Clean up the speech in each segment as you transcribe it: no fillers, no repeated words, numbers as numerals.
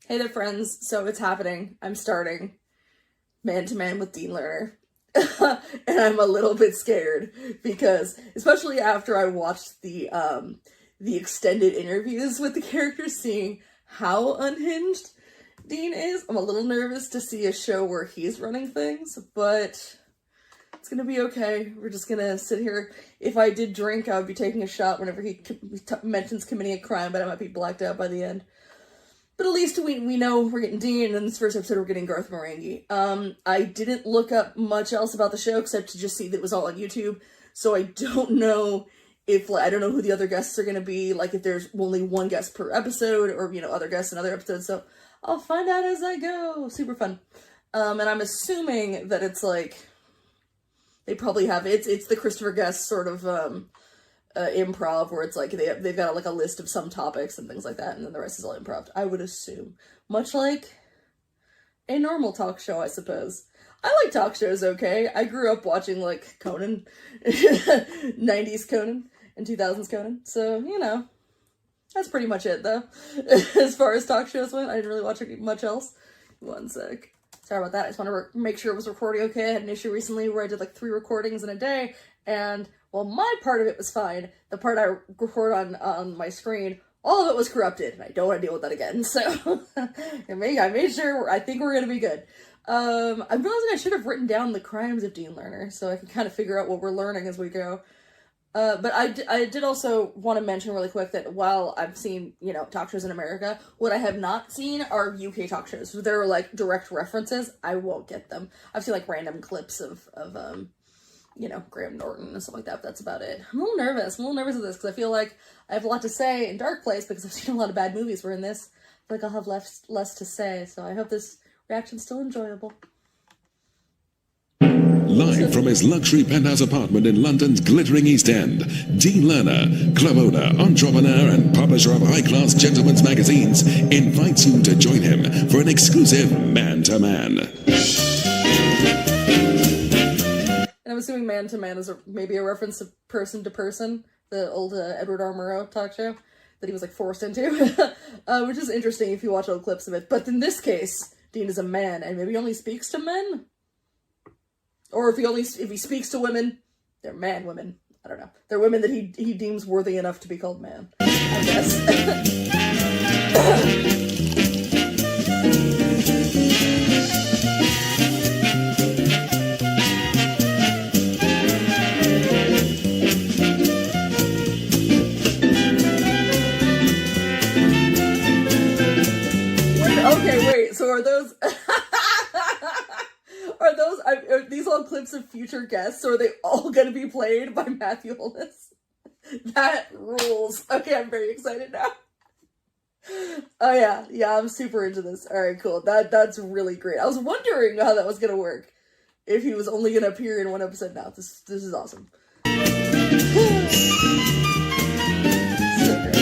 Hey there, friends. So it's happening. I'm starting Man to Man with Dean Lerner. And I'm a little bit scared because, especially after I watched the extended interviews with the characters, seeing how unhinged Dean is, I'm a little nervous to see a show where he's running things, but it's gonna be okay. We're just gonna sit here. If I did drink, I would be taking a shot whenever he mentions committing a crime, but I might be blacked out by the end. But at least we know we're getting Dean, and in this first episode we're getting Garth Marenghi. I didn't look up much else about the show except to just see that it was all on YouTube, so I don't know if, I don't know who the other guests are going to be, like if there's only one guest per episode, or, other guests in other episodes, so I'll find out as I go. Super fun. And I'm assuming that it's like, they probably have, it's the Christopher Guest sort of, improv, where it's like they've got like a list of some topics and things like that, and then the rest is all improv, I would assume, much like a normal talk show, I suppose. I like talk shows. Okay, I grew up watching like Conan, 90s Conan and 2000s Conan, so that's pretty much it though. As far as talk shows went, I didn't really watch much else. One sec. Sorry about that. I just want to make sure it was recording okay. I had an issue recently where I did like 3 recordings in a day, and well, my part of it was fine. The part I record on my screen, all of it was corrupted, and I don't want to deal with that again. So I made sure. I think we're gonna be good. I'm realizing I should have written down the crimes of Dean Lerner so I can kind of figure out what we're learning as we go. But I did also want to mention really quick that while I've seen, talk shows in America, what I have not seen are UK talk shows. So there are like direct references. I won't get them. I've seen like random clips of Graham Norton and stuff like that, but that's about it. I'm a little nervous of this because I feel like I have a lot to say in Dark Place because I've seen a lot of bad movies where in this I feel like I'll have less to say. So I hope this reaction's still enjoyable. Live from his luxury penthouse apartment in London's glittering East End, Dean Lerner, club owner, entrepreneur, and publisher of high-class gentlemen's magazines, invites you to join him for an exclusive man-to-man. And I'm assuming man-to-man is maybe a reference to person, the old Edward R. Murrow talk show that he was like forced into, which is interesting if you watch old clips of it. But in this case, Dean is a man, and maybe only speaks to men? Or if he speaks to women, they're women. I don't know. They're women that he deems worthy enough to be called man, I guess. Wait, so are those... Are these all clips of future guests, or are they all going to be played by Matthew Holness? That rules. Okay, I'm very excited now. Oh yeah, I'm super into this. All right, cool. That's really great. I was wondering how that was going to work. If he was only going to appear in one episode. Now this is awesome. So great.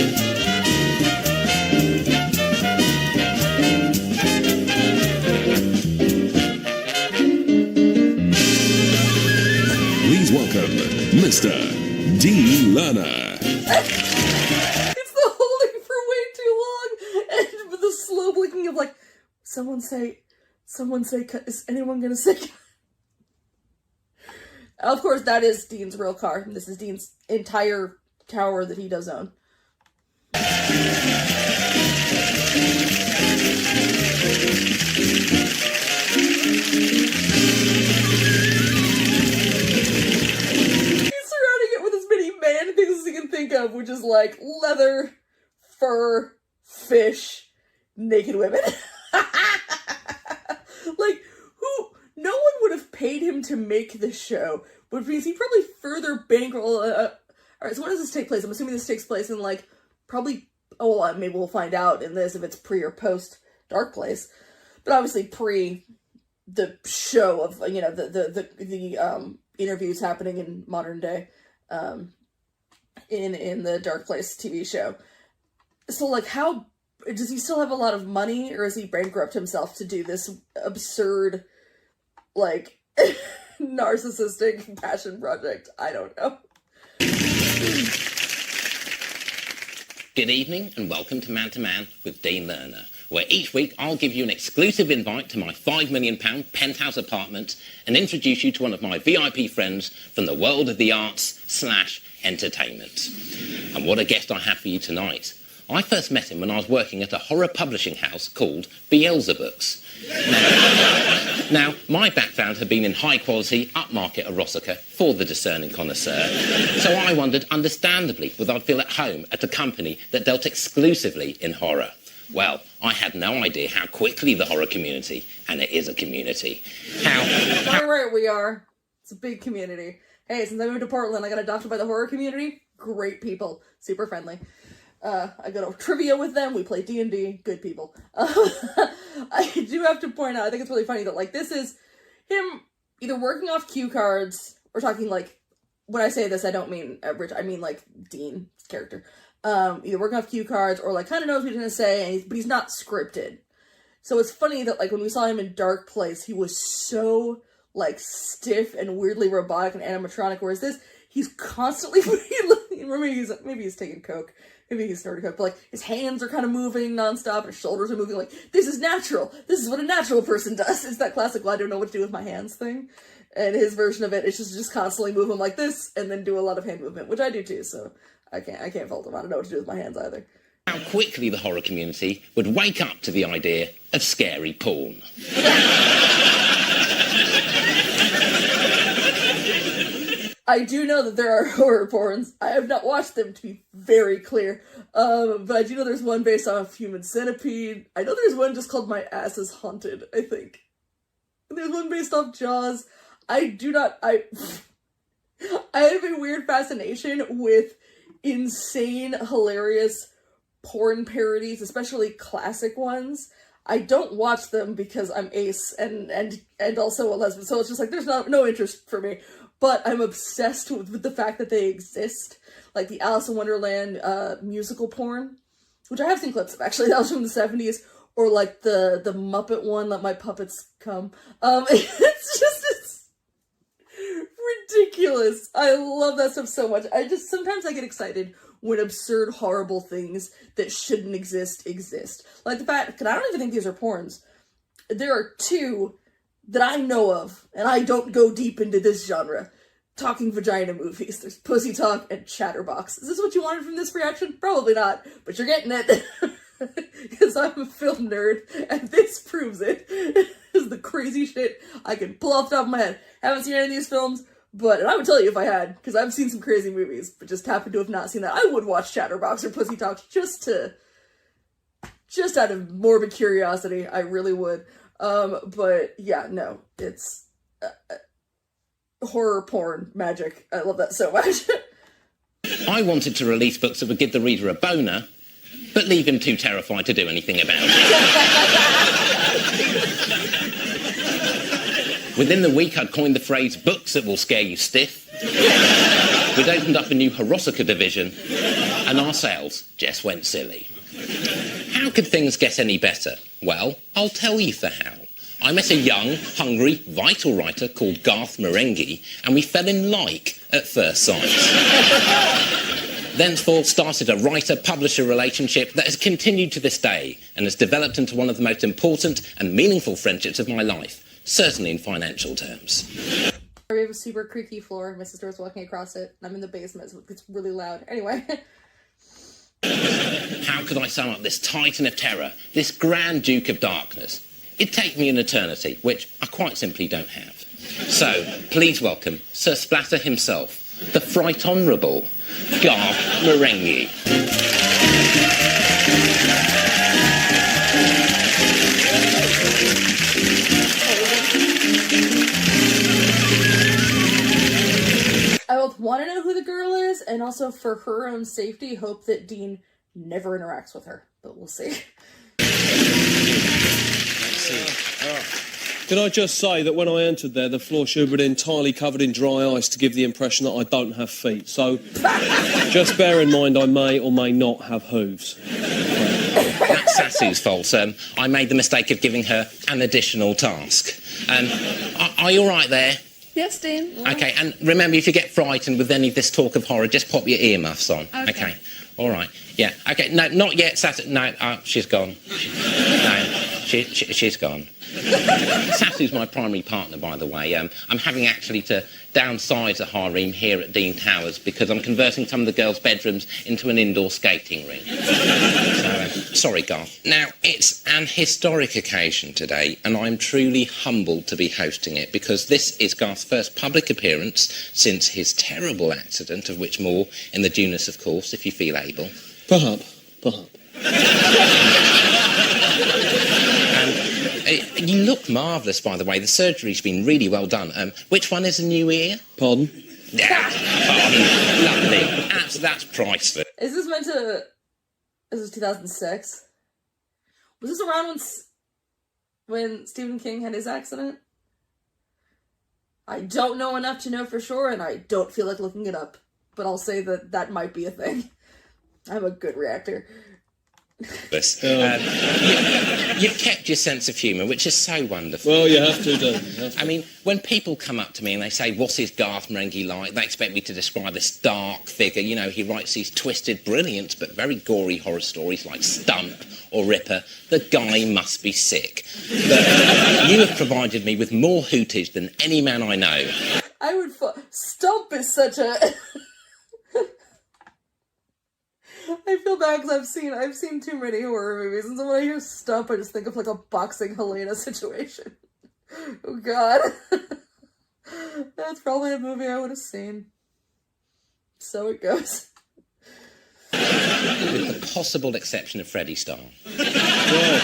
Welcome, Mr. Dean Lerner. It's the holding for way too long, and the slow blinking of like, someone say, is anyone gonna say? Of course, that is Dean's real car. This is Dean's entire tower that he does own. Think of, which is like leather, fur, fish, naked women. Like, no one would have paid him to make this show, but because he probably further bankroll. Alright, so when does this take place? I'm assuming this takes place in like, probably, maybe we'll find out in this if it's pre or post Dark Place, but obviously pre the show of, the interviews happening in modern day, in the Dark Place TV show. So like, how does he still have a lot of money, or is he bankrupt himself to do this absurd, like, narcissistic passion project? I don't know. Good evening and welcome to Man with Dean Lerner, where each week I'll give you an exclusive invite to my £5 million penthouse apartment and introduce you to one of my VIP friends from the world of the arts/entertainment. And what a guest I have for you tonight. I first met him when I was working at a horror publishing house called Beelzebooks. Now, my background had been in high-quality, upmarket erotica for the discerning connoisseur, so I wondered, understandably, whether I'd feel at home at a company that dealt exclusively in horror. Well, I had no idea how quickly the horror community, and it is a community, Darn right we are. It's a big community. Hey, since I moved to Portland, I got adopted by the horror community. Great people. Super friendly. I go to trivia with them. We play D&D. Good people. I do have to point out, I think it's really funny that, like, this is him either working off cue cards or talking, like, when I say this, I don't mean Rich, I mean, like, Dean's character. Either working off cue cards or, like, kind of knows what he's going to say, but he's not scripted. So it's funny that, like, when we saw him in Dark Place, he was so, like, stiff and weirdly robotic and animatronic, whereas this, he's constantly, maybe he's taking coke. Maybe he's snorting coke, but, like, his hands are kind of moving nonstop, his shoulders are moving, like, this is natural. This is what a natural person does. It's that classic, well, I don't know what to do with my hands thing. And his version of it is just constantly move them like this, and then do a lot of hand movement, which I do too, so I can't fault him. I don't know what to do with my hands either. how quickly the horror community would wake up to the idea of scary porn. I do know that there are horror porns. I have not watched them, to be very clear. But I do know there's one based off Human Centipede. I know there's one just called My Ass is Haunted, I think. And there's one based off Jaws. I have a weird fascination with insane, hilarious porn parodies, especially classic ones. I don't watch them because I'm ace and also a lesbian, so it's just like there's no interest for me. But I'm obsessed with the fact that they exist. Like the Alice in Wonderland musical porn, which I have seen clips of, actually. That was from the 70s. Or like the Muppet one, Let My Puppets Come. It's ridiculous. I love that stuff so much. Sometimes I get excited when absurd, horrible things that shouldn't exist. Like the fact, because I don't even think these are porns. There are two that I know of, and I don't go deep into this genre, talking vagina movies. There's Pussy Talk and Chatterbox. Is this what you wanted from this reaction? Probably not, but you're getting it. Because I'm a film nerd, and this proves it. This is the crazy shit I can pull off the top of my head. Haven't seen any of these films, and I would tell you if I had, because I've seen some crazy movies, but just happen to have not seen that. I would watch Chatterbox or Pussy Talk just out of morbid curiosity. I really would. But yeah, no, it's horror porn magic. I love that so much. I wanted to release books that would give the reader a boner, but leave him too terrified to do anything about it. Within the week, I'd coined the phrase, books that will scare you stiff. We'd opened up a new Erotica division, and our sales just went silly. How could things get any better? Well, I'll tell you for how. I met a young, hungry, vital writer called Garth Marenghi, and we fell in like at first sight. Thenceforth started a writer-publisher relationship that has continued to this day and has developed into one of the most important and meaningful friendships of my life, certainly in financial terms. We have a super creaky floor. My sister was walking across it, and I'm in the basement, so it's really loud. Anyway. How could I sum up this titan of terror, this Grand Duke of Darkness? It'd take me an eternity, which I quite simply don't have. So, please welcome Sir Splatter himself, the Fright Honourable Garth Marenghi. I both want to know who the girl is, and also for her own safety, hope that Dean never interacts with her. But we'll see. Can I just say that when I entered there, the floor should have been entirely covered in dry ice to give the impression that I don't have feet. So, just bear in mind I may or may not have hooves. That's Sassu's fault. I made the mistake of giving her an additional task. Are you all right there? Yes, Dean. Okay, and remember, if you get frightened with any of this talk of horror, just pop your earmuffs on. Okay. All right. Yeah. Okay. No, not yet. No, she's gone. She's gone. Sassu's my primary partner, by the way. I'm having actually to downsize a harem here at Dean Towers because I'm converting some of the girls' bedrooms into an indoor skating rink. So, sorry, Garth. Now, it's an historic occasion today, and I'm truly humbled to be hosting it because this is Garth's first public appearance since his terrible accident, of which more in the Junus, of course, if you feel able. Perhaps. You look marvellous, by the way. The surgery's been really well done. Which one is a new ear? Pardon? Lovely. That's priceless. Is this meant to... This is 2006. Was this around when Stephen King had his accident? I don't know enough to know for sure, and I don't feel like looking it up. But I'll say that that might be a thing. I'm a good reactor. You've kept your sense of humour, which is so wonderful. Well, you have to, don't you? I mean, when people come up to me and they say, "What's his Garth Marenghi like?" they expect me to describe this dark figure. You know, he writes these twisted, brilliant, but very gory horror stories like Stump or Ripper. The guy must be sick. But you have provided me with more hootage than any man I know. I would Stump is such a... I feel bad because I've seen too many horror movies, and so when I hear Stump, I just think of like a boxing Helena situation. Oh God, that's probably a movie I would have seen. So it goes. With the possible exception of Freddie Starr. Well,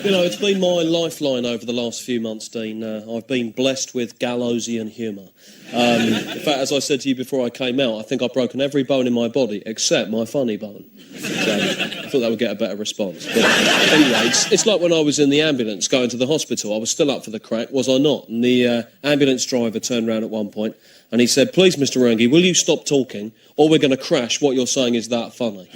you know, it's been my lifeline over the last few months, Dean. I've been blessed with Gallowsian humour. In fact, as I said to you before I came out, I think I've broken every bone in my body except my funny bone. So I thought that would get a better response. But anyway, it's like when I was in the ambulance going to the hospital. I was still up for the crack, was I not? And the ambulance driver turned round at one point and he said, "Please, Mr. Marenghi, will you stop talking or we're going to crash. What you're saying is that funny."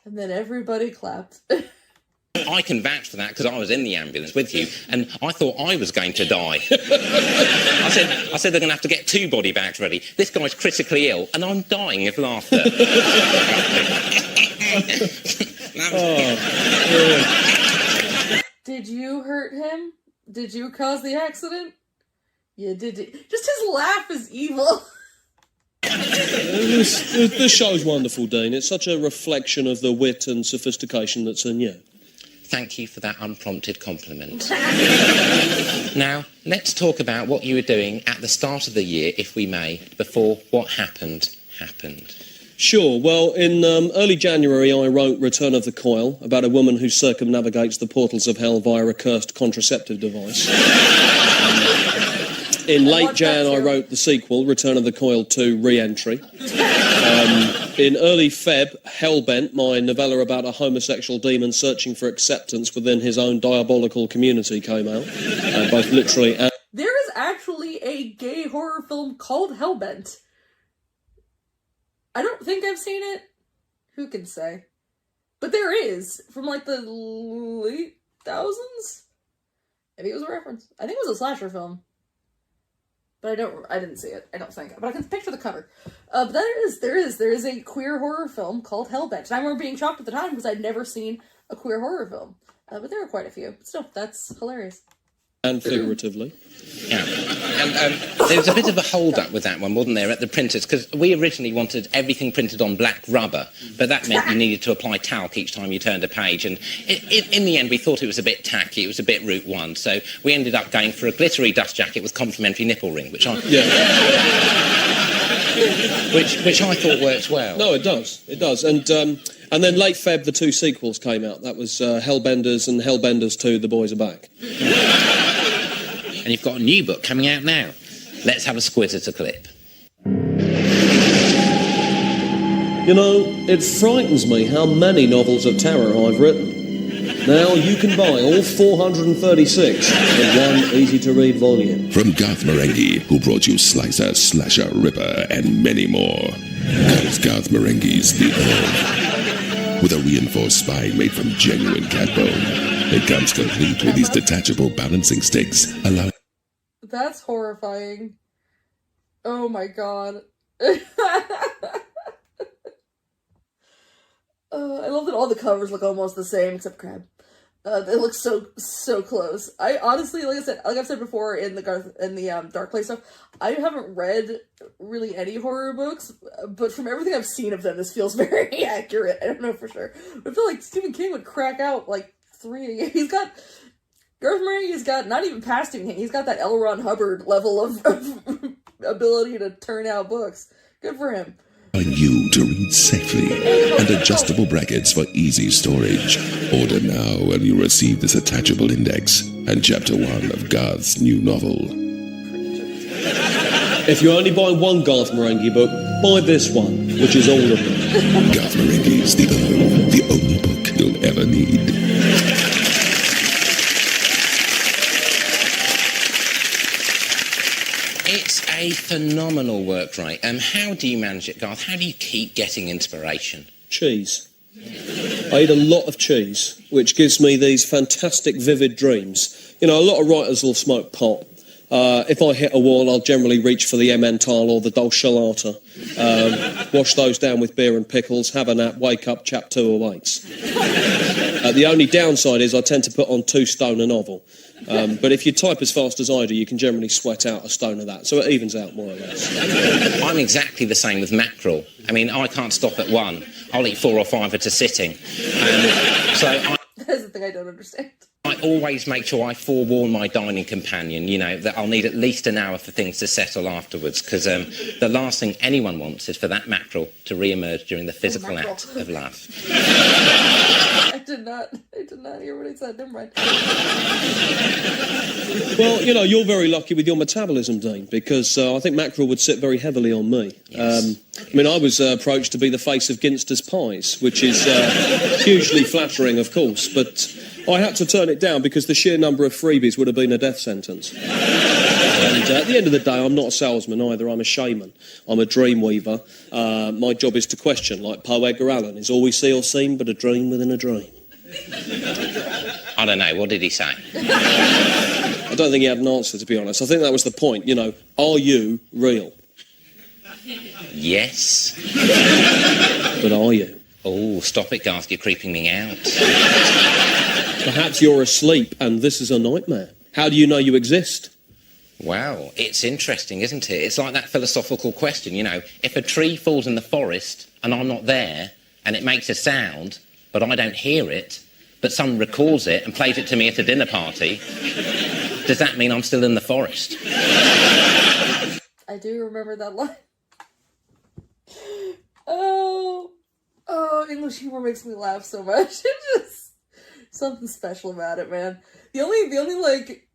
And then everybody clapped. I can vouch for that because I was in the ambulance with you and I thought I was going to die. I said they're going to have to get 2 body bags ready. This guy's critically ill and I'm dying of laughter. Did you hurt him? Did you cause the accident? You did. Just his laugh is evil. This show's wonderful, Dean. It's such a reflection of the wit and sophistication that's in you. Thank you for that unprompted compliment. Now, let's talk about what you were doing at the start of the year, if we may, before what happened. Sure. Well, in early January, I wrote Return of the Coil, about a woman who circumnavigates the portals of hell via a cursed contraceptive device. In late Jan, I wrote the sequel, Return of the Coil 2, Re-Entry. In early Feb, Hellbent, my novella about a homosexual demon searching for acceptance within his own diabolical community, came out, both literally and... There is actually a gay horror film called Hellbent. I don't think I've seen it. Who can say? But there is, from like the late thousands? Maybe it was a reference. I think it was a slasher film. But I didn't see it, I don't think. But I can picture the cover. But there is a queer horror film called Hellbent. And I remember being shocked at the time because I'd never seen a queer horror film. But there are quite a few. But still, that's hilarious. And figuratively. Yeah. And there was a bit of a hold-up with that one, wasn't there, at the printers? Because we originally wanted everything printed on black rubber, but that meant you needed to apply talc each time you turned a page. And in the end, we thought it was a bit tacky, it was a bit Route 1, so we ended up going for a glittery dust jacket with complimentary nipple ring, which I thought works well. No, it does. It does. And then late Feb, the 2 sequels came out. That was Hellbenders and Hellbenders 2, The Boys Are Back. And you've got a new book coming out now. Let's have a squiz at a clip. You know, it frightens me how many novels of terror I've written. Now you can buy all 436 in one easy-to-read volume. From Garth Marenghi, who brought you Slicer, Slasher, Ripper, and many more, comes Garth Marenghi's The Oath. With a reinforced spine made from genuine cat bone. It comes complete with these detachable balancing sticks, allowing... That's horrifying. Oh my god. I love that all the covers look almost the same except Crab. They look so close. I honestly, like I've said before in the Dark Place stuff, I haven't read really any horror books, but from everything I've seen of them, this feels very accurate. I don't know for sure. I feel like Stephen King would crack out like 3. He's got Garth Marenghi. He's got not even past Stephen King. He's got that L. Ron Hubbard level of ability to turn out books. Good for him. You to read safely, and adjustable brackets for easy storage. Order now and you'll receive this attachable index and chapter 1 of Garth's new novel. If you only buy one Garth Marenghi book, buy this one, which is all of them. Garth Marenghi's The O, the only book you'll ever need. It's a phenomenal work rate. How do you manage it, Garth? How do you keep getting inspiration? Cheese. I eat a lot of cheese, which gives me these fantastic, vivid dreams. You know, a lot of writers will smoke pot. If I hit a wall, I'll generally reach for the Emmental or the Dolce wash those down with beer and pickles, have a nap, wake up, chap 2 awaits. The only downside is I tend to put on 2 stone a novel. But if you type as fast as I do, you can generally sweat out a stone of that. So it evens out more or less. I'm exactly the same with mackerel. I mean, I can't stop at 1. I'll eat 4 or 5 at a sitting. That's the thing I don't understand. I always make sure I forewarn my dining companion, you know, that I'll need at least an hour for things to settle afterwards, because the last thing anyone wants is for that mackerel to re-emerge during the physical act of love. I did not hear what he said. Never mind. Well, you know, you're very lucky with your metabolism, Dean, because I think mackerel would sit very heavily on me. Yes. I mean, I was approached to be the face of Ginster's Pies, which is hugely flattering, of course, but I had to turn it down because the sheer number of freebies would have been a death sentence. And at the end of the day, I'm not a salesman either. I'm a shaman. I'm a dream weaver. My job is to question, like Poe Edgar Allan. Is all we see or seem but a dream within a dream? I don't know. What did he say? I don't think he had an answer, to be honest. I think that was the point. You know, are you real? Yes. But are you? Oh, stop it, Garth. You're creeping me out. Perhaps you're asleep and this is a nightmare. How do you know you exist? Well, it's interesting, isn't it? It's like that philosophical question, you know, if a tree falls in the forest and I'm not there and it makes a sound, but I don't hear it, but someone records it and plays it to me at a dinner party, does that mean I'm still in the forest? I do remember that line. Oh, English humor makes me laugh so much. It's just something special about it, man. The only like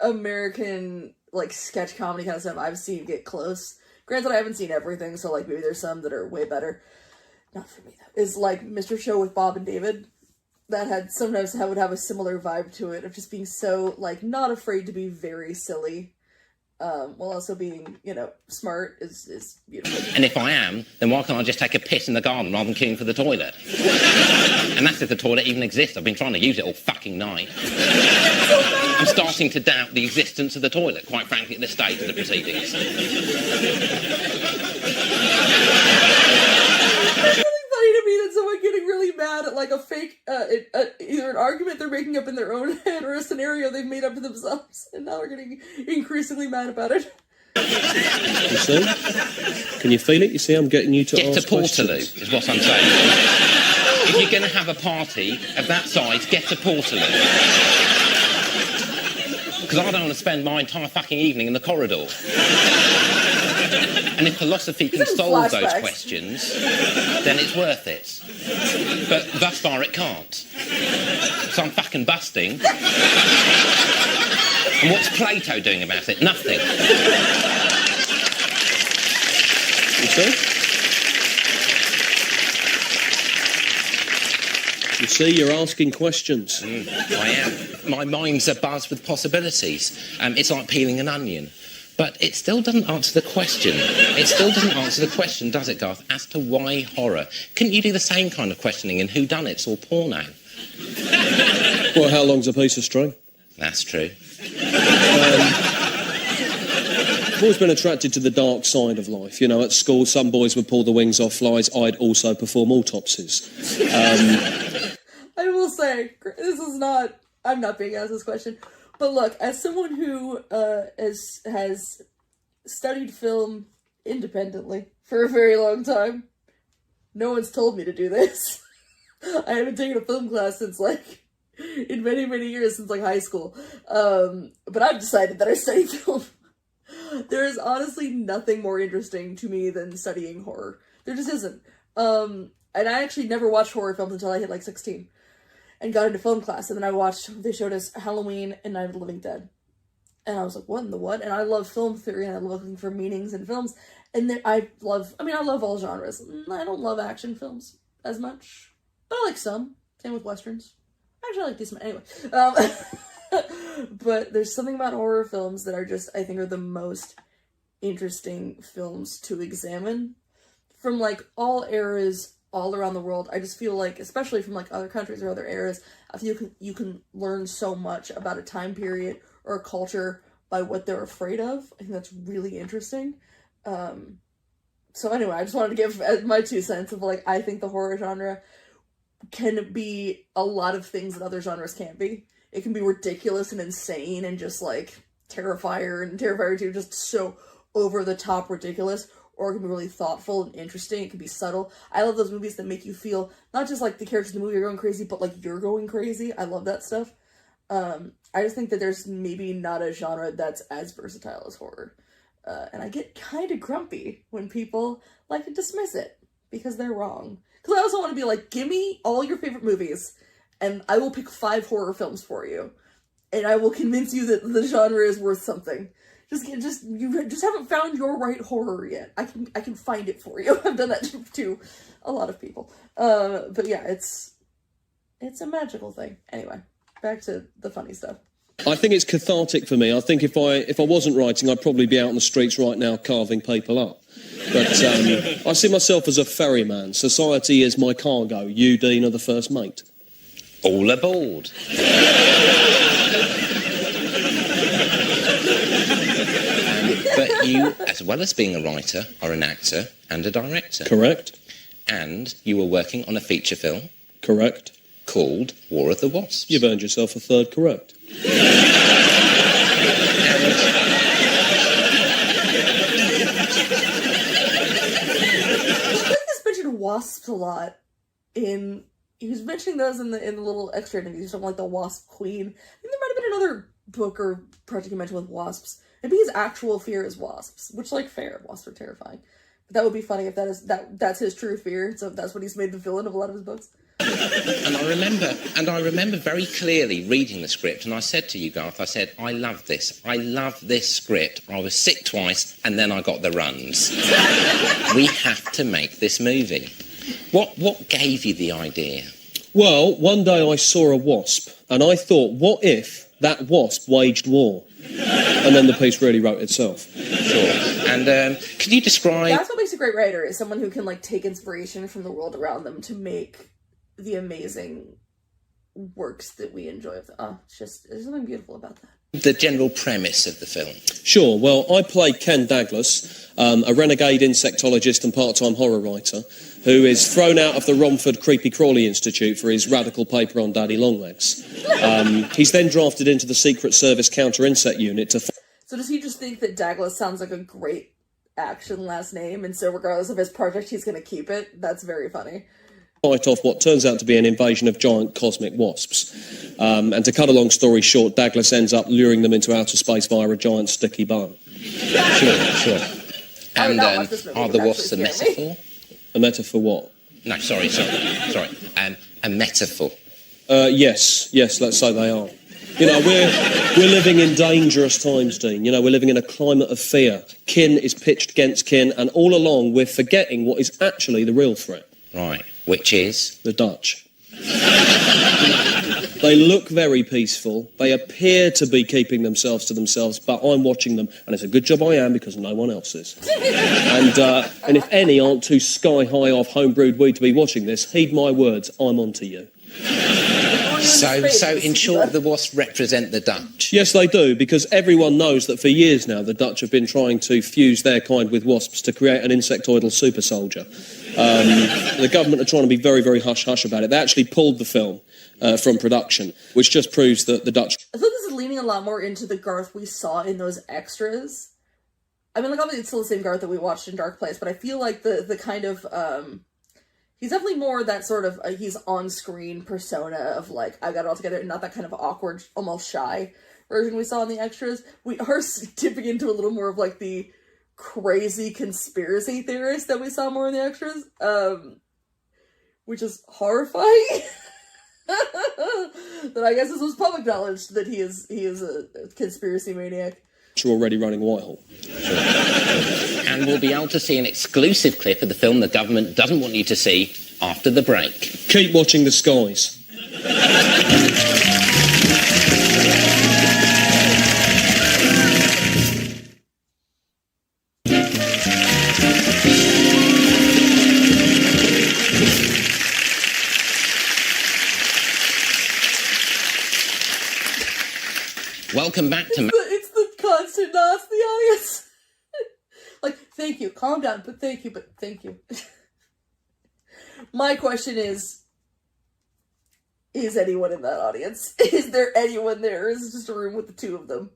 American like sketch comedy kind of stuff I've seen get close. Granted, I haven't seen everything, so like maybe there's some that are way better. Not for me though. Is like Mr. Show with Bob and David. That had sometimes would have a similar vibe to it of just being so like not afraid to be very silly. While also being, you know, smart is beautiful. And if I am, then why can't I just take a piss in the garden rather than queuing for the toilet? And that's if the toilet even exists. I've been trying to use it all fucking night. I'm starting to doubt the existence of the toilet, quite frankly, at this stage of the proceedings. To me that someone getting really mad at like a fake either an argument they're making up in their own head or a scenario they've made up to themselves, and now they're getting increasingly mad about it. You see? Can you feel it? You see, I'm getting you to get ask a Portaloo, questions. is what I'm saying. If you're going to have a party of that size, get a Portaloo. Because I don't want to spend my entire fucking evening in the corridor. And if philosophy can solve those questions, then it's worth it. But thus far it can't. So I'm fucking busting. And what's Plato doing about it? Nothing. You see? You see, you're asking questions. I am. My mind's abuzz with possibilities. It's like peeling an onion. But it still doesn't answer the question. It still doesn't answer the question, does it, Garth, as to why horror? Couldn't you do the same kind of questioning in whodunits or porno? Well, how long's a piece of string? That's true. I've always been attracted to the dark side of life. You know, at school, some boys would pull the wings off flies. I'd also perform autopsies. I will say, I'm not being asked this question, but look, as someone who has studied film independently for a very long time, no one's told me to do this. I haven't taken a film class since, like, in many, many years, since, like, high school. But I've decided that I study film. There is honestly nothing more interesting to me than studying horror. There just isn't. And I actually never watched horror films until I hit, like, 16. And got into film class. And then they showed us Halloween and Night of the Living Dead. And I was like, what in the what? And I love film theory, and I love looking for meanings in films. And I love all genres. I don't love action films as much, but I like some. Same with Westerns. Actually, I like these. Anyway. But there's something about horror films that I think are the most interesting films to examine. From, like, all eras, all around the world. I just feel like, especially from, like, other countries or other eras, I feel you can learn so much about a time period or a culture by what they're afraid of. I think that's really interesting. So anyway, I just wanted to give my 2 cents of, like, I think the horror genre can be a lot of things that other genres can't be. It can be ridiculous and insane and just, like, Terrifier and Terrifier 2, just so over-the-top ridiculous, or it can be really thoughtful and interesting. It can be subtle. I love those movies that make you feel, not just like the characters in the movie are going crazy, but, like, you're going crazy. I love that stuff. I just think that there's maybe not a genre that's as versatile as horror. And I get kind of grumpy when people like to dismiss it because they're wrong. Because I also want to be like, give me all your favorite movies and I will pick 5 horror films for you. And I will convince you that the genre is worth something. You just haven't found your right horror yet. I can find it for you. I've done that to a lot of people. But yeah, it's a magical thing. Anyway, back to the funny stuff. I think it's cathartic for me. I think if I wasn't writing, I'd probably be out on the streets right now carving people up. But I see myself as a ferryman. Society is my cargo. You, Dean, are the first mate. All aboard. But you, as well as being a writer, are an actor and a director. Correct. And you were working on a feature film. Correct. Called War of the Wasps. You've earned yourself a third correct. Mentioned wasps a lot he was mentioning those in the little extra interviews, something like the Wasp Queen. I think there might have been another book or project you mentioned with wasps. Maybe his actual fear is wasps, which, like, fair, wasps are terrifying. But that would be funny if that's his true fear, so if that's what he's made the villain of a lot of his books. And I remember very clearly reading the script, and I said to you, Garth, I love this script. I was sick twice, and then I got the runs. We have to make this movie. What gave you the idea? Well, one day I saw a wasp, and I thought, what if that wasp waged war? And then the piece really wrote itself. Sure. And can you describe... That's what makes a great writer, is someone who can, like, take inspiration from the world around them to make the amazing works that we enjoy. There's something beautiful about that. The general premise of the film. Sure. Well, I play Ken Douglas, a renegade insectologist and part-time horror writer, who is thrown out of the Romford Creepy Crawly Institute for his radical paper on Daddy Longlegs. He's then drafted into the Secret Service counter-insect unit to... So does he just think that Douglas sounds like a great action last name, and so regardless of his project, he's going to keep it? That's very funny. Fight off what turns out to be an invasion of giant cosmic wasps. And to cut a long story short, Douglas ends up luring them into outer space via a giant sticky bone. Sure. And are the wasps a metaphor? A metaphor what? No, sorry. A metaphor. Yes, let's say they are. You know, we're living in dangerous times, Dean. You know, we're living in a climate of fear. Kin is pitched against kin, and all along we're forgetting what is actually the real threat. Right, which is? The Dutch. They look very peaceful. They appear to be keeping themselves to themselves, but I'm watching them, and it's a good job I am because no one else is. And if any aren't too sky-high off homebrewed weed to be watching this, heed my words, I'm onto you. So in short, the wasps represent the Dutch. Yes, they do, because everyone knows that for years now the Dutch have been trying to fuse their kind with wasps to create an insectoidal super soldier. The government are trying to be very, very hush-hush about it. They actually pulled the film from production, which just proves that the Dutch... I feel this is leaning a lot more into the Garth we saw in those extras. I mean, like, obviously it's still the same Garth that we watched in Dark Place, but I feel like the kind of, he's definitely more that sort of, he's on-screen persona of, like, I got it all together, and not that kind of awkward, almost shy version we saw in the extras. We are tipping into a little more of, like, the crazy conspiracy theorist that we saw more in the extras, which is horrifying. That I guess this was public knowledge that he is a conspiracy maniac. are already running Whitehall. And we'll be able to see an exclusive clip of the film the government doesn't want you to see after the break. Keep watching the skies. Welcome back to... It's the constant nods to the audience. Like, thank you, calm down, but thank you. My question is anyone in that audience? Is there anyone there? Or is it just a room with the two of them?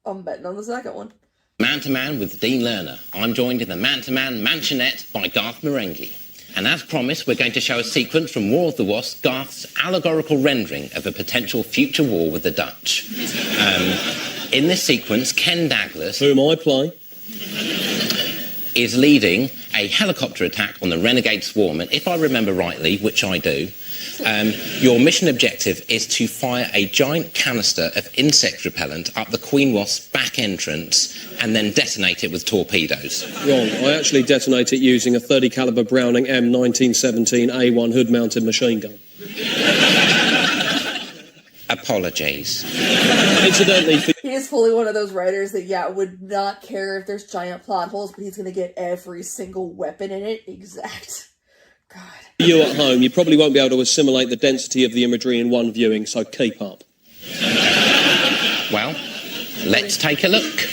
I'm betting on the second one. Man to Man with Dean Lerner. I'm joined in the Man to Man mansionette by Garth Marenghi. And as promised, we're going to show a sequence from War of the Wasps, Garth's allegorical rendering of a potential future war with the Dutch. In this sequence, Ken Douglas, whom I play, is leading a helicopter attack on the renegade swarm. And if I remember rightly, which I do, your mission objective is to fire a giant canister of insect repellent up the Queen Wasp's back entrance and then detonate it with torpedoes. Wrong. I actually detonate it using a 30 caliber Browning M1917 A1 hood-mounted machine gun. Apologies. Incidentally... He is fully one of those writers that, would not care if there's giant plot holes, but he's going to get every single weapon in it exact. God. You at home, you probably won't be able to assimilate the density of the imagery in one viewing, so keep up. Well, let's take a look.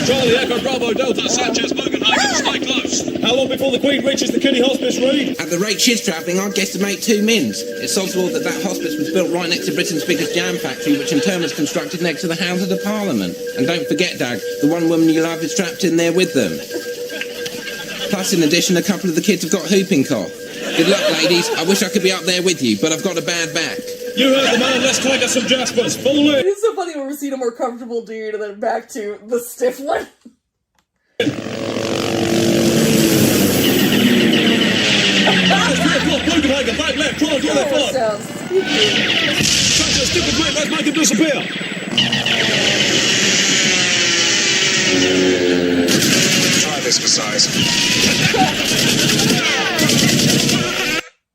Charlie Echo Bravo Delta Sanchez Bogenhagen, stay close. How long before the Queen reaches the Kinney Hospice, Reed? At the rate she's travelling, I'd guesstimate 2 mins. It's possible that hospice was built right next to Britain's biggest jam factory, which in turn was constructed next to the Houses of Parliament. And don't forget, Doug, the one woman you love is trapped in there with them. Plus, in addition, a couple of the kids have got whooping cough. Good luck, ladies. I wish I could be up there with you, but I've got a bad back. You heard the man, let's take us some Jaspers. Fall in. It's so funny when we're seeing a more comfortable dude and then back to the stiff one. Bogenhagen, back left, try and draw their flight. Sounds Such a stupid mate, let's make it disappear. Try this for size.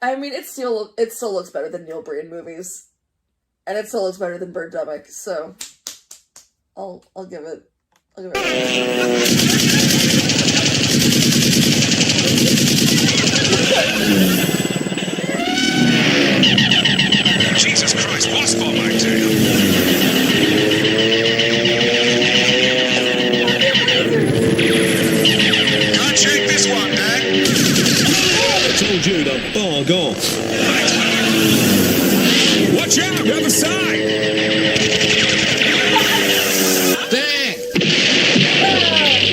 I mean, it still looks better than Neil Breen movies, and it still looks better than Birdemic. So, I'll give it. Jesus Christ, what's bomb acting? Can't shake this one, Dad. I told you to bog off. Watch out, the other side. Dang!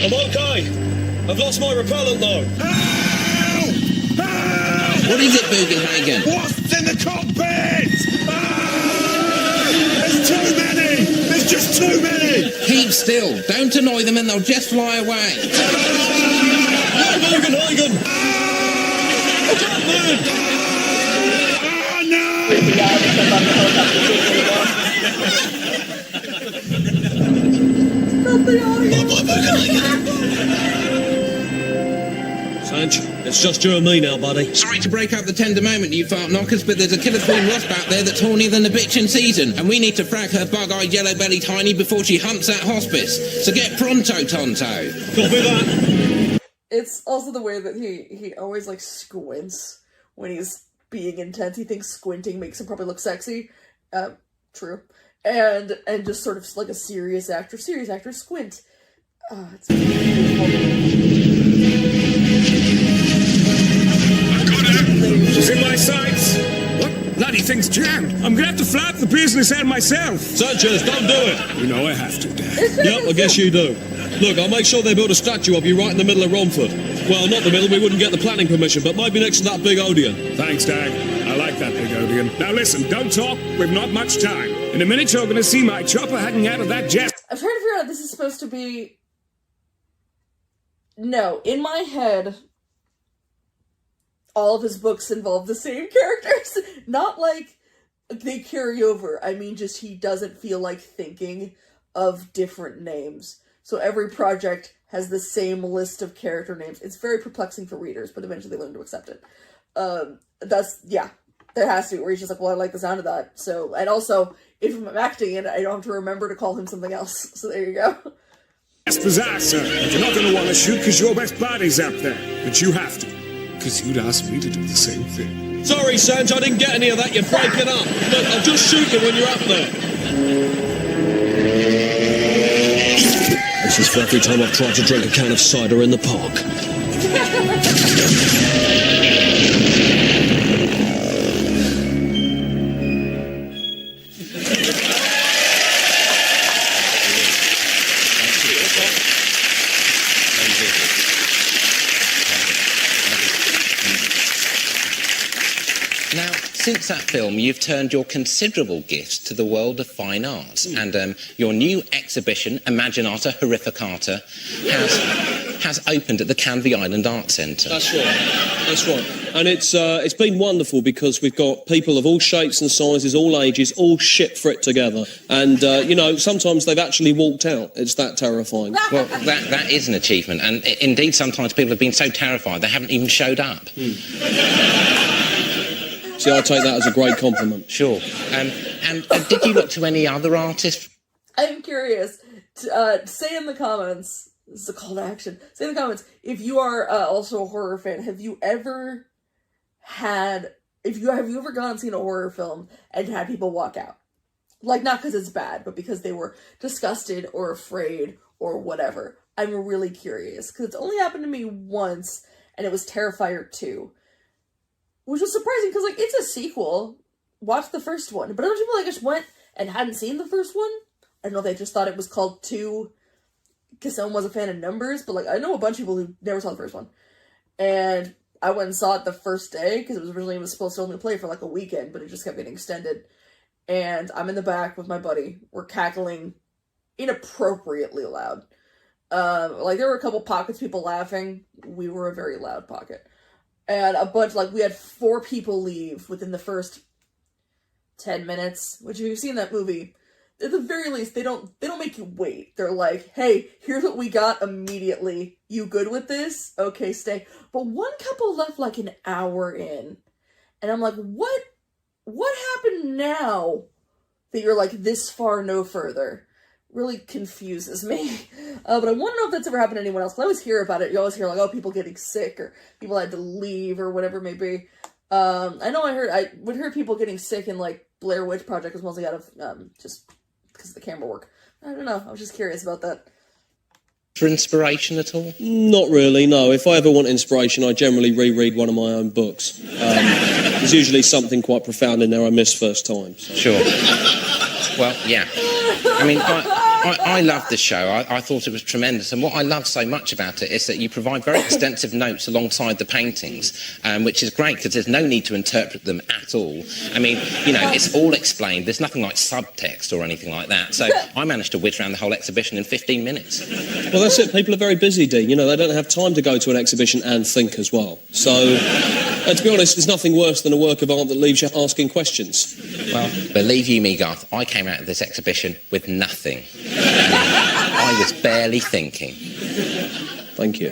I'm okay. I've lost my repellent though. Help! Help! What is it, Bugenhagen? What's in the cockpit? There's too many! There's just too many! Keep still. Don't annoy them and they'll just fly away. Bugenhagen! Oh no! Not the audience. Sanch, it's just you and me now, buddy. Sorry to break up the tender moment, you fart knockers, but there's a killer queen wasp out there that's hornier than a bitch in season, and we need to frag her bug-eyed, yellow-bellied hiney before she humps that hospice. So get pronto, Tonto. Copy that. It's also the way that he always like squints when he's being intense. He thinks squinting makes him probably look sexy. True. And just sort of like a serious actor squint. It's beautiful. She's in my sights. What? Bloody thing's jammed. I'm gonna have to flap the business end myself. Sanchez, don't do it. You know I have to, Dad. Yep, I guess you do. Look, I'll make sure they build a statue of you right in the middle of Romford. Well, not the middle, we wouldn't get the planning permission, but maybe next to that big Odeon. Thanks, Dag. I like that big Odeon. Now listen, don't talk. We've not much time. In a minute, you're gonna see my chopper hanging out of that jet. I'm trying to figure out if this is supposed to be... No, in my head, all of his books involve the same characters. Not like they carry over. I mean, just he doesn't feel like thinking of different names. So every project has the same list of character names. It's very perplexing for readers, but eventually they learn to accept it. There has to be, where he's just like, well, I like the sound of that. So, and also, if I'm acting it, I don't have to remember to call him something else. So there you go. That's bizarre, sir. You're not gonna want to shoot because your best body's up there. But you have to. Because you'd ask me to do the same thing. Sorry, Sanj, I didn't get any of that. You're breaking up. Look, I'll just shoot you when you're up there. This is for every time I've tried to drink a can of cider in the park. Now, since that film, you've turned your considerable gifts to the world of fine arts, and your new exhibition, Imaginata Horrificata, has opened at the Canvey Island Art Centre. That's right. And it's been wonderful because we've got people of all shapes and sizes, all ages, all shit for it together. And, sometimes they've actually walked out. It's that terrifying. Well, that is an achievement, and indeed sometimes people have been so terrified they haven't even showed up. See, I take that as a great compliment. Sure. And did you look to any other artists? I'm curious. Say in the comments, this is a call to action, say in the comments, if you are also a horror fan, have you ever gone and seen a horror film and had people walk out? Like, not because it's bad, but because they were disgusted or afraid or whatever. I'm really curious, because it's only happened to me once, and it was Terrifier 2. Which was surprising, because, like, it's a sequel. Watch the first one. But other people, like, just went and hadn't seen the first one. I don't know if they just thought it was called 2 because someone was a fan of numbers. But, like, I know a bunch of people who never saw the first one. And I went and saw it the first day, because it was supposed to only play for, like, a weekend. But it just kept getting extended. And I'm in the back with my buddy. We're cackling inappropriately loud. Like, there were a couple pockets, people laughing. We were a very loud pocket. And a bunch, like, we had 4 people leave within the first 10 minutes, which if you've seen that movie, at the very least, they don't make you wait. They're like, hey, here's what we got immediately. You good with this? Okay, stay. But one couple left like an hour in. And I'm like, what happened now that you're like this far, no further? Really confuses me. But I want to know if that's ever happened to anyone else. Because I always hear about it. You always hear like, oh, people getting sick or people had to leave or whatever it may be. I would hear people getting sick in like Blair Witch Project was mostly out of just because of the camera work. I don't know. I was just curious about that. For inspiration at all? Not really, no. If I ever want inspiration, I generally reread one of my own books. There's usually something quite profound in there I missed first time. So. Sure. Well, yeah. I mean, I loved the show. I thought it was tremendous. And what I love so much about it is that you provide very extensive notes alongside the paintings, which is great because there's no need to interpret them at all. I mean, it's all explained. There's nothing like subtext or anything like that. So I managed to whiz around the whole exhibition in 15 minutes. Well, that's it. People are very busy, Dean. They don't have time to go to an exhibition and think as well. So, to be honest, there's nothing worse than a work of art that leaves you asking questions. Well, believe you me, Garth, I came out of this exhibition with nothing. I was barely thinking. Thank you.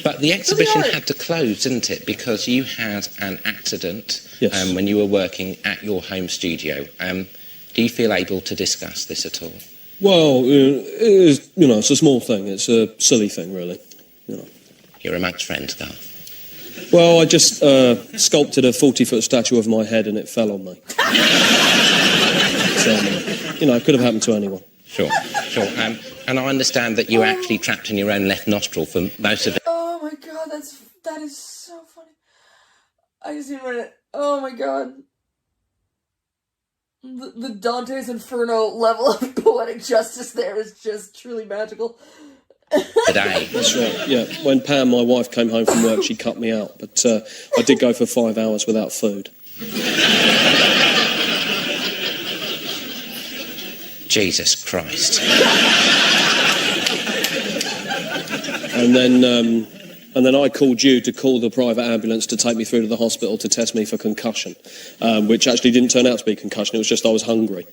But the exhibition had to close, didn't it? Because you had an accident when you were working at your home studio. Do you feel able to discuss this at all? Well, it's a small thing. It's a silly thing, really. You're amongst friends, Garth. Well, I just sculpted a 40-foot statue of my head and it fell on me. So, it could have happened to anyone. Sure. And I understand that you were actually trapped in your own left nostril for most of it. Oh my god, that is so funny. I just need a minute. Oh my god. The Dante's Inferno level of poetic justice there is just truly magical. Today. That's right, yeah. When Pam, my wife, came home from work, she cut me out. But I did go for 5 hours without food. Jesus Christ. And then I called you to call the private ambulance to take me through to the hospital to test me for concussion, which actually didn't turn out to be concussion. It was just I was hungry.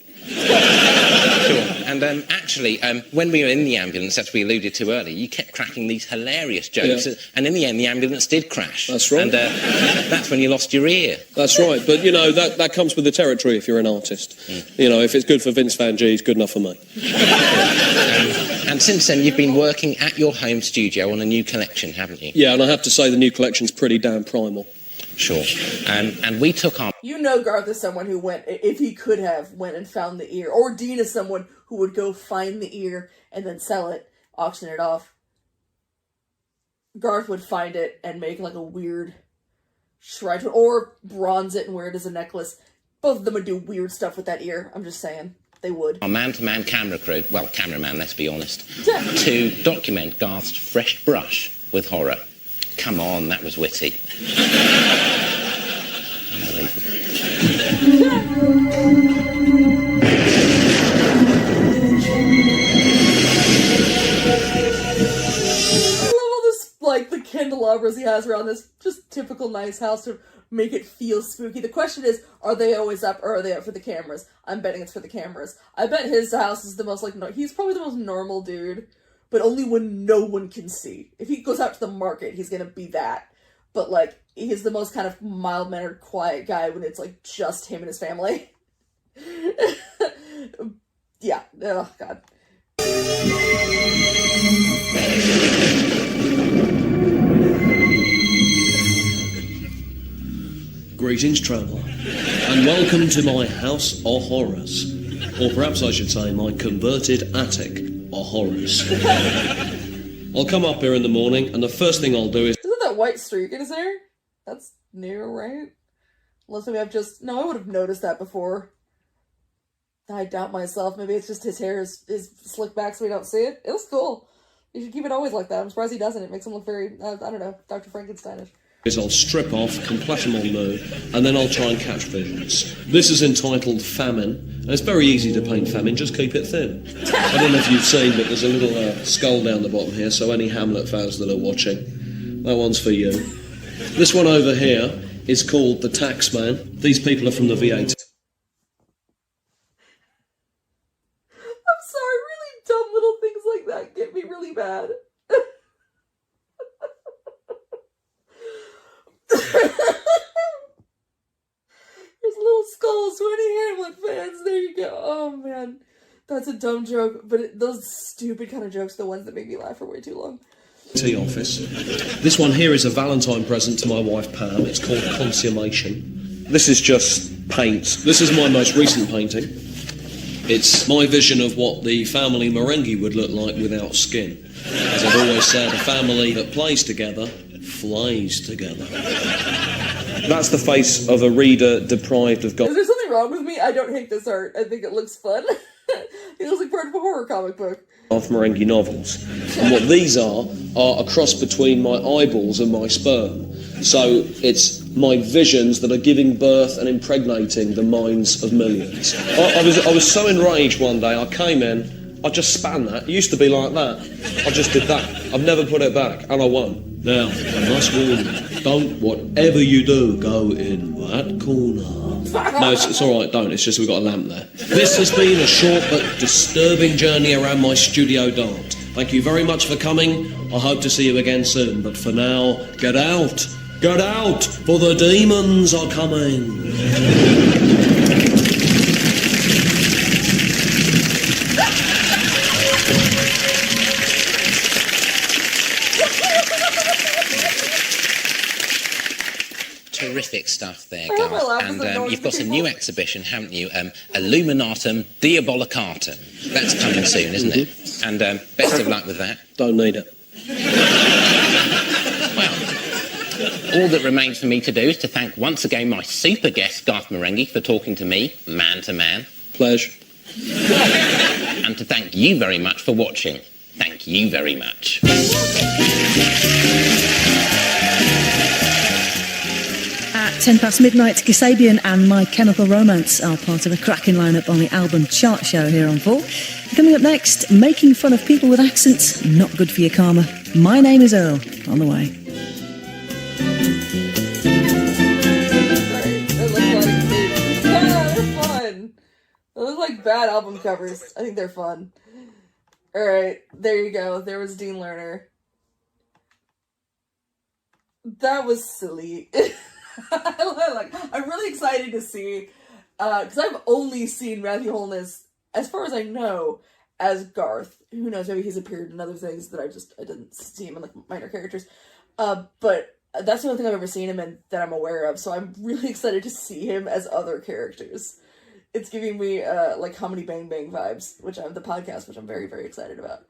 Sure. And actually, when we were in the ambulance, as we alluded to earlier, you kept cracking these hilarious jokes. Yeah. And in the end, the ambulance did crash. That's right. And that's when you lost your ear. That's right. But, that comes with the territory if you're an artist. If it's good for Vince Van Gogh, it's good enough for me. And since then, you've been working at your home studio on a new collection, haven't you? Yeah, and I have to say the new collection's pretty damn primal. Sure. And we took our... Garth is someone who went, if he could have, went and found the ear. Or Dean is someone who would go find the ear and then sell it, auction it off. Garth would find it and make like a weird shrine to it, or bronze it and wear it as a necklace. Both of them would do weird stuff with that ear. I'm just saying. They would. Our man-to-man camera crew, well, cameraman, let's be honest, to document Garth's fresh brush with horror. Come on, that was witty. The candelabras he has around this just typical nice house to make it feel spooky. The question is, are they always up or are they up for the cameras? I'm betting it's for the cameras. I bet his house is the most he's probably the most normal dude, but only when no one can see. If he goes out to the market, he's gonna be that. But he's the most kind of mild-mannered, quiet guy when it's just him and his family. Yeah. Oh god. Greetings, traveller, and welcome to my house of horrors. Or perhaps I should say my converted attic of horrors. I'll come up here in the morning, and the first thing I'll do is... Isn't that white streak in his hair? That's new, right? Unless maybe I've just... No, I would have noticed that before. I doubt myself. Maybe it's just his hair is slicked back so we don't see it. It looks cool. You should keep it always like that. I'm surprised he doesn't. It makes him look very, I don't know, Dr. Frankensteinish. I'll strip off, complete all new, and then I'll try and catch visions. This is entitled Famine, and it's very easy to paint famine, just keep it thin. I don't know if you've seen, but there's a little skull down the bottom here, so any Hamlet fans that are watching, that one's for you. This one over here is called The Taxman. These people are from the VAT. I'm sorry, really dumb little things like that get me really bad. There's little skulls to any Hamlet fans. There you go. Oh man, that's a dumb joke, but those stupid kind of jokes are the ones that make me laugh for way too long. Tea office. This one here is a Valentine present to my wife Pam. It's called Consummation. This is just paint. This is my most recent painting. It's my vision of what the family Merengue would look like without skin. As I've always said, a family that plays together flays together. That's the face of a reader deprived of God. Is there something wrong with me? I don't hate this art. I think it looks fun. It looks like part of a horror comic book. Of Merengue novels. And what these are a cross between my eyeballs and my sperm. So it's my visions that are giving birth and impregnating the minds of millions. I was so enraged one day, I came in, I just span that. It used to be like that. I just did that. I've never put it back, and I won. Now, I must warn you, don't, whatever you do, go in that corner. No, it's all right, don't. It's just we've got a lamp there. This has been a short but disturbing journey around my studio dart. Thank you very much for coming. I hope to see you again soon. But for now, get out. Get out, for the demons are coming. terrific stuff there, I hope my laugh Garth. was annoying And you've got to a new people. exhibition, haven't you? Illuminatum Diabolicatum. That's coming soon, isn't it? And best of luck with that. Don't need it. Well, all that remains for me to do is to thank once again my super guest, Garth Marenghi, for talking to me, man to man. Pleasure. And to thank you very much for watching. Thank you very much. At 10 past midnight, Kasabian and My Chemical Romance are part of a cracking lineup on the album chart show here on 4. Coming up next, making fun of people with accents, not good for your karma. My Name is Earl, on the way. They're fun. They look like bad album covers. I think they're fun. Alright, there you go. There was Dean Lerner. That was silly. I'm really excited to see, because I've only seen Matthew Holness, as far as I know, as Garth. Who knows, maybe he's appeared in other things that I didn't see him in, like, minor characters. But that's the only thing I've ever seen him in that I'm aware of, so I'm really excited to see him as other characters. It's giving me, like, Comedy Bang Bang vibes, which I have the podcast, which I'm very, very excited about.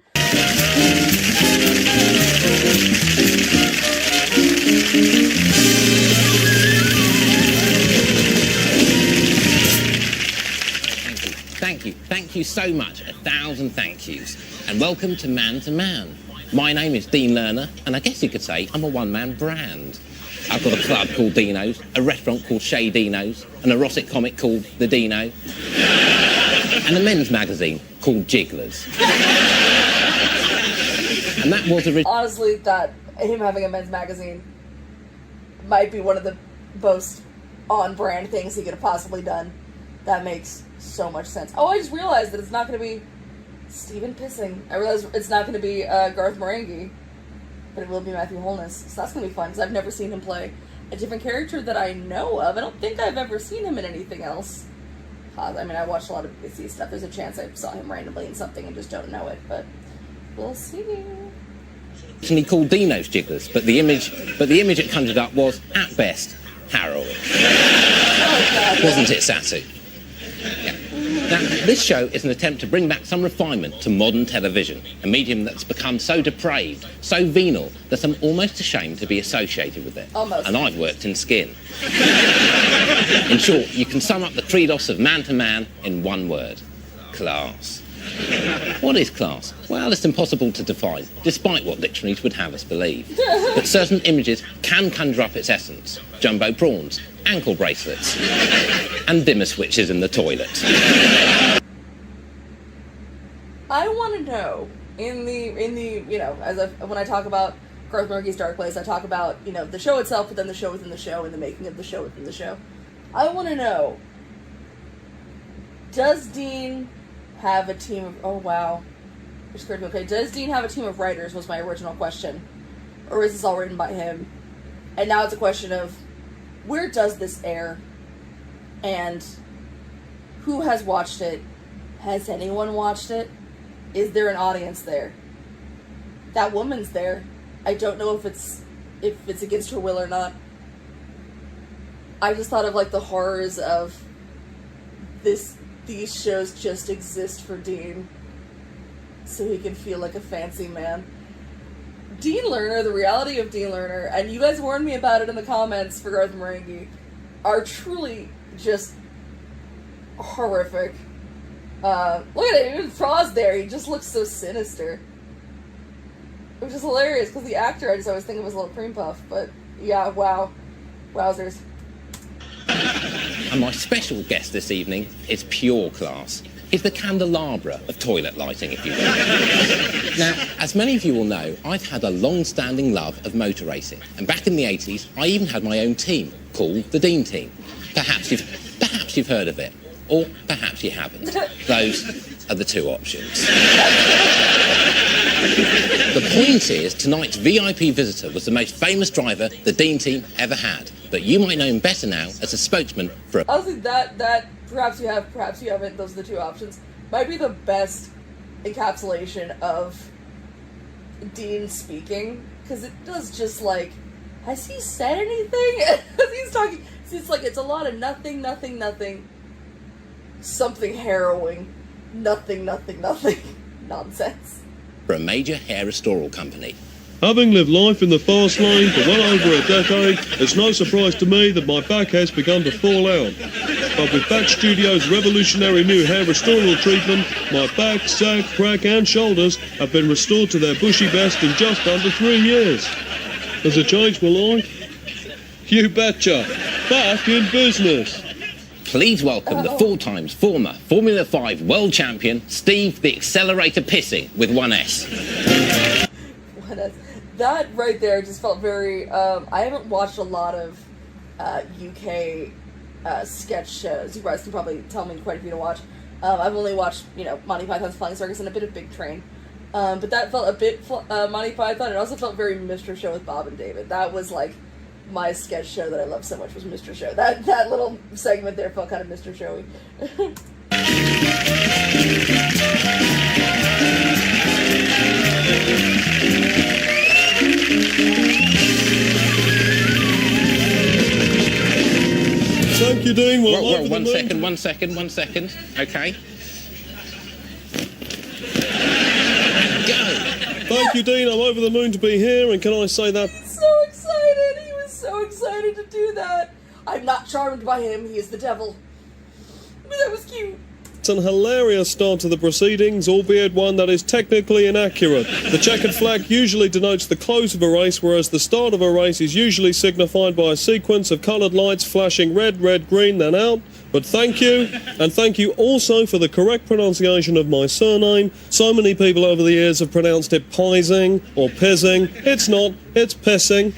Thank you so much. 1,000 thank yous. And welcome to Man to Man. My name is Dean Lerner, and I guess you could say I'm a one-man brand. I've got a club called Dino's, a restaurant called Chez Dino's, an erotic comic called The Dino, and a men's magazine called Jigglers. And that was Honestly, that him having a men's magazine might be one of the most on-brand things he could have possibly done. That makes so much sense. Oh, I just realized that it's not going to be Stephen Pissing. I realized it's not going to be Garth Marenghi, but it will be Matthew Holness. So that's going to be fun, because I've never seen him play a different character that I know of. I don't think I've ever seen him in anything else. I mean, I watched a lot of BBC stuff. There's a chance I saw him randomly in something and just don't know it, but we'll see. originally called Dino's Jigglers, but the image it conjured up was, at best, harrowing. Wasn't it, Satu? Yeah. Now, this show is an attempt to bring back some refinement to modern television, a medium that's become so depraved, so venal, that I'm almost ashamed to be associated with it. Almost. And I've worked in skin. In short, you can sum up the credos of Man to Man in one word: class. What is class? Well, it's impossible to define, despite what dictionaries would have us believe. But certain images can conjure up its essence. Jumbo prawns, ankle bracelets, and dimmer switches in the toilet. I want to know, in the you know, when I talk about Garth Marenghi's Dark Place, I talk about, you know, the show itself, but then the show within the show and the making of the show within the show. I want to know, does Dean have a team of, oh wow, okay, does Dean have a team of writers, was my original question, or is this all written by him? And now it's a question of, where does this air, and who has watched it? Has anyone watched it? Is there an audience there? That woman's there. I don't know if it's against her will or not. I just thought of, like, the horrors of these shows just exist for Dean, so he can feel like a fancy man. Dean Lerner, the reality of Dean Lerner, and you guys warned me about it in the comments for Garth Marenghi, are truly just horrific. Look at it, even Frost there, he just looks so sinister. Which is hilarious, because the actor I just always think of as a little cream puff, but yeah, wow. Wowzers. And my special guest this evening is pure class. He's the candelabra of toilet lighting, if you will. Now, as many of you will know, I've had a long-standing love of motor racing. And back in the 80s, I even had my own team, called the Dean Team. Perhaps you've heard of it. Or perhaps you haven't. Those are the two options. The point is, tonight's VIP visitor was the most famous driver the Dean Team ever had. But you might know him better now as a spokesman for I think that perhaps you have, perhaps you haven't, those are the two options, might be the best encapsulation of Dean speaking, because it does just, like, has he said anything? He's talking. It's like it's a lot of nothing, something harrowing, nothing, nonsense. For a major hair restoral company. Having lived life in the fast lane for well over a decade, it's no surprise to me that my back has begun to fall out. But with Back Studio's revolutionary new hair restoral treatment, my back, sack, crack and shoulders have been restored to their bushy best in just under 3 years. Has it changed my life? You betcha. Back in business. Please welcome the 4 times former Formula 5 world champion, Steve the Accelerator Pissing with 1S. That right there just felt very, I haven't watched a lot of UK sketch shows. You guys can probably tell me quite a few to watch. I've only watched, Monty Python's Flying Circus and a bit of Big Train. But that felt a bit Monty Python. It also felt very Mr. Show with Bob and David. That was like my sketch show that I loved so much was Mr. Show. That little segment there felt kind of Mr. Showy. Thank you, Dean. Whoa, one second. Okay. Go. Thank you, Dean. I'm over the moon to be here, and can I say that? So excited! He was so excited to do that. I'm not charmed by him. He is the devil. But that was cute. It's an hilarious start to the proceedings, albeit one that is technically inaccurate. The checkered flag usually denotes the close of a race, whereas the start of a race is usually signified by a sequence of coloured lights flashing red, green, then out. But thank you, and thank you also for the correct pronunciation of my surname. So many people over the years have pronounced it Pising or Pizzing. It's not, it's Pissing.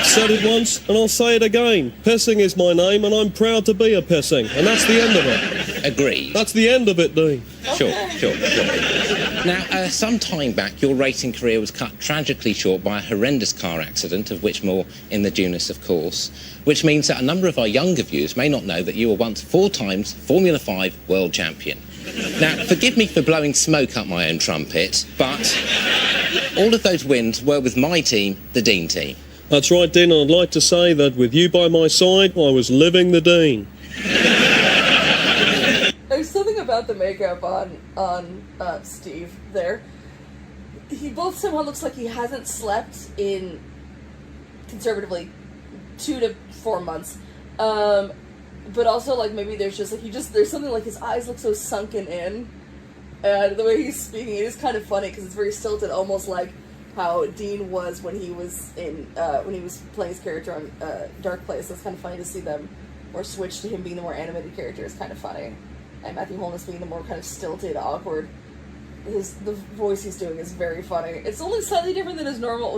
Said it once, and I'll say it again. Pissing is my name, and I'm proud to be a Pissing. And that's the end of it. Agreed. That's the end of it, Dean. Sure. Now, some time back, your racing career was cut tragically short by a horrendous car accident, of which more in the Junus, of course, which means that a number of our younger viewers may not know that you were once 4 times Formula 5 world champion. Now, forgive me for blowing smoke up my own trumpet, but all of those wins were with my team, the Dean team. That's right, Dean, and I'd like to say that with you by my side, I was living the Dean. There's something about the makeup on Steve there. He both somehow looks like he hasn't slept in, conservatively, 2 to 4 months. But also, like, maybe there's just, like, there's something like his eyes look so sunken in. And the way he's speaking, it is kind of funny because it's very stilted, almost like how Dean was when he was playing his character on Dark Place. It's kind of funny to see them, or switch to him being the more animated character is kind of funny. And Matthew Holness being the more kind of stilted, awkward. The voice he's doing is very funny. It's only slightly different than his normal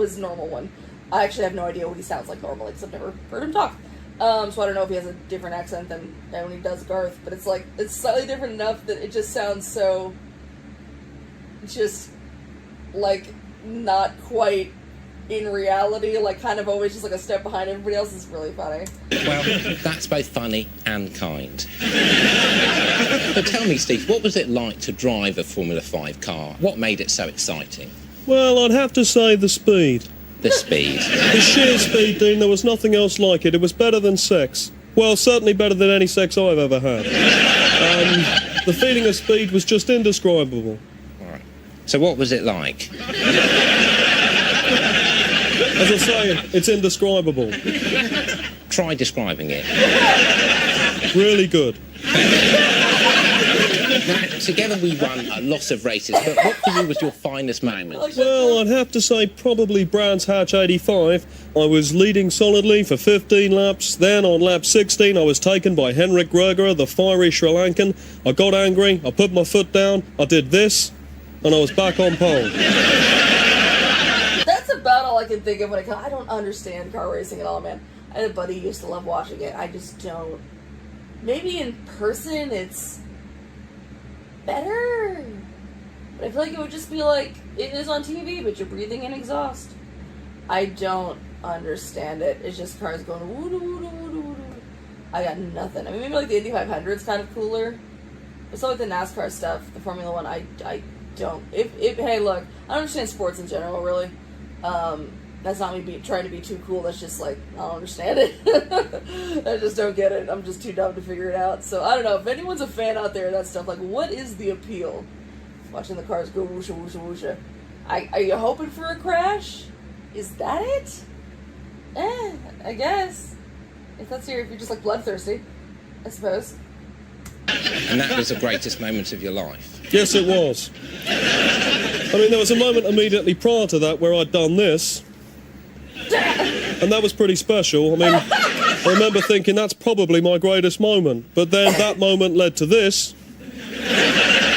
one. I actually have no idea what he sounds like normally because I've never heard him talk. So I don't know if he has a different accent than when he does Garth, but it's slightly different enough that it just sounds so, just, like, not quite in reality, like, kind of always just like a step behind everybody else. Is really funny. Well, that's both funny and kind. But tell me, Steve, what was it like to drive a Formula 5 car? What made it so exciting? Well, I'd have to say the speed. The speed. The sheer speed, Dean, there was nothing else like it. It was better than sex. Well, certainly better than any sex I've ever had. The feeling of speed was just indescribable. Right. So what was it like? As I say, it's indescribable. Try describing it. Really good. Now, together we won a lot of races, but what for you was your finest moment? Well, I'd have to say probably Brands Hatch 85. I was leading solidly for 15 laps. Then on lap 16, I was taken by Henrik Gröger, the fiery Sri Lankan. I got angry, I put my foot down, I did this, and I was back on pole. That's about all I can think of when it comes. I don't understand car racing at all, man. I had a buddy who used to love watching it. I just don't. Maybe in person it's better, but I feel like it would just be like it is on TV, but you're breathing in exhaust. I don't understand it. It's just cars going woo doo woo doo woo doo woo doo. I got nothing. I mean, maybe like the Indy 500 is kind of cooler, but so like the NASCAR stuff, the Formula One, I don't. Hey, look, I don't understand sports in general, really. That's not me trying to be too cool. That's just like, I don't understand it. I just don't get it. I'm just too dumb to figure it out. So I don't know. If anyone's a fan out there of that stuff, like, what is the appeal? Watching the cars go whoosha, whoosha, whoosha. Are you hoping for a crash? Is that it? I guess. If you're just like bloodthirsty, I suppose. And that was the greatest moment of your life. Yes, it was. I mean, there was a moment immediately prior to that where I'd done this. And that was pretty special. I mean, I remember thinking that's probably my greatest moment. But then that moment led to this,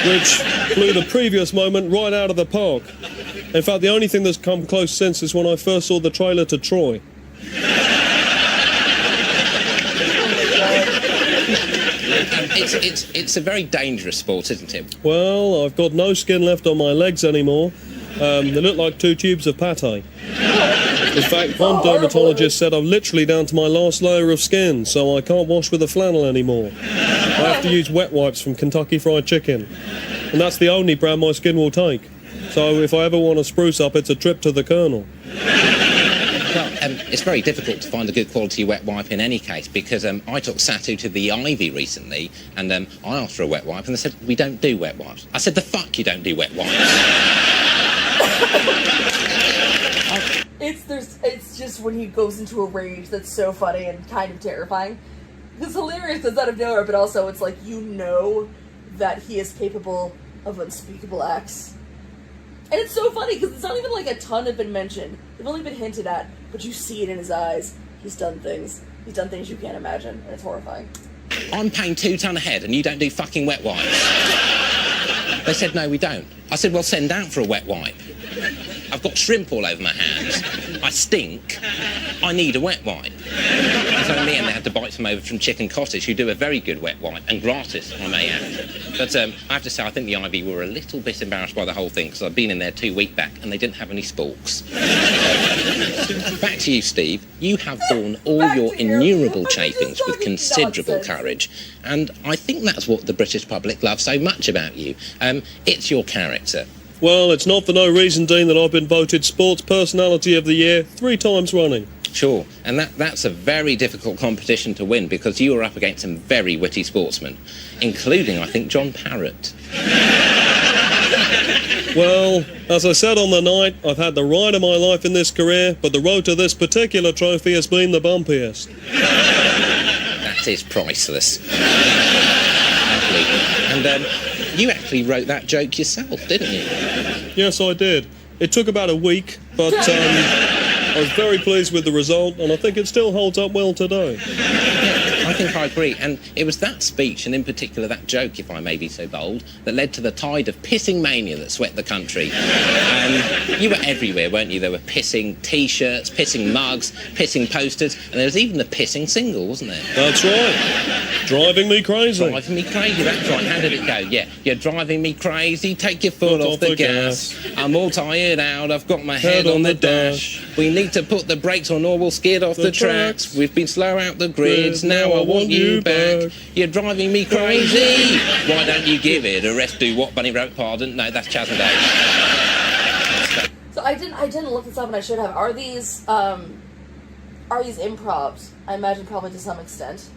which blew the previous moment right out of the park. In fact, the only thing that's come close since is when I first saw the trailer to Troy. It's a very dangerous sport, isn't it? Well, I've got no skin left on my legs anymore. They look like 2 tubes of pate. In fact, one dermatologist said I'm literally down to my last layer of skin, so I can't wash with a flannel anymore. I have to use wet wipes from Kentucky Fried Chicken. And that's the only brand my skin will take. So if I ever want to spruce up, it's a trip to the Colonel. Well, it's very difficult to find a good quality wet wipe in any case, because I took Satu to the Ivy recently, and I asked for a wet wipe, and they said, we don't do wet wipes. I said, the fuck you don't do wet wipes? It's just when he goes into a rage that's so funny and kind of terrifying. It's hilarious, it's out of nowhere, but also it's like, you know that he is capable of unspeakable acts. And it's so funny, because it's not even like a ton have been mentioned. They've only been hinted at, but you see it in his eyes. He's done things. He's done things you can't imagine, and it's horrifying. I'm paying $2 ton a head, and you don't do fucking wet wipes. They said, no, we don't. I said, well, send out for a wet wipe. I've got shrimp all over my hands. I stink. I need a wet wipe. And so in the end, they had to bite some over from Chicken Cottage, who do a very good wet wipe, and gratis, I may add. But I have to say, I think the Ivy were a little bit embarrassed by the whole thing, because I've been in there 2 weeks back, and they didn't have any sporks. Back to you, Steve. You have borne all your innumerable chafings with considerable courage, and I think that's what the British public love so much about you. It's your character. Well, it's not for no reason, Dean, that I've been voted Sports Personality of the Year 3 times running. Sure, and that's a very difficult competition to win, because you are up against some very witty sportsmen, including, I think, John Parrott. Well, as I said on the night, I've had the ride of my life in this career, but the road to this particular trophy has been the bumpiest. That is priceless. Lovely. And you actually wrote that joke yourself, didn't you? Yes, I did. It took about a week, but I was very pleased with the result, and I think it still holds up well today. I think I agree, and it was that speech, and in particular that joke, if I may be so bold, that led to the tide of pissing mania that swept the country. You were everywhere, weren't you? There were pissing T-shirts, pissing mugs, pissing posters, and there was even a pissing single, wasn't there? That's right. Driving me crazy. Driving me crazy, that's right. How did it go? Yeah, you're driving me crazy, take your foot off the gas. I'm all tired out, I've got my head on the dash. We need to put the brakes on or we'll skid off the tracks. We've been slow out the grids, now I want you back. You're driving me crazy. Why don't you give it a rest? Do what Bunny wrote? Pardon? No, that's Chas and Dave. So I didn't look this up, and I should have. Are these improvs? I imagine probably to some extent.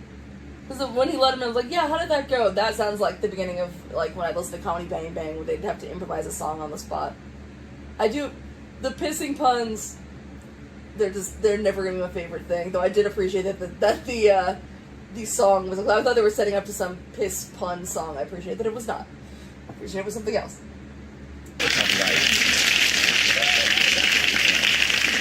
Because when he let him in, I was like, yeah, how did that go? That sounds like the beginning of like when I listened to Comedy Bang Bang, where they'd have to improvise a song on the spot. The pissing puns. They're never gonna be my favorite thing. Though I did appreciate that the song was. I thought they were setting up to some piss pun song. I appreciate that it was not. I appreciate it was something else.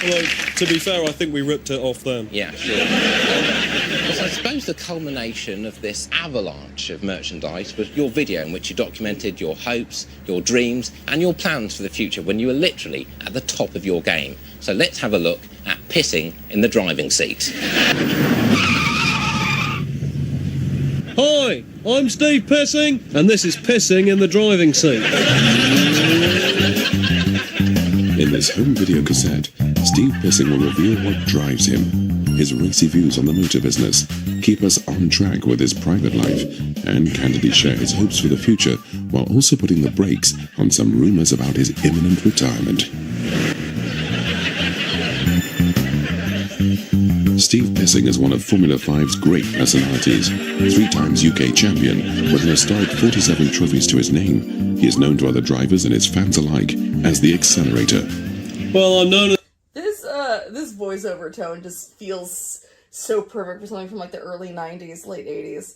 Well, to be fair, I think we ripped it off then. Yeah, sure. Because I suppose the culmination of this avalanche of merchandise was your video in which you documented your hopes, your dreams, and your plans for the future when you were literally at the top of your game. So let's have a look at pissing in the driving seat. Hi, I'm Steve Pissing, and this is Pissing in the Driving Seat. In this home video cassette, Steve Pissing will reveal what drives him, his racy views on the motor business, keep us on track with his private life, and candidly share his hopes for the future while also putting the brakes on some rumours about his imminent retirement. Steve Pissing is one of Formula 5's great personalities. 3 times UK champion, with an historic 47 trophies to his name. He is known to other drivers and his fans alike as the Accelerator. Well, I'm known as... This voiceover tone just feels so perfect for something from like the early 90s, late 80s.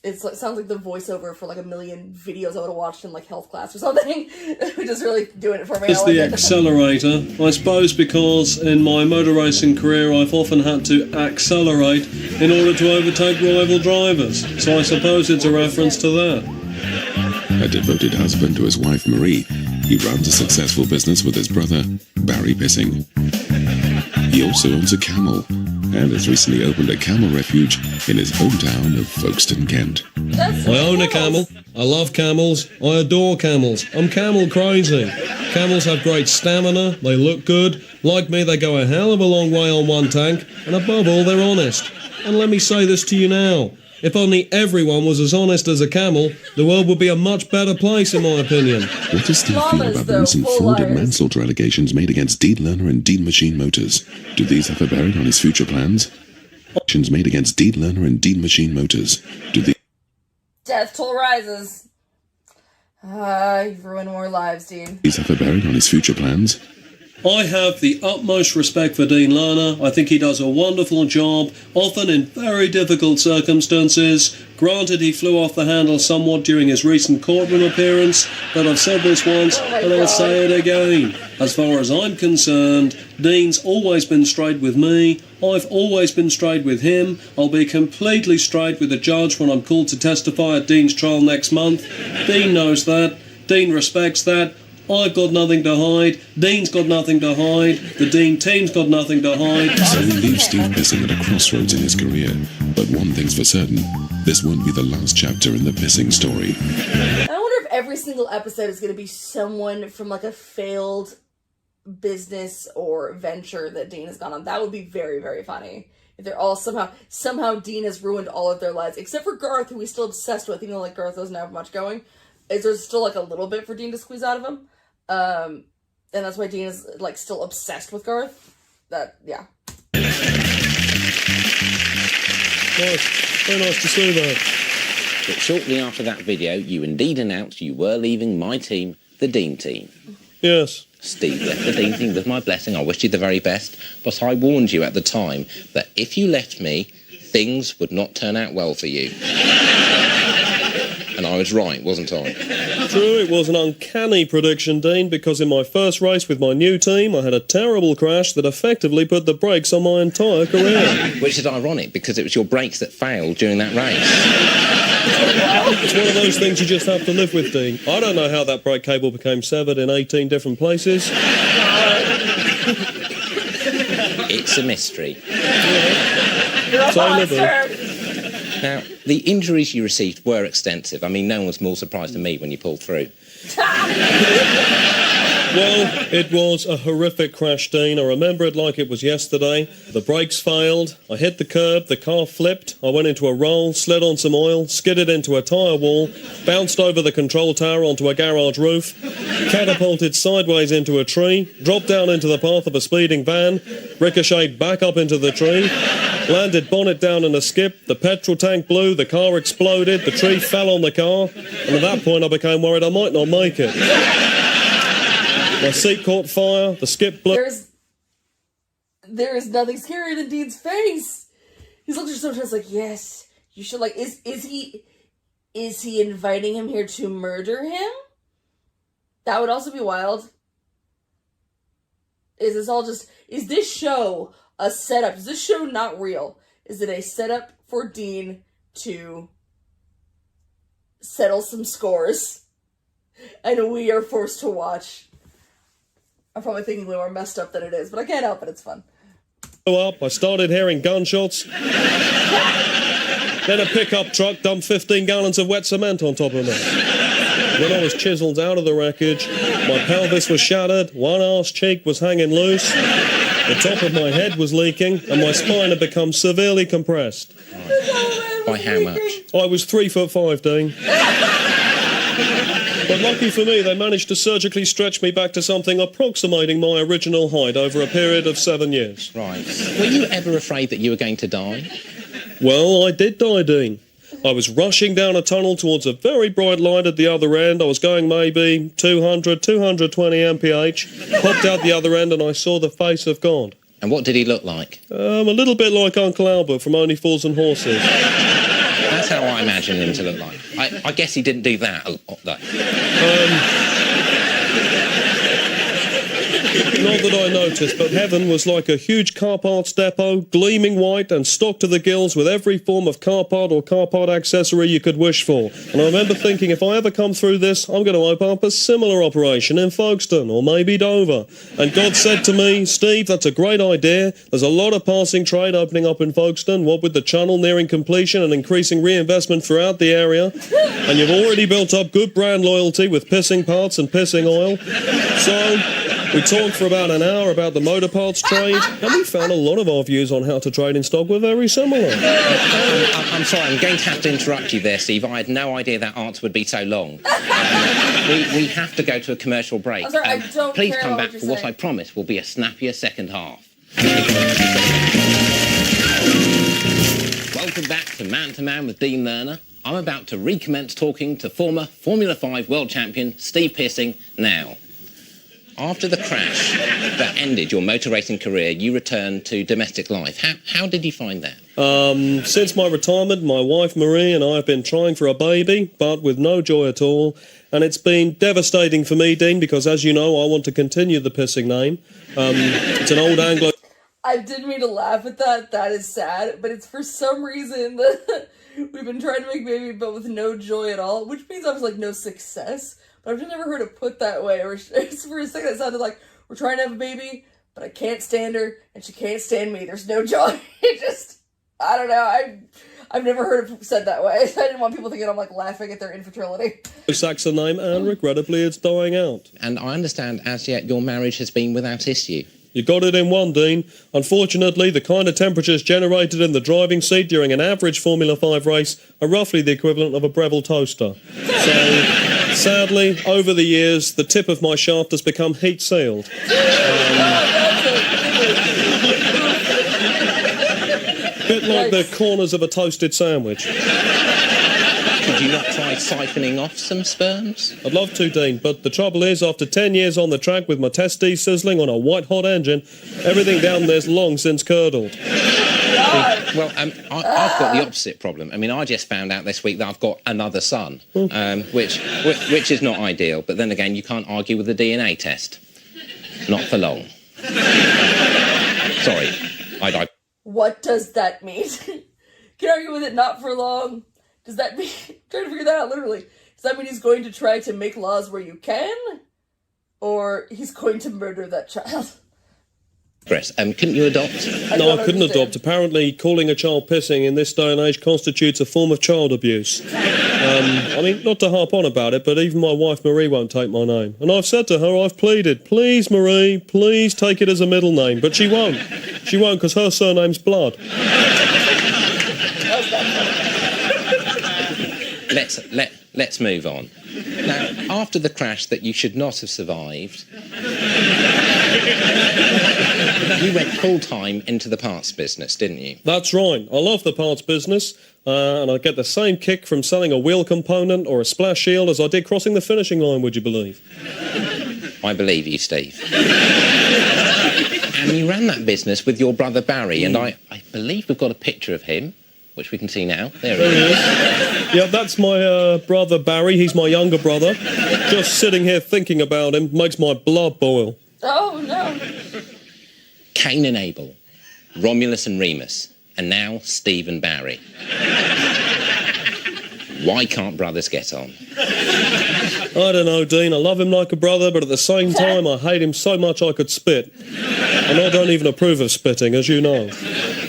It sounds like the voiceover for like a million videos I would have watched in like health class or something. Just really doing it for me. It's the Accelerator, I suppose, because in my motor racing career I've often had to accelerate in order to overtake rival drivers. So I suppose it's a reference to that. A devoted husband to his wife Marie, he runs a successful business with his brother, Barry Pissing. He also owns a camel, and has recently opened a camel refuge in his hometown of Folkestone, Kent. I own a camel. I love camels. I adore camels. I'm camel crazy. Camels have great stamina. They look good. Like me, they go a hell of a long way on one tank. And above all, they're honest. And let me say this to you now. If only everyone was as honest as a camel, the world would be a much better place, in my opinion. What does Steve feel about the recent fraud and manslaughter allegations made against Dean Lerner and Dean Machine Motors? Do these have a bearing on his future plans? Actions made against Dean Lerner and Dean Machine Motors. Do these... Death toll rises. You've ruined more lives, Dean. These have a bearing on his future plans? I have the utmost respect for Dean Lerner. I think he does a wonderful job, often in very difficult circumstances. Granted, he flew off the handle somewhat during his recent courtroom appearance, but I've said this once, and I'll say it again. As far as I'm concerned, Dean's always been straight with me. I've always been straight with him. I'll be completely straight with the judge when I'm called to testify at Dean's trial next month. Dean knows that. Dean respects that. I've got nothing to hide. Dean's got nothing to hide. The Dean team's got nothing to hide. So he leaves Steve Pissing at a crossroads in his career. But one thing's for certain, this won't be the last chapter in the Pissing story. I wonder if every single episode is going to be someone from like a failed business or venture that Dean has gone on. That would be very, very funny. If they're all somehow Dean has ruined all of their lives, except for Garth, who he's still obsessed with, even though like Garth doesn't have much going. There's still like a little bit for Dean to squeeze out of him. And that's why Dean is like still obsessed with Garth. Yeah. Nice. Very nice to see that. But shortly after that video, you indeed announced you were leaving my team, the Dean team. Yes. Steve left the Dean team with my blessing. I wished you the very best, but I warned you at the time that if you left me, things would not turn out well for you. And I was right, wasn't I? True, it was an uncanny prediction, Dean, because in my first race with my new team, I had a terrible crash that effectively put the brakes on my entire career. Which is ironic, because it was your brakes that failed during that race. It's one of those things you just have to live with, Dean. I don't know how that brake cable became severed in 18 different places. It's a mystery. You're a monster! Now, the injuries you received were extensive. I mean, no one was more surprised than me when you pulled through. Well, it was a horrific crash, Dean. I remember it like it was yesterday. The brakes failed. I hit the curb. The car flipped. I went into a roll, slid on some oil, skidded into a tyre wall, bounced over the control tower onto a garage roof, catapulted sideways into a tree, dropped down into the path of a speeding van, ricocheted back up into the tree, landed bonnet down in a skip, the petrol tank blew, the car exploded, the tree fell on the car, and at that point I became worried I might not make it. My seat caught fire, the skip blew. There is nothing scarier than Dean's face. He's looking sometimes like, yes, you should like, is he inviting him here to murder him? That would also be wild. Is this show a setup? Is this show not real? Is it a setup for Dean to settle some scores? And we are forced to watch. I'm probably thinking a little more messed up than it is, but I can't help it, it's fun. Up, I started hearing gunshots. Then a pickup truck dumped 15 gallons of wet cement on top of me. When I was chiselled out of the wreckage, my pelvis was shattered, one arse cheek was hanging loose, the top of my head was leaking, and my spine had become severely compressed. By how much? I was 3'5", Dean. But lucky for me, they managed to surgically stretch me back to something approximating my original height over a period of 7 years. Right. Were you ever afraid that you were going to die? Well, I did die, Dean. I was rushing down a tunnel towards a very bright light at the other end. I was going maybe 200, 220 mph. Popped out the other end and I saw the face of God. And what did he look like? A little bit like Uncle Albert from Only Fools and Horses. That's how I imagine him to look like. I guess he didn't do that a lot, though. Not that I noticed, but heaven was like a huge car parts depot, gleaming white and stocked to the gills with every form of car part or car part accessory you could wish for. And I remember thinking, if I ever come through this, I'm going to open up a similar operation in Folkestone or maybe Dover. And God said to me, Steve, that's a great idea. There's a lot of passing trade opening up in Folkestone, what with the channel nearing completion and increasing reinvestment throughout the area. And you've already built up good brand loyalty with pissing parts and pissing oil. So we talked for about an hour about the motor parts trade, and we found a lot of our views on how to trade in stock were very similar. I'm sorry, I'm going to have to interrupt you there, Steve. I had no idea that answer would be so long. We have to go to a commercial break. I'm sorry, I don't Please care come about back what for you're what I saying. promise will be a snappier second half. Welcome back to Man with Dean Lerner. I'm about to recommence talking to former Formula 5 world champion Steve Piercing now. After the crash that ended your motor racing career, you returned to domestic life. How did you find that? Since my retirement, my wife Marie and I have been trying for a baby, but with no joy at all. And it's been devastating for me, Dean, because as you know, I want to continue the pissing name. It's an old Anglo... I didn't mean to laugh at that. That is sad, but it's for some reason that we've been trying to make baby, but with no joy at all, which means I was like no success. But I've just never heard it put that way. Or for a second, it sounded like we're trying to have a baby, but I can't stand her and she can't stand me. There's no joy. It just, I don't know. I've never heard it said that way. I didn't want people thinking I'm like laughing at their infertility. Saxon name, and regrettably, it's dying out. And I understand as yet your marriage has been without issue. You got it in one, Dean. Unfortunately, the kind of temperatures generated in the driving seat during an average Formula 5 race are roughly the equivalent of a Breville toaster. So, sadly, over the years, the tip of my shaft has become heat-sealed. Bit like the corners of a toasted sandwich. Could you not try siphoning off some sperms? I'd love to, Dean, but the trouble is, after 10 years on the track with my testes sizzling on a white-hot engine, everything down there's long since curdled. Well, I've got the opposite problem. I mean, I just found out this week that I've got another son, which is not ideal. But then again, you can't argue with the DNA test. Not for long. Sorry. What does that mean? Can I argue with it not for long? Does that mean... I'm trying to figure that out, literally. Does that mean he's going to try to make laws where you can? Or he's going to murder that child? Chris, couldn't you adopt? No, I couldn't adopt. Apparently, calling a child pissing in this day and age constitutes a form of child abuse. I mean, not to harp on about it, but even my wife Marie won't take my name. And I've said to her, I've pleaded, please Marie, please take it as a middle name. But she won't. She won't, because her surname's Blood. Let's move on. Now, after the crash that you should not have survived, you went full-time into the parts business, didn't you? That's right. I love the parts business, and I get the same kick from selling a wheel component or a splash shield as I did crossing the finishing line, would you believe? I believe you, Steve. And you ran that business with your brother Barry, and I believe we've got a picture of him, which we can see now. There he is. Yeah, that's my brother Barry. He's my younger brother. Just sitting here thinking about him makes my blood boil. Oh, no. Cain and Abel, Romulus and Remus, and now Steve and Barry. Why can't brothers get on? I don't know, Dean. I love him like a brother, but at the same time, I hate him so much I could spit. And I don't even approve of spitting, as you know.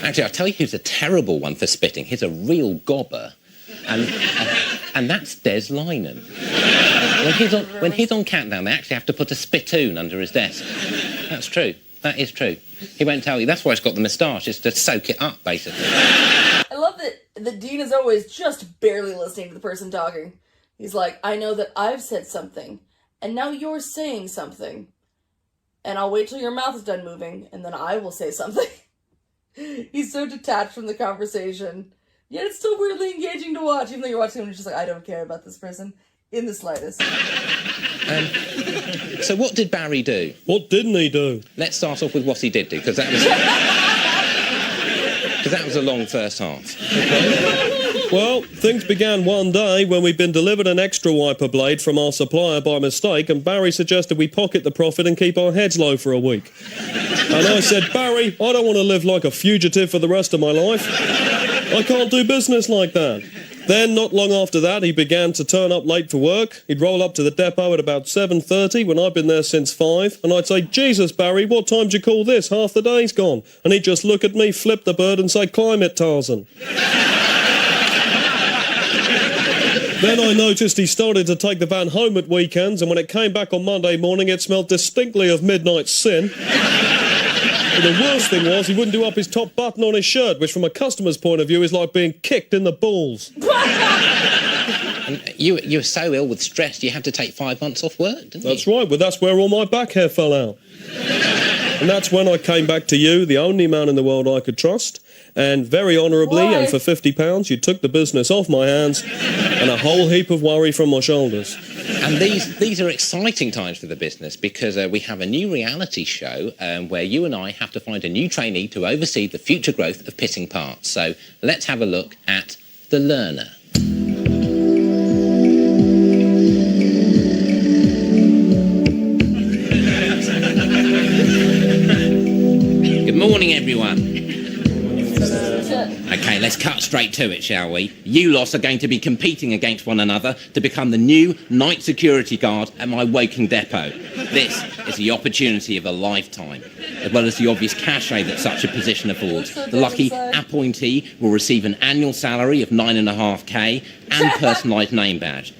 Actually, I'll tell you who's a terrible one for spitting. He's a real gobber. And that's Des Lynam. When he's on Countdown, they actually have to put a spittoon under his desk. That's true. That is true. He won't tell you. That's why he's got the moustache, is to soak it up, basically. I love that the Dean is always just barely listening to the person talking. He's like, I know that I've said something, and now you're saying something. And I'll wait till your mouth is done moving, and then I will say something. He's so detached from the conversation. Yet it's still weirdly engaging to watch, even though you're watching him and you're just like, I don't care about this person in the slightest. So what did Barry do? What didn't he do? Let's start off with what he did do, because that was a long first half. Well, things began one day when we'd been delivered an extra wiper blade from our supplier by mistake, and Barry suggested we pocket the profit and keep our heads low for a week. And I said, Barry, I don't want to live like a fugitive for the rest of my life. I can't do business like that. Then, not long after that, he began to turn up late for work. He'd roll up to the depot at about 7:30 when I'd been there since 5, and I'd say, Jesus, Barry, what time do you call this? Half the day's gone. And he'd just look at me, flip the bird, and say, climb it, Tarzan. Then I noticed he started to take the van home at weekends, and when it came back on Monday morning, it smelled distinctly of midnight sin. And the worst thing was, he wouldn't do up his top button on his shirt, which from a customer's point of view is like being kicked in the balls. And you were so ill with stress, you had to take 5 months off work, didn't you? That's right, but that's where all my back hair fell out. And that's when I came back to you, the only man in the world I could trust, and very honourably, Why? and for £50, you took the business off my hands and a whole heap of worry from my shoulders. And these are exciting times for the business, because we have a new reality show where you and I have to find a new trainee to oversee the future growth of Pissing Parts. So let's have a look at The Learner. Good morning, everyone. Okay, let's cut straight to it, shall we? You lot are going to be competing against one another to become the new night security guard at my Woking depot. This is the opportunity of a lifetime, as well as the obvious cachet that such a position affords. The lucky appointee will receive an annual salary of 9.5k and personalised name badge.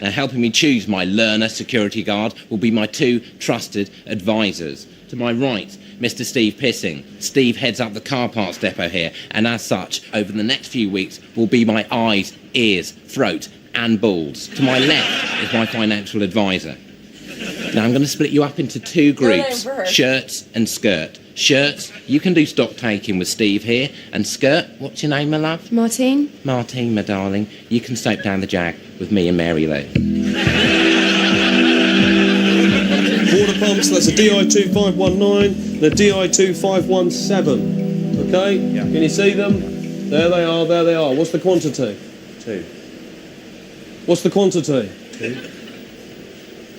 Now, helping me choose my learner security guard will be my 2 trusted advisors. To my right, Mr. Steve Pissing. Steve heads up the car parts depot here, and as such, over the next few weeks, will be my eyes, ears, throat, and balls. To my left is my financial advisor. Now, I'm going to split you up into 2 groups, for her. shirts and skirt. Shirts, you can do stock taking with Steve here, and skirt, what's your name, my love? Martine? Martine, my darling. You can stoke down the Jag with me and Mary Lou. Water pumps, that's a DI2519 and a DI2517. Okay? Yeah. Can you see them? There they are, there they are. What's the quantity? 2. What's the quantity? 2.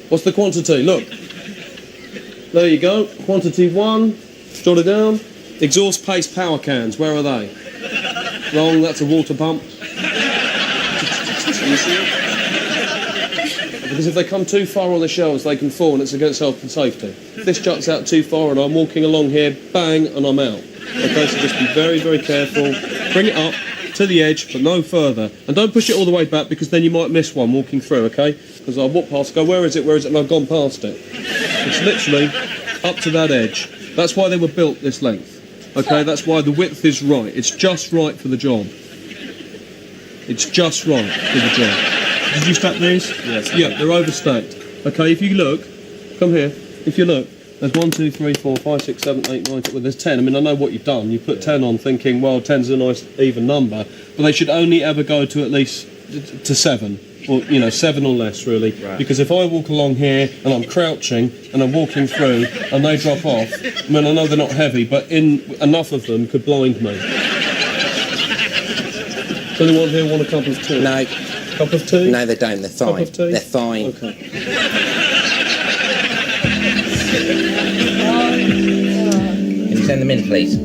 What's the quantity? Look. There you go. Quantity 1. Jot it down. Exhaust paste power cans. Where are they? Wrong, that's a water pump. Because if they come too far on the shelves, they can fall and it's against health and safety. If this juts out too far and I'm walking along here, bang, and I'm out. Okay, so just be very, very careful. Bring it up to the edge, but no further. And don't push it all the way back, because then you might miss one walking through, okay? Because I'll walk past, go, where is it, and I've gone past it. It's literally up to that edge. That's why they were built this length. Okay, that's why the width is right. It's just right for the job. It's just right for the job. Did you stack these? Yes. Yeah, they're overstacked. Okay, if you look, come here. If you look, there's 1, 2, 3, 4, 5, 6, 7, 8, 9, 10. Well, there's 10. I mean, I know what you've done. You put 10 on thinking, well, 10's a nice even number. But they should only ever go to at least to 7. Or, 7 or less, really. Right. Because if I walk along here and I'm crouching and I'm walking through and they drop off, I mean, I know they're not heavy, but enough of them could blind me. Does anyone here want a cup of tea? No. Cup of tea? No, they don't. They're fine. Cup of tea? They're fine. Okay. Can you send them in, please?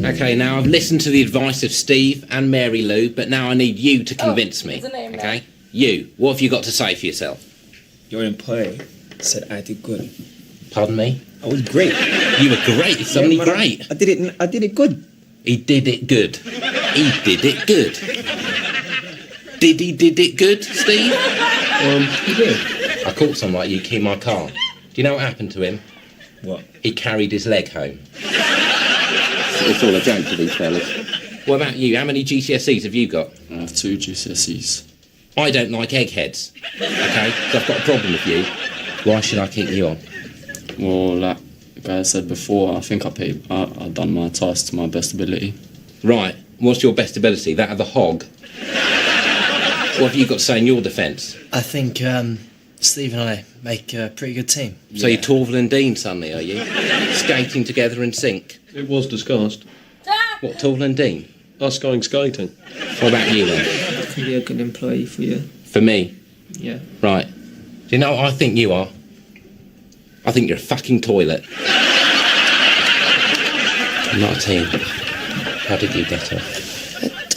Okay, now I've listened to the advice of Steve and Mary Lou, but now I need you to convince me. there's a name now. Okay? You, what have you got to say for yourself? Your employee said I did good. Pardon me? I was great. You were great. Suddenly but great. I did it good. He did it good. He did it good. Did he did it good, Steve? He did. I caught someone like you key my car. Do you know what happened to him? What? He carried his leg home. It's all a joke to these fellas. What about you? How many GCSEs have you got? I have 2 GCSEs. I don't like eggheads. Okay, so I've got a problem with you. Why should I keep you on? Well, like I said before, I think I've done my task to my best ability. Right. What's your best ability? That of the hog? What have you got to say in your defence? I think Steve and I make a pretty good team. So you're Torval and Dean suddenly, are you? Skating together in sync? It was discussed. What, Torval and Dean? Us going skating. What about you then? I can be a good employee for you. For me? Yeah. Right. Do you know what I think you are? I think you're a fucking toilet. I'm not a team. How did you get off?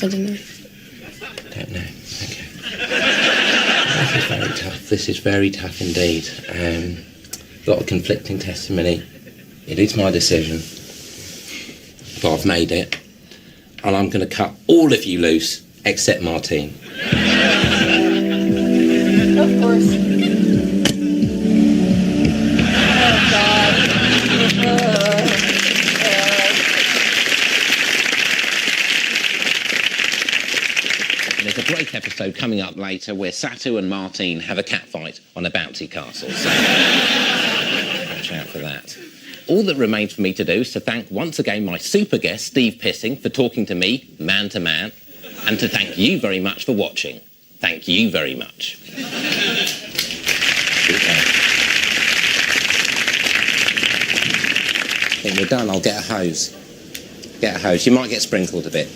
I don't know. Don't know. Okay. This is very tough. This is very tough indeed. A lot of conflicting testimony. It is my decision. But I've made it. And I'm going to cut all of you loose except Martine. Of course. Oh, God. There's a great episode coming up later where Satu and Martine have a catfight on a bouncy castle. So watch out for that. All that remains for me to do is to thank once again my super guest, Steve Pissing, for talking to me, man to man, and to thank you very much for watching. Thank you very much. When we're done, I'll get a hose. Get a hose. You might get sprinkled a bit.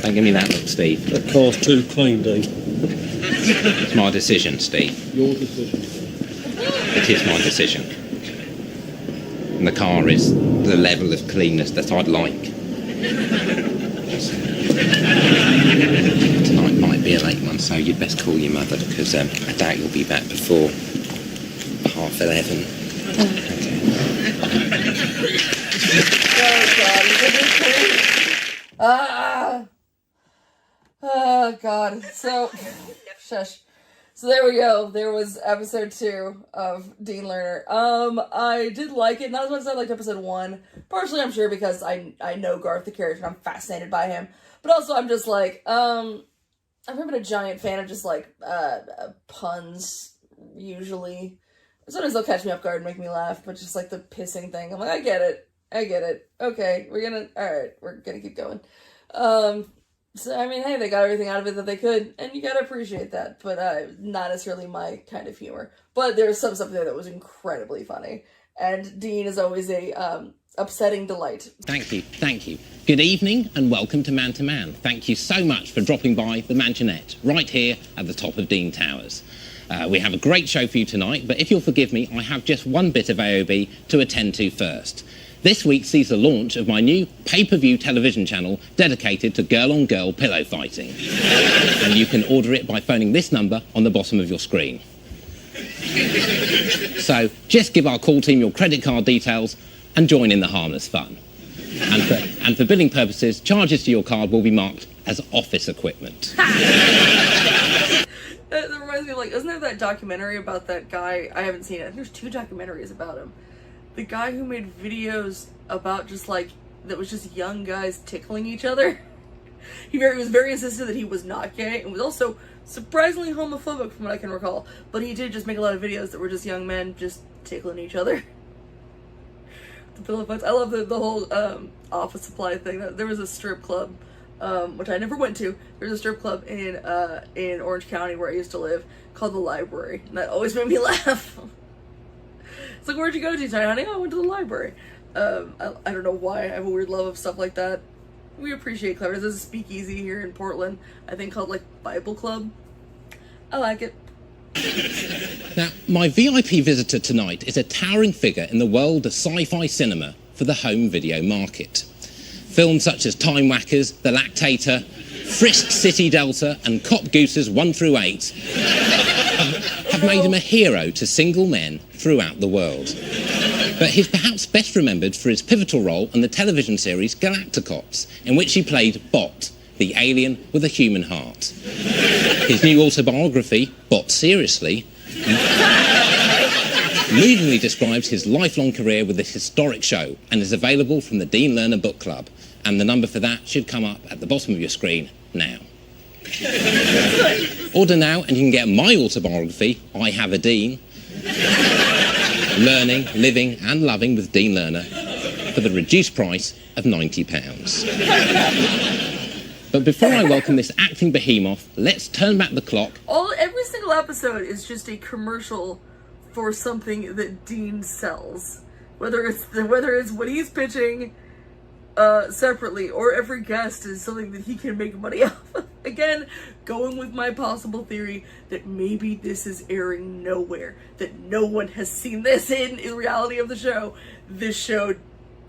Don't give me that look, Steve. That car's too clean, Dean. It's my decision, Steve. Your decision. It is my decision. And the car is the level of cleanness that I'd like. Tonight might be a late one, so you'd best call your mother because I doubt you'll be back before 11:30. Oh, God. So, shush. So there we go. There was episode 2 of Dean Lerner. I did like it, not as much as I liked episode 1. Partially, I'm sure, because I know Garth the character and I'm fascinated by him. But also, I'm just like, I've never been a giant fan of just, like, puns, usually. Sometimes they'll catch me off guard and make me laugh, but just, like, the pissing thing. I'm like, I get it. Okay, alright, we're gonna keep going. So, I mean, hey, they got everything out of it that they could, and you gotta appreciate that, but not necessarily my kind of humor. But there's some stuff there that was incredibly funny, and Dean is always a upsetting delight. Thank you. Good evening and welcome to Man to Man. Thank you so much for dropping by the Mansionette, right here at the top of Dean Towers. We have a great show for you tonight, but if you'll forgive me, I have just one bit of AOB to attend to first. This week sees the launch of my new pay-per-view television channel dedicated to girl-on-girl pillow fighting. And you can order it by phoning this number on the bottom of your screen. So just give our call team your credit card details and join in the harmless fun. And for billing purposes, charges to your card will be marked as office equipment. That reminds me of, like, isn't there that documentary about that guy? I haven't seen it. I think there's 2 documentaries about him. The guy who made videos about just, like, that was just young guys tickling each other. He was very insistent that he was not gay, and was also surprisingly homophobic from what I can recall. But he did just make a lot of videos that were just young men just tickling each other. The pillow fights. I love the whole office supply thing. There was a strip club, which I never went to. There was a strip club in Orange County where I used to live called The Library, and that always made me laugh. It's like, where'd you go to tonight, honey? Oh, I went to the library. I don't know why. I have a weird love of stuff like that. We appreciate cleverness. There's a speakeasy here in Portland, I think called, like, Bible Club. I like it. Now, my VIP visitor tonight is a towering figure in the world of sci-fi cinema for the home video market. Films such as Time Whackers, The Lactator, Frisk City Delta, and Cop Gooses 1 through 8 have made him a hero to single men throughout the world. But he's perhaps best remembered for his pivotal role in the television series Galacticops, in which he played Bot, the alien with a human heart. His new autobiography, Bot Seriously, movingly describes his lifelong career with this historic show and is available from the Dean Lerner Book Club. And the number for that should come up at the bottom of your screen now. Order now and you can get my autobiography, I Have a Dean, Learning, Living and Loving with Dean Lerner, for the reduced price of £90. But before I welcome this acting behemoth, let's turn back the clock. Every single episode is just a commercial for something that Dean sells. Whether it's what he's pitching separately, or every guest is something that he can make money off of. Again, going with my possible theory that maybe this is airing nowhere, that no one has seen this in reality of the show. This show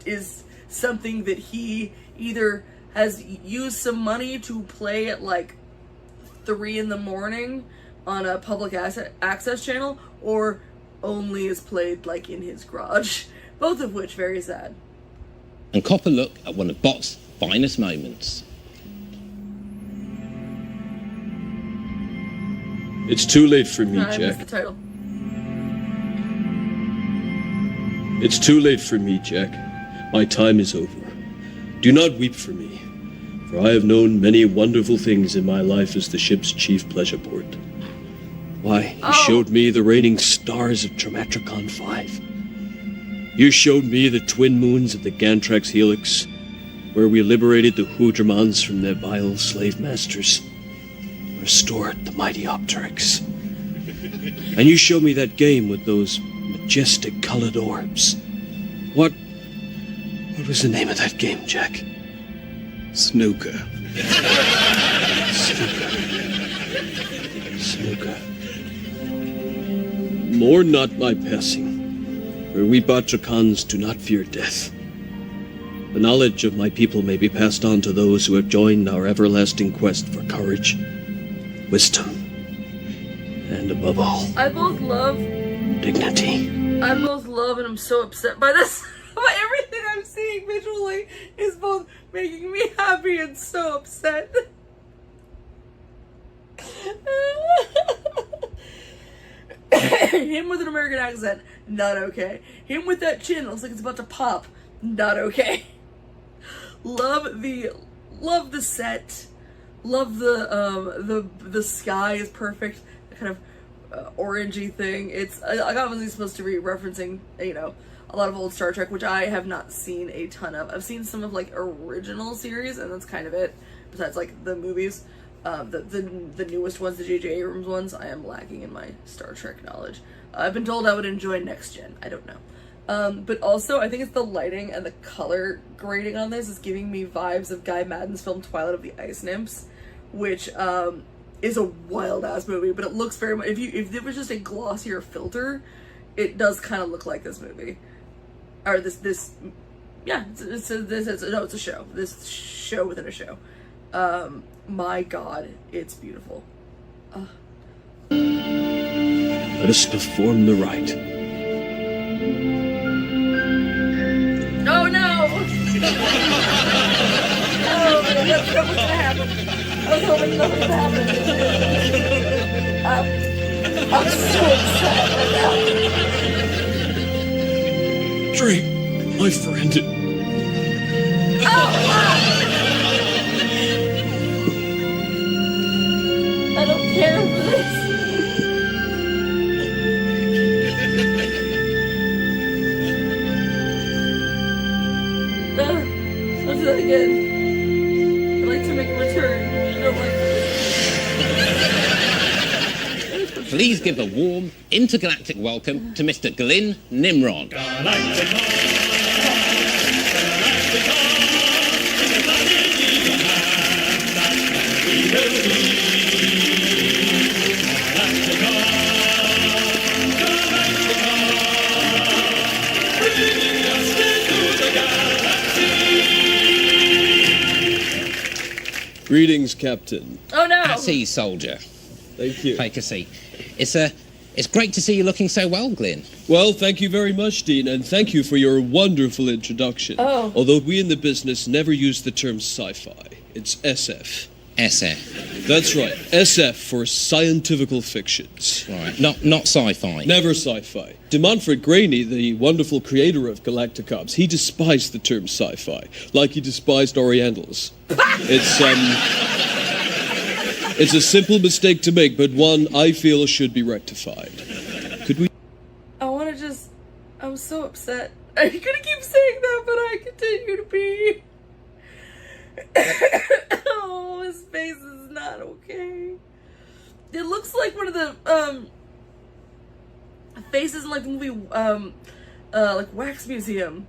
is something that he either has used some money to play at like 3 a.m. on a public access channel, or only is played like in his garage. Both of which very sad. And cop a look at one of Bot's finest moments. It's too late for me, I missed Jack. the title. It's too late for me, Jack. My time is over. Do not weep for me, for I have known many wonderful things in my life as the ship's chief pleasure port. Why, you showed me the reigning stars of Dramatricon 5. You showed me the twin moons of the Gantrax Helix, where we liberated the Hoodramans from their vile slave masters, restored the mighty Opteryx. And you showed me that game with those majestic colored orbs. What was the name of that game, Jack? Snooker. Snooker. Mourn not my passing, for we Batracans do not fear death. The knowledge of my people may be passed on to those who have joined our everlasting quest for courage, wisdom, and above all, I both love dignity. and I'm so upset by this. But everything I'm seeing visually is both making me happy and so upset. Him with an American accent, not okay. Him with that chin, looks like it's about to pop, not okay. Love the set. Love the sky is perfect. The kind of orangey thing. It's obviously supposed to be referencing, you know, a lot of old Star Trek, which I have not seen a ton of. I've seen some of like original series, and that's kind of it. Besides like the movies, the newest ones, the J.J. Abrams ones, I am lacking in my Star Trek knowledge. I've been told I would enjoy Next Gen. I don't know. But also, I think it's the lighting and the color grading on this is giving me vibes of Guy Madden's film Twilight of the Ice Nymphs, which is a wild ass movie, but it looks very much, if it was just a glossier filter, it does kind of look like this movie. Or it's a show. This show within a show. My God, it's beautiful. Let us perform the rite. Oh no! Oh, that's what's gonna happen. I was hoping nothing would happen. I'm so upset right now. Drake, my friend. I don't care for this. Let's do that again. I'd like to make a return. I don't like this. Please give a warm, intergalactic welcome to Mr. Glyn Nimrod. Greetings, Captain. Oh no! At ease, soldier. Thank you. Take a seat. It's great to see you looking so well, Glyn. Well, thank you very much, Dean, and thank you for your wonderful introduction. Oh. Although we in the business never use the term sci-fi. It's SF. SF. That's right, SF for scientifical fictions. Right. Not sci-fi. Never sci-fi. De Montfort Graney, the wonderful creator of Galacticops, he despised the term sci-fi, like he despised Orientals. It's a simple mistake to make, but one I feel should be rectified. Could we... I'm so upset. I'm gonna keep saying that, but I continue to be. Oh, his face is not okay. It looks like one of the faces in like the movie like Wax Museum.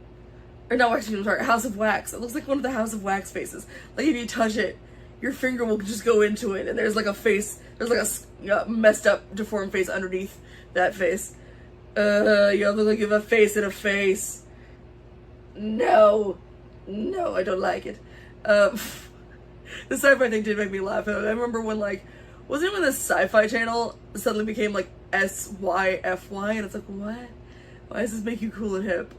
Or not Wax Museum, sorry, House of Wax. It looks like one of the House of Wax faces. Like if you touch it, your finger will just go into it and there's like a face, there's like a messed up, deformed face underneath that face. You look like you have a face in a face. No, I don't like it. The sci-fi thing did make me laugh. I remember when, like, wasn't it when the Sci-Fi Channel suddenly became like SYFY, and it's like, what? Why does this make you cool and hip?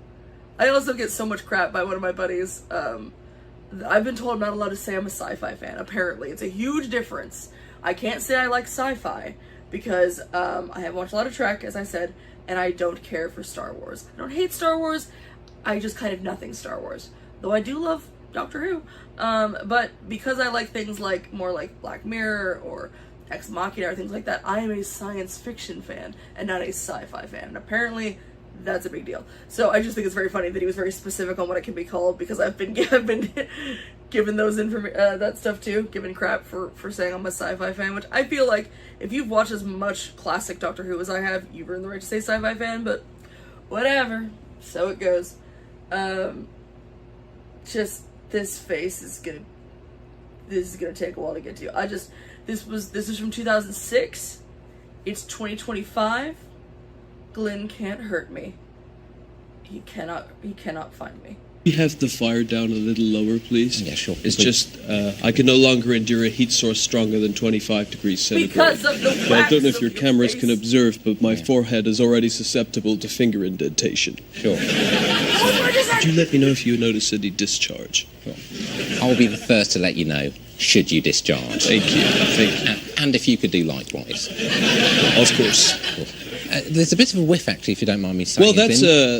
I also get so much crap by one of my buddies. I've been told I'm not allowed to say I'm a sci-fi fan. Apparently, it's a huge difference. I can't say I like sci-fi because I have watched a lot of Trek, as I said, and I don't care for Star Wars. I don't hate Star Wars. I just kind of nothing Star Wars. Though I do love Doctor Who. But because I like things like more like Black Mirror or Ex Machina or things like that, I am a science fiction fan and not a sci-fi fan. And apparently that's a big deal. So I just think it's very funny that he was very specific on what it can be called, because I've been given those that stuff too, given crap for saying I'm a sci-fi fan, which I feel like if you've watched as much classic Doctor Who as I have, you've earned the right to say sci-fi fan, but whatever. So it goes. Just this face is gonna take a while to get to. This is from 2006. It's 2025. Glenn can't hurt me. He cannot find me. We have the fire down a little lower, please? Yeah, sure. It's just, I can no longer endure a heat source stronger than 25 degrees centigrade. Because of the wax. Well, I don't know if your of cameras face. can observe, but my forehead is already susceptible to finger indentation. Sure. Could you let me know if you notice any discharge? Sure. I'll be the first to let you know, should you discharge. Thank you. And if you could do likewise. Of course. There's a bit of a whiff, actually, if you don't mind me saying. Well,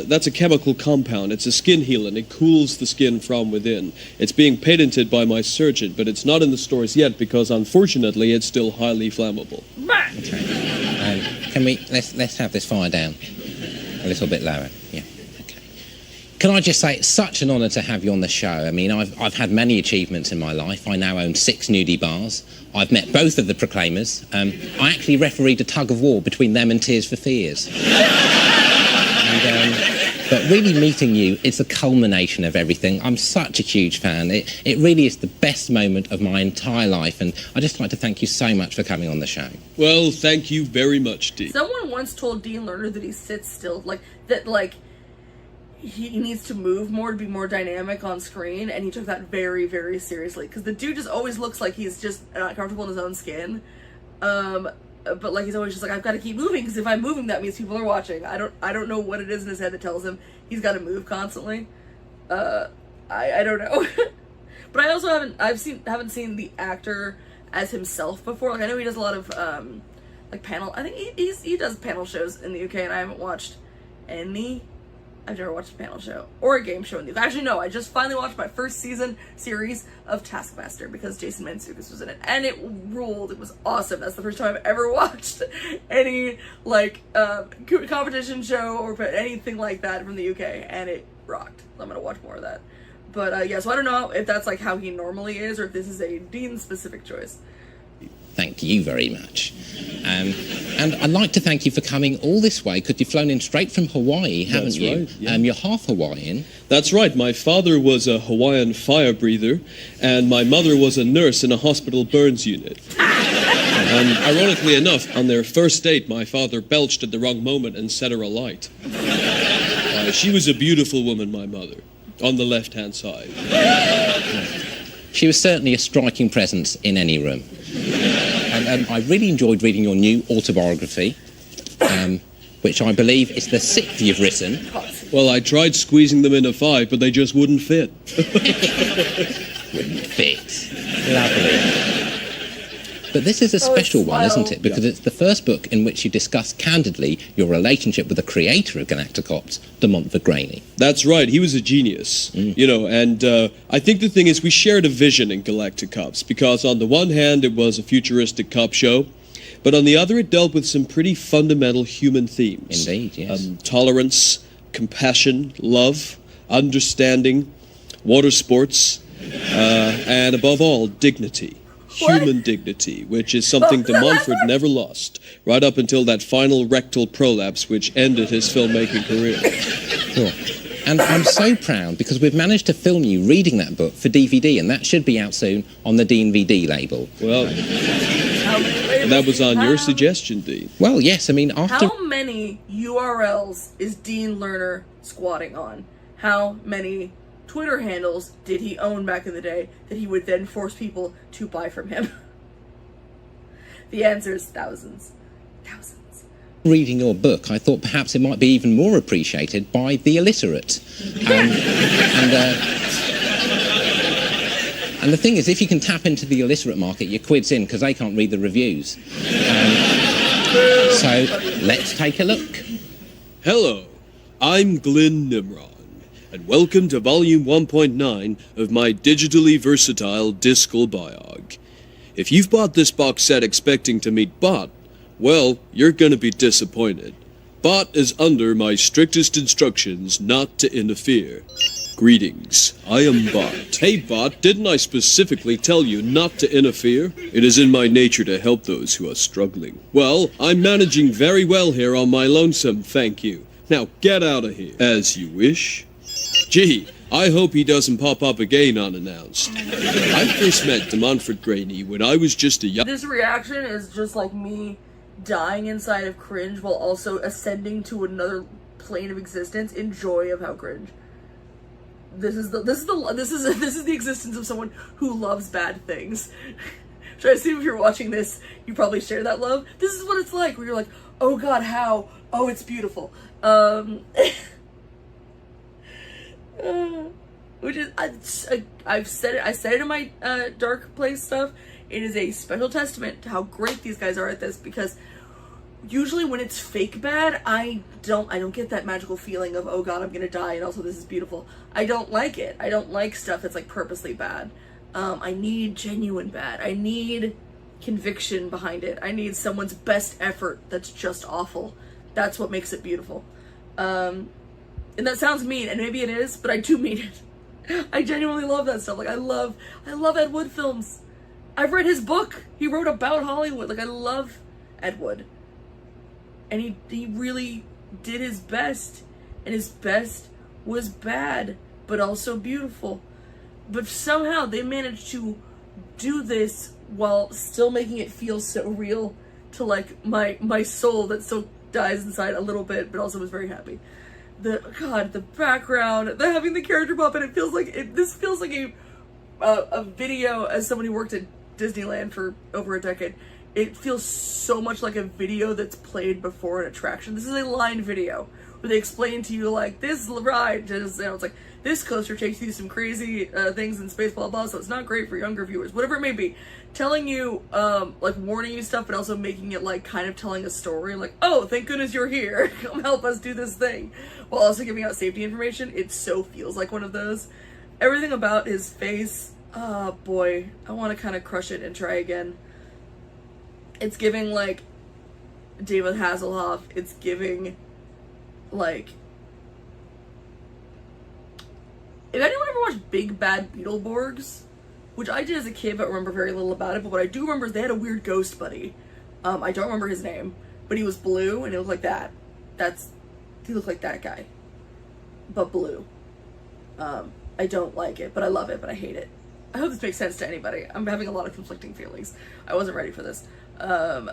that's a chemical compound. It's a skin healant. It cools the skin from within. It's being patented by my surgeon, but it's not in the stores yet because, unfortunately, it's still highly flammable. Okay. Can we let's have this fire down a little bit lower? Yeah. Okay. Can I just say, it's such an honour to have you on the show. I mean, I've had many achievements in my life. I now own 6 nudie bars. I've met both of the Proclaimers. I actually refereed a tug-of-war between them and Tears for Fears. But really meeting you is the culmination of everything. I'm such a huge fan. It really is the best moment of my entire life, and I'd just like to thank you so much for coming on the show. Well, thank you very much, Dean. Someone once told Dean Lerner that he sits still, he needs to move more to be more dynamic on screen, and he took that very, very seriously, because the dude just always looks like he's just not comfortable in his own skin. But like he's always just like, I've got to keep moving, because if I'm moving, that means people are watching. I don't know what it is in his head that tells him he's got to move constantly. I don't know. But I also haven't seen the actor as himself before. Like, I know he does a lot of like panel. I think he does panel shows in the UK, and I haven't watched any. I've never watched a panel show or a game show in the UK. Actually, no, I just finally watched my first series of Taskmaster because Jason Mantzoukas was in it, and it ruled. It was awesome. That's the first time I've ever watched any like competition show or anything like that from the UK, and it rocked. So I'm gonna watch more of that. But yeah, so I don't know if that's like how he normally is, or if this is a Dean specific choice. Thank you very much. And I'd like to thank you for coming all this way, because you've flown in straight from Hawaii, haven't That's you? right, yeah. You're half Hawaiian. That's right. My father was a Hawaiian fire breather, and my mother was a nurse in a hospital burns unit. And ironically enough, on their first date, my father belched at the wrong moment and set her alight. She was a beautiful woman, my mother, on the left-hand side. She was certainly a striking presence in any room. And I really enjoyed reading your new autobiography, which I believe is the 6th you've written. Well, I tried squeezing them into 5, but they just wouldn't fit. Wouldn't fit. Lovely. But this is a special one, wild. isn't it? Because it's the first book in which you discuss candidly your relationship with the creator of Galacticops, de Montfort Graney. That's right, he was a genius. You know, and I think the thing is we shared a vision in Galacticops, because on the one hand it was a futuristic cop show, but on the other it dealt with some pretty fundamental human themes. Indeed, yes. Tolerance, compassion, love, understanding, water sports, and above all, dignity. Human dignity, which is something de Montfort never lost, right up until that final rectal prolapse which ended his filmmaking career. Sure. And I'm so proud because we've managed to film you reading that book for DVD, and that should be out soon on the Dean VD label. Well, and that was on your suggestion, Dean. Well, yes, I mean, after... How many URLs is Dean Lerner squatting on? How many Twitter handles did he own back in the day that he would then force people to buy from him? The answer is thousands. Thousands. reading your book, I thought perhaps it might be even more appreciated by the illiterate. And the thing is, if you can tap into the illiterate market, your quid's in, because they can't read the reviews. So let's take a look. Hello, I'm Glyn Nimron, and welcome to Volume 1.9 of my digitally versatile Discal Biog. If you've bought this box set expecting to meet Bot, well, you're gonna be disappointed. Bot is under my strictest instructions not to interfere. Greetings, I am Bot. Hey Bot, didn't I specifically tell you not to interfere? It is in my nature to help those who are struggling. Well, I'm managing very well here on my lonesome, thank you. Now get out of here. As you wish. Gee, I hope he doesn't pop up again unannounced. I first met de Montfort Graney when I was just a young... This reaction is just like me dying inside of cringe while also ascending to another plane of existence in joy of how cringe. This is the existence of someone who loves bad things. So I assume if you're watching this, you probably share that love. This is what it's like, where you're like, oh god, how? Oh, it's beautiful. Which is, I've said it. I said it in my Dark Place stuff. It is a special testament to how great these guys are at this, because usually when it's fake bad, I don't get that magical feeling of, oh god, I'm gonna die, and also this is beautiful. I don't like it. I don't like stuff that's like purposely bad. I need genuine bad. I need conviction behind it. I need someone's best effort that's just awful. That's what makes it beautiful. And that sounds mean, and maybe it is, but I do mean it. I genuinely love that stuff. Like I love Ed Wood films. I've read his book. He wrote about Hollywood. Like I love Ed Wood. And he really did his best, and his best was bad, but also beautiful. But somehow they managed to do this while still making it feel so real to like my soul that still dies inside a little bit, but also was very happy. The background, having the character puppet, it feels like this feels like a video. As someone who worked at Disneyland for over a decade, it feels so much like a video that's played before an attraction. This is a line video where they explain to you like, this ride is, it's like, this coaster takes you some crazy things in space, blah blah, so it's not great for younger viewers, whatever it may be. Telling you, like warning you stuff, but also making it like kind of telling a story, like, oh, thank goodness you're here, come help us do this thing, while also giving out safety information. It so feels like one of those. Everything about his face, oh boy, I want to kind of crush it and try again. It's giving like David Hasselhoff. It's giving like, if anyone ever watched Big Bad Beetleborgs, which I did as a kid but remember very little about it, but what I do remember is they had a weird ghost buddy. I don't remember his name, but he was blue and he looked like that. He looked like that guy, but blue. I don't like it, but I love it, but I hate it. I hope this makes sense to anybody. I'm having a lot of conflicting feelings. I wasn't ready for this. And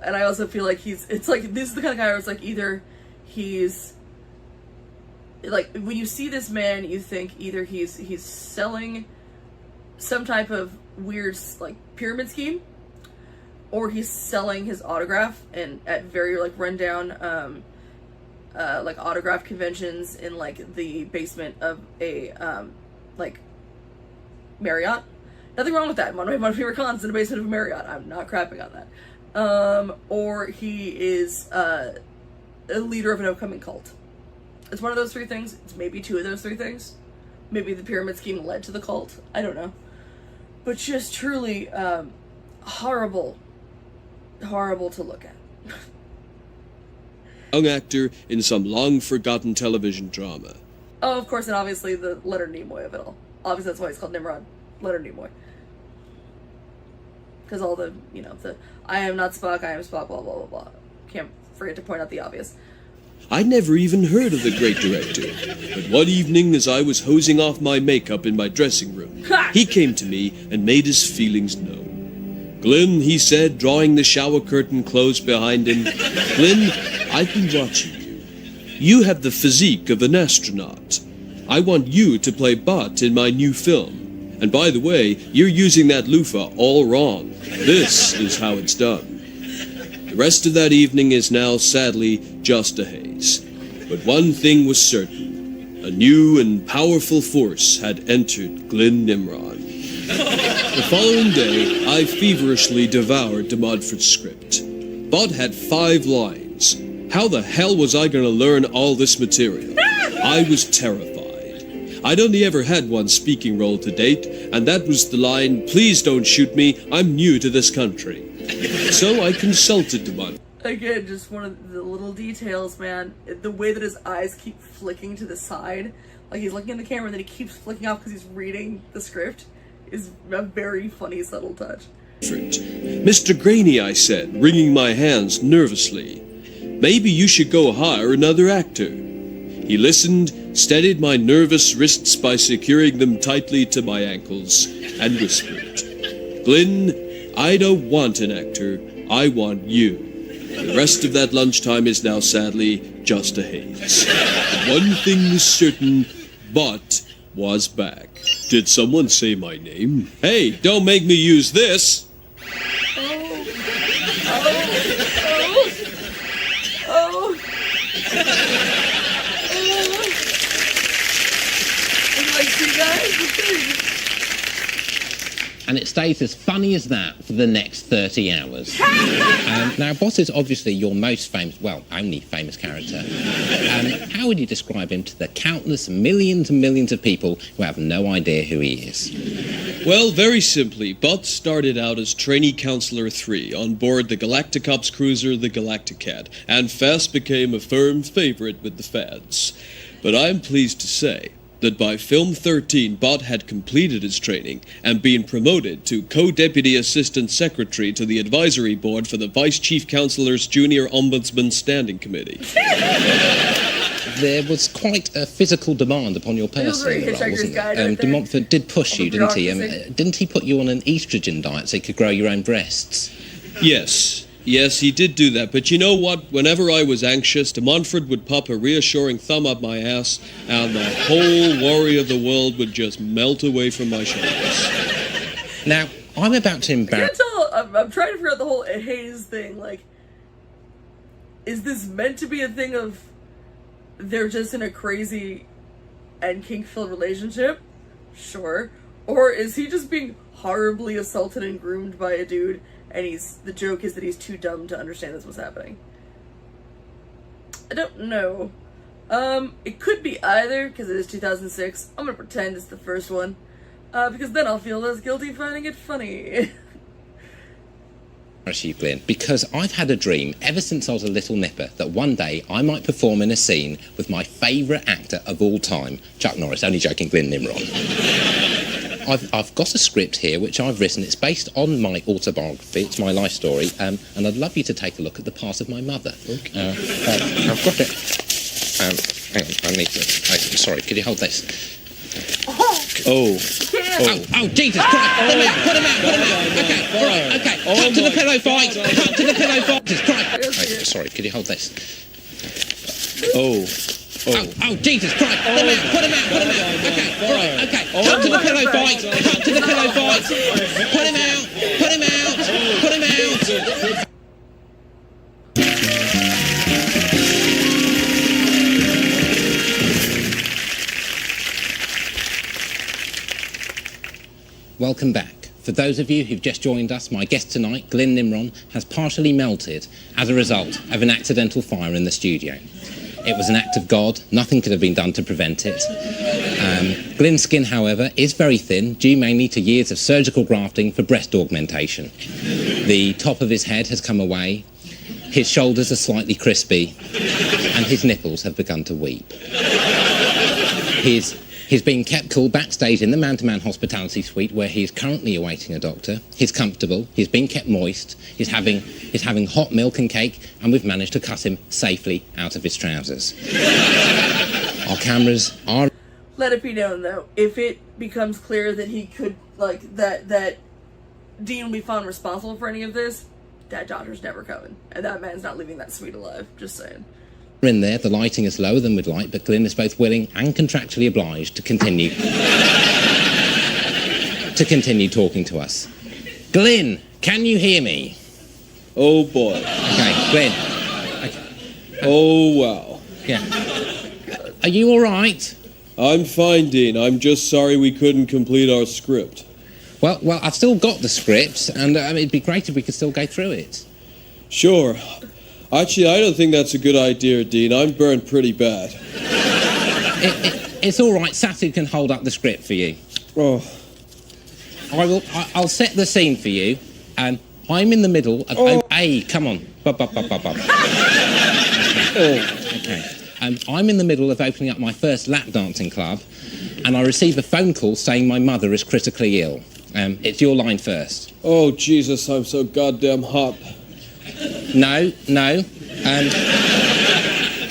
I also feel like it's like, this is the kind of guy where it's like, either he's, like, when you see this man, you think either he's selling some type of weird, like, pyramid scheme, or he's selling his autograph and at very, like, rundown, like, autograph conventions in, like, the basement of a, like, Marriott. Nothing wrong with that. One of my favorite cons in the basement of a Marriott. I'm not crapping on that. Or he is a leader of an upcoming cult. It's one of those three things. It's maybe two of those three things. Maybe the pyramid scheme led to the cult. I don't know. But just truly horrible to look at. Young actor in some long-forgotten television drama. Oh, of course, and obviously the Leonard Nimoy of it all. Obviously, that's why he's called Nimrod. Leonard Nimoy. Because all the, the I am not Spock, I am Spock, blah, blah, blah, blah. Can't forget to point out the obvious. I'd never even heard of the great director. But one evening, as I was hosing off my makeup in my dressing room, he came to me and made his feelings known. "Glenn," he said, drawing the shower curtain close behind him, "Glenn, I've been watching you. You have the physique of an astronaut. I want you to play Bot in my new film. And by the way, you're using that loofah all wrong. This is how it's done." The rest of that evening is now, sadly, just a haze. But one thing was certain. A new and powerful force had entered Glenn Nimrod. The following day, I feverishly devoured de Montfort's script. Bot had 5 lines. How the hell was I going to learn all this material? I was terrified. I'd only ever had one speaking role to date, and that was the line, "Please don't shoot me, I'm new to this country." So I consulted de Montfort. Again, just one of the little details, man. The way that his eyes keep flicking to the side, like he's looking at the camera and then he keeps flicking out because he's reading the script, is a very funny, subtle touch. "Mr. Graney," I said, wringing my hands nervously, "maybe you should go hire another actor." He listened, steadied my nervous wrists by securing them tightly to my ankles, and whispered, "Glenn, I don't want an actor, I want you." The rest of that lunchtime is now, sadly, just a haze. But one thing was certain, Bot was back. Did someone say my name? Hey, don't make me use this! And it stays as funny as that for the next 30 hours. Now, Bot is obviously your most famous, well, only famous character. How would you describe him to the countless millions and millions of people who have no idea who he is? Well, very simply, Bot started out as trainee counselor 3 on board the Galacticops cruiser, the Galacticat, and fast became a firm favorite with the fans. But I'm pleased to say that by film 13, Bot had completed his training and been promoted to co-deputy assistant secretary to the advisory board for the Vice Chief Counselor's Junior Ombudsman Standing Committee. There was quite a physical demand upon your person, wasn't there? De Montfort did push you, didn't he? Didn't he put you on an estrogen diet so you could grow your own breasts? Yes, he did do that. But you know what? Whenever I was anxious, de Montfort would pop a reassuring thumb up my ass, and the whole worry of the world would just melt away from my shoulders. Now, I'm about to embarrass... I'm trying to figure out the whole haze thing. Like, is this meant to be a thing of they're just in a crazy and kink-filled relationship? Sure. Or is he just being horribly assaulted and groomed by a dude, and the joke is that he's too dumb to understand this was happening? I don't know. It could be either, because it is 2006. I'm gonna pretend it's the first one, because then I'll feel less guilty finding it funny. You, Glenn, because I've had a dream ever since I was a little nipper that one day I might perform in a scene with my favourite actor of all time, Chuck Norris. Only joking, Glenn Nimrod. I've got a script here which I've written. It's based on my autobiography. It's my life story, and I'd love you to take a look at the part of my mother. Okay. I've got it. Hang on, I need to... sorry, could you hold this? Oh, Jesus Christ! Put him out! Okay, all right, okay. Cut to the pillow fight! Cut to the pillow fight! Jesus Christ! Sorry, could you hold this? Oh, Jesus Christ! Put him out! Okay, all right, okay. Cut to the pillow fight! Cut to the pillow fight! Put him out! Put him out! Put him out! Welcome back For those of you who've just joined us, my guest tonight, Glyn Nimron, has partially melted as a result of an accidental fire in the studio. It was an act of God. Nothing could have been done to prevent it. Glyn's skin, however, is very thin, due mainly to years of surgical grafting for breast augmentation. The top of his head has come away, his shoulders are slightly crispy, and his nipples have begun to weep. He's being kept cool backstage in the man-to-man hospitality suite where he is currently awaiting a doctor. He's comfortable, he's being kept moist, he's having hot milk and cake, and we've managed to cut him safely out of his trousers. Our cameras are... Let it be known, though, if it becomes clear that he could, like, that Dean will be found responsible for any of this, that doctor's never coming. And that man's not leaving that suite alive. Just saying. In there, the lighting is lower than we'd like, but Glyn is both willing and contractually obliged to continue talking to us. Glyn, can you hear me? Oh boy. Okay, Glyn. Okay. Oh wow. Yeah. Are you all right? I'm fine, Dean. I'm just sorry we couldn't complete our script. Well, I've still got the script, and it'd be great if we could still go through it. Sure. Actually, I don't think that's a good idea, Dean. I'm burned pretty bad. It's all right. Satu can hold up the script for you. Oh. I'll set the scene for you. I'm in the middle of... Oh. Hey, come on. Okay. I'm in the middle of opening up my first lap dancing club, and I receive a phone call saying my mother is critically ill. It's your line first. Oh, Jesus, I'm so goddamn hot. No.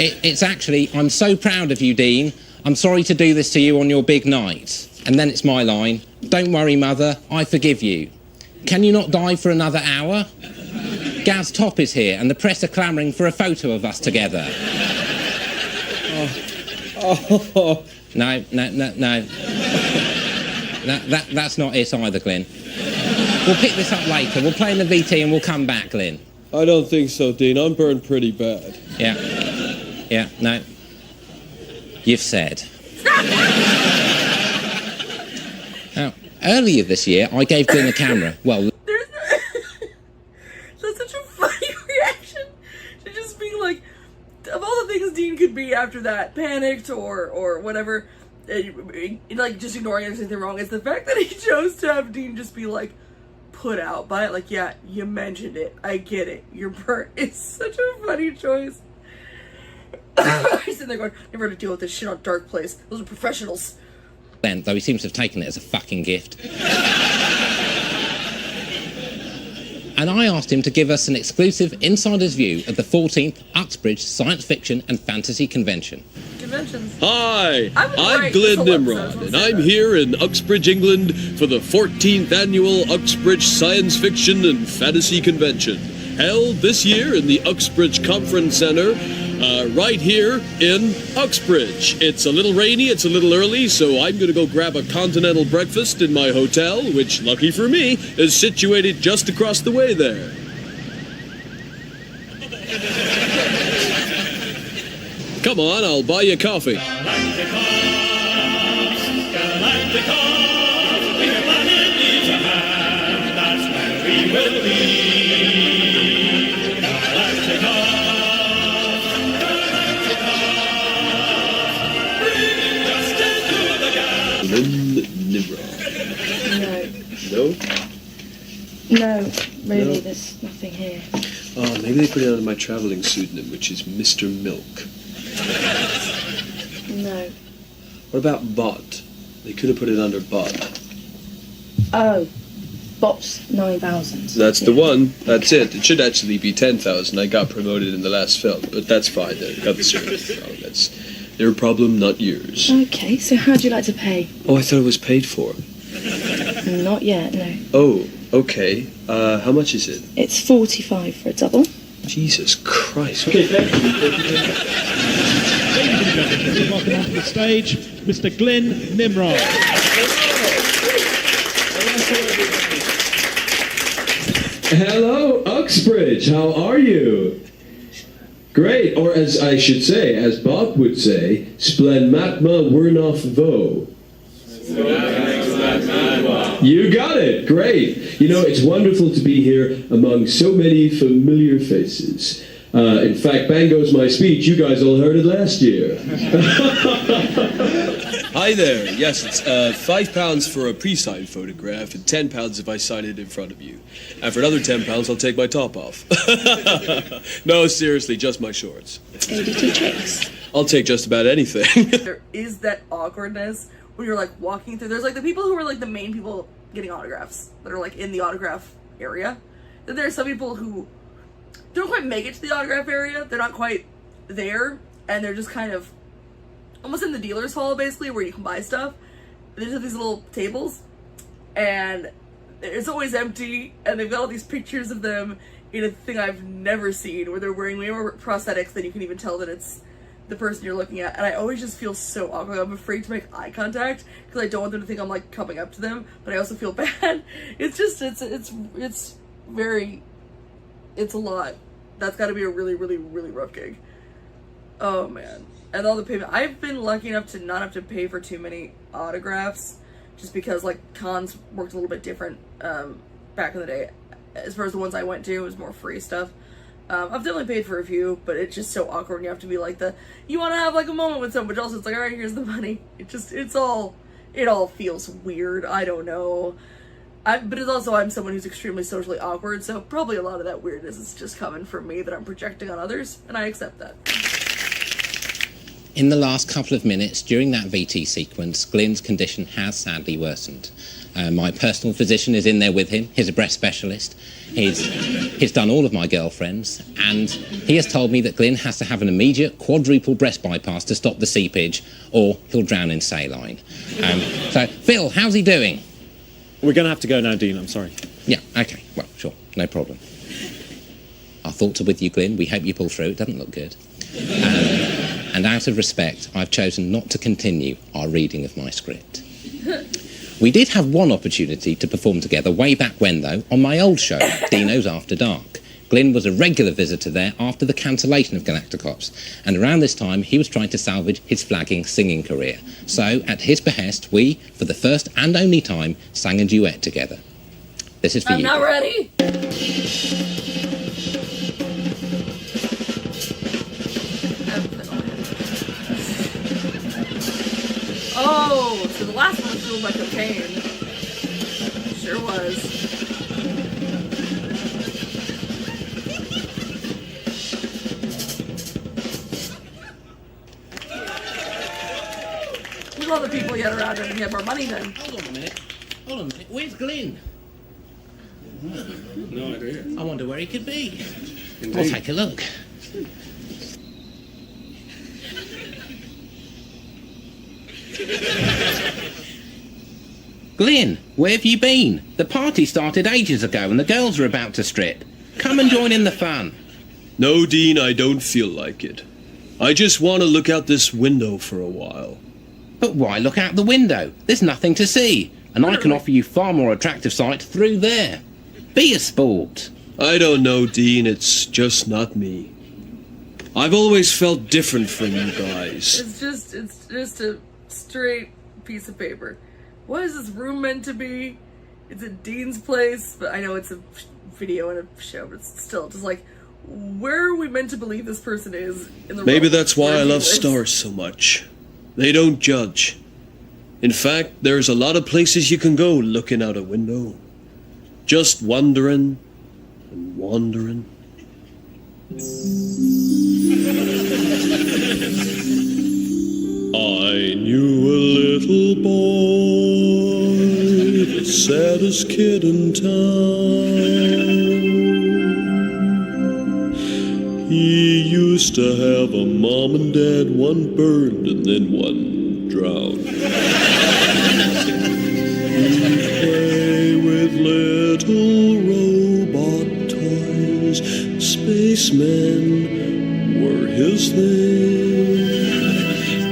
It's actually, I'm so proud of you, Dean. I'm sorry to do this to you on your big night. And then it's my line. Don't worry, Mother. I forgive you. Can you not die for another hour? Gaz Top is here, and the press are clamouring for a photo of us together. Oh. No. That's not it either, Glyn. We'll pick this up later. We'll play in the VT and we'll come back, Glyn. I don't think so, Dean. I'm burned pretty bad. Yeah, no. You've said. Now, earlier this year, I gave Glyn a camera. Well... That's such a funny reaction to just being like, of all the things Dean could be after that, panicked or whatever, like just ignoring anything wrong, is the fact that he chose to have Dean just be like, put out by it, like, yeah, you mentioned it, I get it, you're burnt. It's such a funny choice. He's sitting there going, never had to deal with this shit on Dark Place. Those are professionals. Then, though he seems to have taken it as a fucking gift. And I asked him to give us an exclusive insider's view of the 14th Uxbridge Science Fiction and Fantasy Convention. Hi, I'm Glyn Nimrod, and I'm here in Uxbridge, England for the 14th Annual Uxbridge Science Fiction and Fantasy Convention, held this year in the Uxbridge Conference Centre, right here in Uxbridge. It's a little rainy, it's a little early, so I'm going to go grab a continental breakfast in my hotel, which, lucky for me, is situated just across the way there. Come on, I'll buy you coffee. No, really, there's nothing here. Oh, maybe they put it under my travelling pseudonym, which is Mr. Milk. No. What about Bot? They could have put it under Bot. Oh, Bot's 9,000. That's the one. That's it. It should actually be 10,000. I got promoted in the last film, but that's fine. They got the service wrong. That's their problem, not yours. Okay, so how'd you like to pay? Oh, I thought it was paid for. Not yet, no. Oh, okay. How much is it? It's 45 for a double. Jesus Christ. Okay, thank you. Ladies and gentlemen, welcome onto the stage, Mr. Glyn Nimrod. Hello, Uxbridge. How are you? Great, or as I should say, as Bob would say, Splenmatma Wernov Vo. You got it. Great. You know, it's wonderful to be here among so many familiar faces. In fact, bang goes my speech. You guys all heard it last year. Hi there. Yes, it's £5 for a pre-signed photograph and £10 if I sign it in front of you. And for another £10, I'll take my top off. No, seriously, just my shorts. ADT tricks. I'll take just about anything. There is that awkwardness when you're like walking through. There's like the people who are like the main people getting autographs that are like in the autograph area. Then there are some people who don't quite make it to the autograph area. They're not quite there, and they're just kind of almost in the dealer's hall, basically, where you can buy stuff. They just have these little tables, and it's always empty, and they've got all these pictures of them in a thing I've never seen, where they're wearing way more prosthetics than you can even tell that it's the person you're looking at. And I always just feel so awkward. I'm afraid to make eye contact because I don't want them to think I'm like coming up to them, but I also feel bad. It's just, it's very, it's a lot. That's got to be a really, really, really rough gig. Oh man. And all the payment. I've been lucky enough to not have to pay for too many autographs, just because like cons worked a little bit different back in the day. As far as the ones I went to, it was more free stuff. I've definitely paid for a few, but it's just so awkward when you have to be like you want to have like a moment with someone, but also it's like, all right, here's the money. It all feels weird. I don't know. But it's also, I'm someone who's extremely socially awkward, so probably a lot of that weirdness is just coming from me that I'm projecting on others, and I accept that. In the last couple of minutes during that VT sequence, Glyn's condition has sadly worsened. My personal physician is in there with him. He's a breast specialist. He's done all of my girlfriends, and he has told me that Glyn has to have an immediate quadruple breast bypass to stop the seepage, or he'll drown in saline. So, Phil, how's he doing? We're going to have to go now, Dean, I'm sorry. Yeah, okay, well, sure, no problem. Our thoughts are with you, Glyn. We hope you pull through. It doesn't look good. And out of respect, I've chosen not to continue our reading of my script. We did have one opportunity to perform together way back when, though, on my old show, Dino's After Dark. Glyn was a regular visitor there after the cancellation of Galacticops, and around this time he was trying to salvage his flagging singing career. So, at his behest, we, for the first and only time, sang a duet together. This is for you. I'm not ready! Oh, so the last one was fueled by cocaine. Sure was. Look at all the people you had around him, and he had more money than. Hold on a minute. Where's Glyn? No idea. I wonder where he could be. Indeed. I'll take a look. Glyn, where have you been? The party started ages ago and the girls are about to strip. Come and join in the fun. No, Dean, I don't feel like it. I just want to look out this window for a while. But why look out the window? There's nothing to see. And I can offer you far more attractive sight through there. Be a sport. I don't know, Dean. It's just not me. I've always felt different from you guys. It's just a straight piece of paper. What is this room meant to be? It's at Dean's place, but I know it's a video and a show, but it's still just like, where are we meant to believe this person is in the Maybe realm that's why I where he love lives? stars so much. They don't judge. In fact, there's a lot of places you can go looking out a window. Just wondering and wandering. I knew a little boy, the saddest kid in town. He used to have a mom and dad, one burned and then one drowned. He'd play with little robot toys, spacemen were his thing.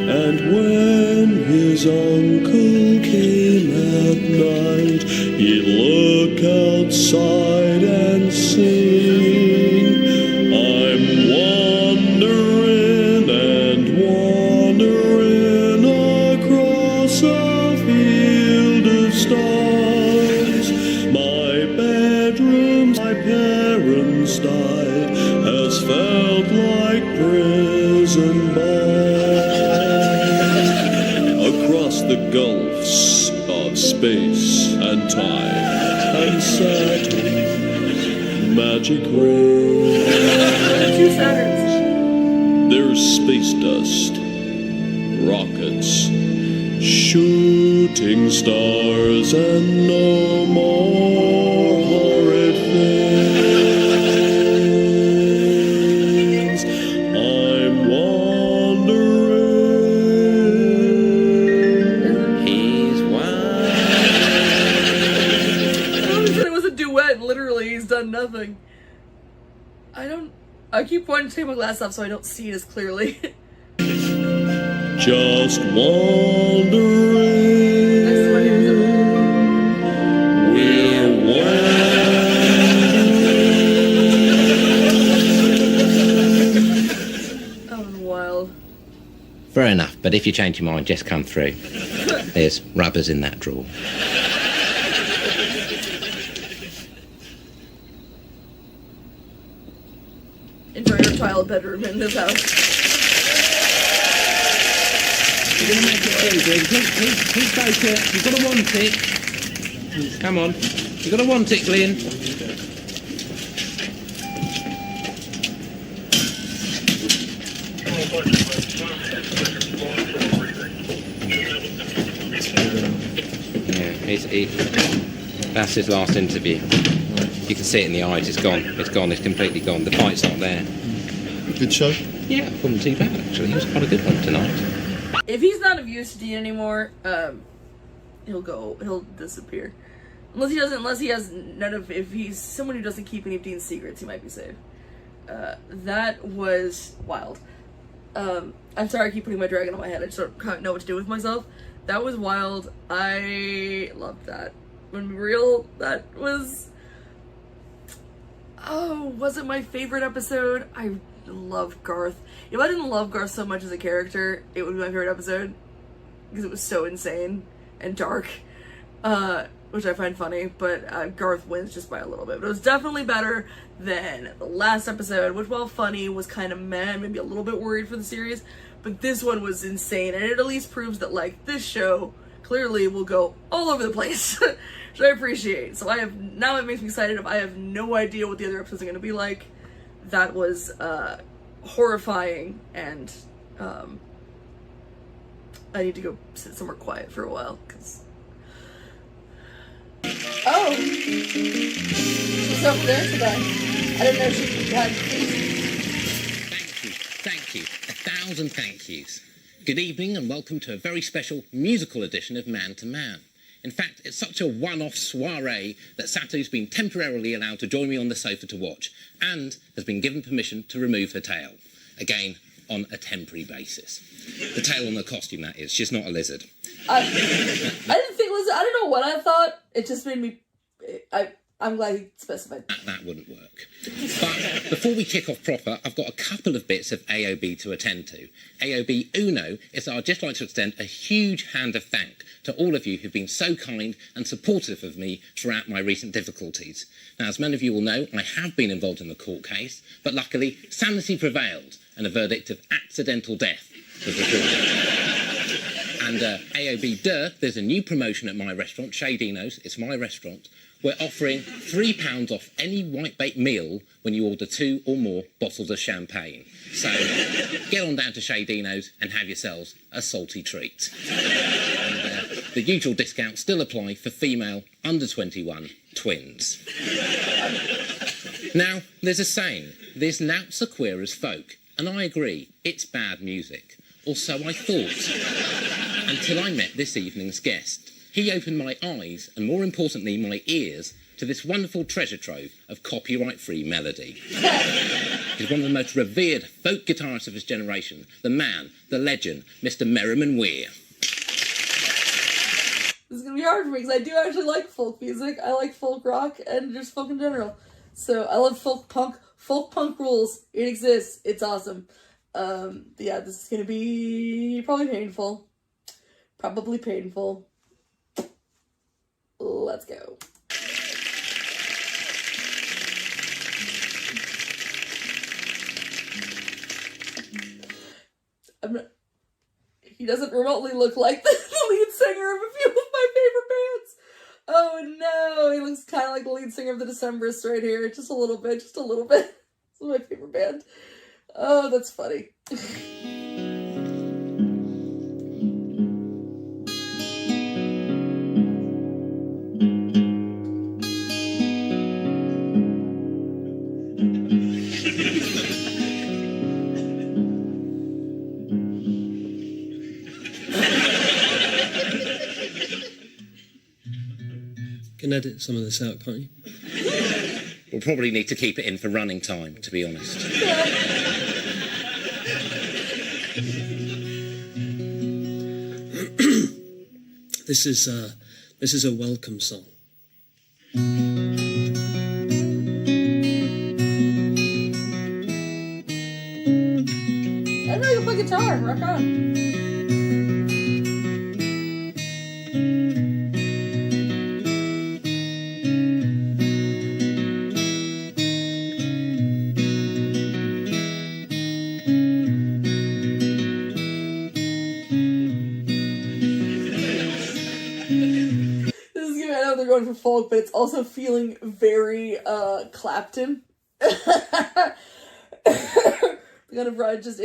And when his uncle came at night, he'd look outside and sing, I'm wandering and wandering across a field of stars. space and time and Saturn. Magic ring. Two Saturns. There's space dust, rockets, shooting stars, and no more horrid things. I'm wandering. He's wild. He said it was a duet, and literally he's done nothing. I keep wanting to take my glass off so I don't see it as clearly. Just wandering. We're wandering. Oh, wild. Fair enough, but if you change your mind, just come through. There's rubbers in that drawer. Enjoy your child bedroom in this house. You're going to make it easy. Please focus. You've got to want it. Come on. You've got to want it, Glenn. That's his last interview. You can see it in the eyes. It's gone. It's gone. It's completely gone. The fight's not there. Good show? Yeah, it wasn't too bad, actually. It was quite a good one tonight. If he's not of use to Dean anymore, he'll disappear. Unless he has none of, if he's someone who doesn't keep any of Dean's secrets, he might be saved. That was wild. I'm sorry I keep putting my dragon on my head. I just don't know what to do with myself. That was wild. I loved that. When real, that was... Oh, was it my favorite episode? I loved Garth. If I didn't love Garth so much as a character, it would be my favorite episode. Because it was so insane and dark. Which I find funny, but Garth wins just by a little bit. But it was definitely better than the last episode, which, while funny, was kind of meh, maybe a little bit worried for the series. But this one was insane, and it at least proves that, like, this show clearly will go all over the place, which I appreciate. So now it makes me excited. If I have no idea what the other episodes are going to be like, that was horrifying, and I need to go sit somewhere quiet for a while, because... Oh! She's over there today. I didn't know she had... Thank you. 1,000 thank yous. Good evening and welcome to a very special musical edition of Man to Man. In fact, it's such a one-off soiree that Satu's been temporarily allowed to join me on the sofa to watch and has been given permission to remove her tail. Again, on a temporary basis. The tail on the costume, that is. She's not a lizard. I didn't think lizard. I don't know what I thought. It just made me... I'm glad he specified. That wouldn't work. But before we kick off proper, I've got a couple of bits of AOB to attend to. AOB Uno is that I'd just like to extend a huge hand of thank to all of you who've been so kind and supportive of me throughout my recent difficulties. Now, as many of you will know, I have been involved in the court case, but luckily, sanity prevailed and a verdict of accidental death was recorded. And AOB Duh, there's a new promotion at my restaurant, Chez Dino's. It's my restaurant. We're offering £3 off any whitebait meal when you order 2 or more bottles of champagne. So get on down to Chez Dino's and have yourselves a salty treat. And the usual discounts still apply for female under 21 twins. Now, there's a saying, there's noughts so queer as folk, and I agree, it's bad music. Or so I thought, until I met this evening's guest. He opened my eyes, and more importantly, my ears, to this wonderful treasure trove of copyright-free melody. He's one of the most revered folk guitarists of his generation, the man, the legend, Mr. Merriman Weir. This is going to be hard for me, because I do actually like folk music. I like folk rock, and just folk in general. So, I love folk punk. Folk punk rules. It exists. It's awesome. Yeah, this is going to be probably painful. Probably painful. Let's go. He doesn't remotely look like the lead singer of a few of my favorite bands. like the lead singer of the Decemberists right here. Just a little bit, just a little bit. This is my favorite band. Oh, that's funny. Can edit some of this out, can't you? We'll probably need to keep it in for running time, to be honest. This is a welcome song. I know you play guitar. Rock on. Going for folk, but it's also feeling very Clapton. Kind of right, just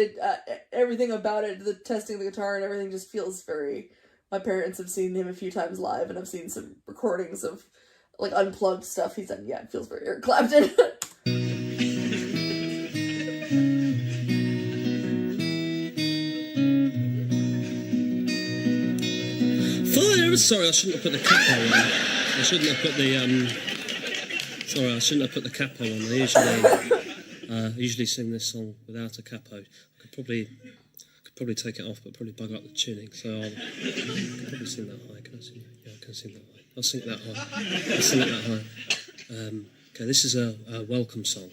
everything about it, the testing of the guitar and everything just feels very. My parents have seen him a few times live, and I've seen some recordings of like unplugged stuff he's done. Yeah, it feels very Eric Clapton. Sorry, I shouldn't have put the capo on. I shouldn't have put the Sorry, I shouldn't have put the capo on. I usually sing this song without a capo. I could probably take it off, but probably bug up the tuning. So I could probably sing that high. Can I sing that? Yeah, I can sing that high. I'll sing that high. I'll sing it that high. Okay, this is a welcome song.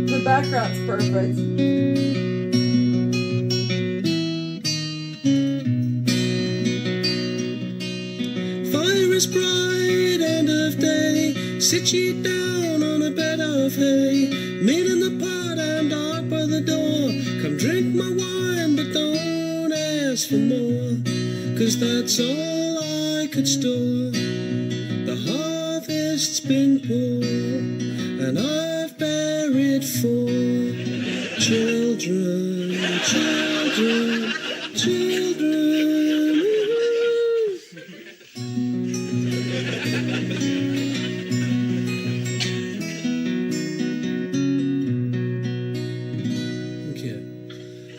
The background's perfect. Fire is bright, end of day. Sit ye down on a bed of hay. Meet in the pot and dark by the door. Come drink my wine, but don't ask for more. 'Cause that's all I could store. The harvest's been poor, and I've buried 4 children, children, children. Thank you.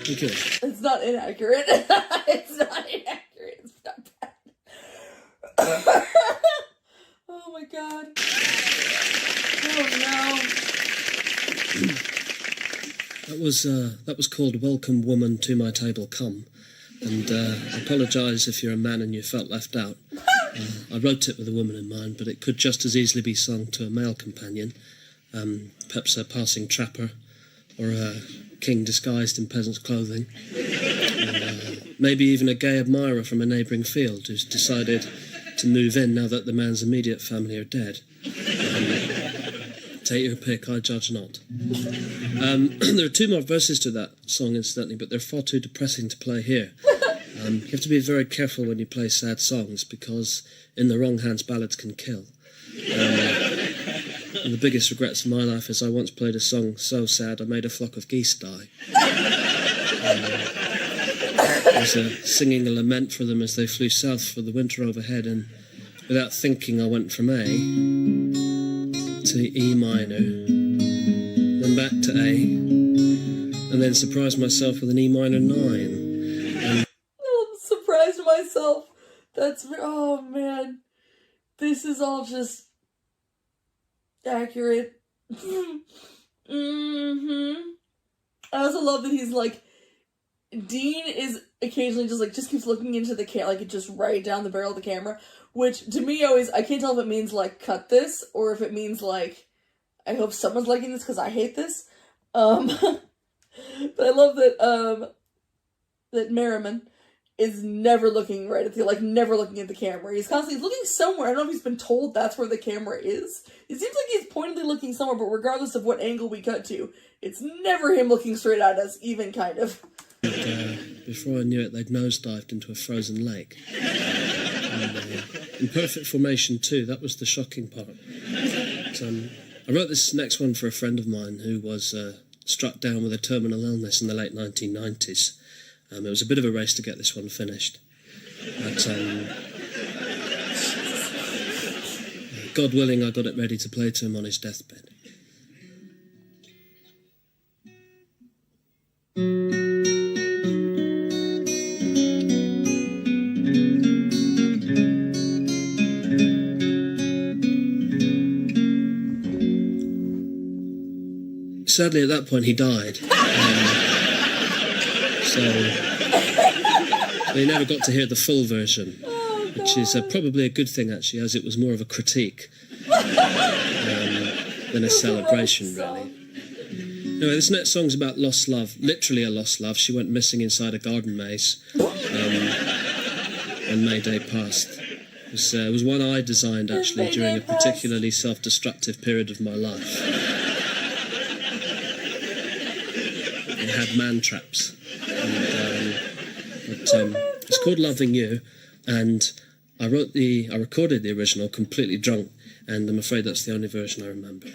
Thank you. It's not inaccurate. It's not inaccurate. It's not bad. Oh my god. Oh no. That was called Welcome Woman to My Table Come, and I apologise if you're a man and you felt left out. I wrote it with a woman in mind, but it could just as easily be sung to a male companion, perhaps a passing trapper, or a king disguised in peasant's clothing, maybe even a gay admirer from a neighbouring field who's decided to move in now that the man's immediate family are dead. Take your pick, I judge not. There are 2 more verses to that song, incidentally, but they're far too depressing to play here. You have to be very careful when you play sad songs, because in the wrong hands, ballads can kill. And the biggest regrets of my life is I once played a song so sad I made a flock of geese die. I was singing a lament for them as they flew south for the winter overhead, and without thinking I went from A to E minor, then back to A, and then surprised myself with an E minor 9. And I'm surprised myself. Oh man. This is all just accurate. I also love that he's like, Dean is occasionally just keeps looking into the camera, like just right down the barrel of the camera, which to me always, I can't tell if it means like cut this or if it means like I hope someone's liking this because I hate this. But I love that that Merriman is never looking right at never looking at the camera. He's constantly looking somewhere. I don't know if he's been told that's where the camera is. It seems like he's pointedly looking somewhere, but regardless of what angle we cut to, it's never him looking straight at us, even kind of. But before I knew it, they'd nosedived into a frozen lake. And, in perfect formation too, that was the shocking part. But, I wrote this next one for a friend of mine who was struck down with a terminal illness in the late 1990s. It was a bit of a race to get this one finished. But, God willing, I got it ready to play to him on his deathbed. Sadly, at that point, he died. So he never got to hear the full version, which is probably a good thing, actually, as it was more of a critique than a celebration, really. Anyway, this next song's about lost love, literally a lost love. She went missing inside a garden maze when May Day passed. It was one I designed, actually, during a particularly self-destructive period of my life. It had man traps. And, it's called Loving You, and I recorded the original completely drunk, and I'm afraid that's the only version I remember.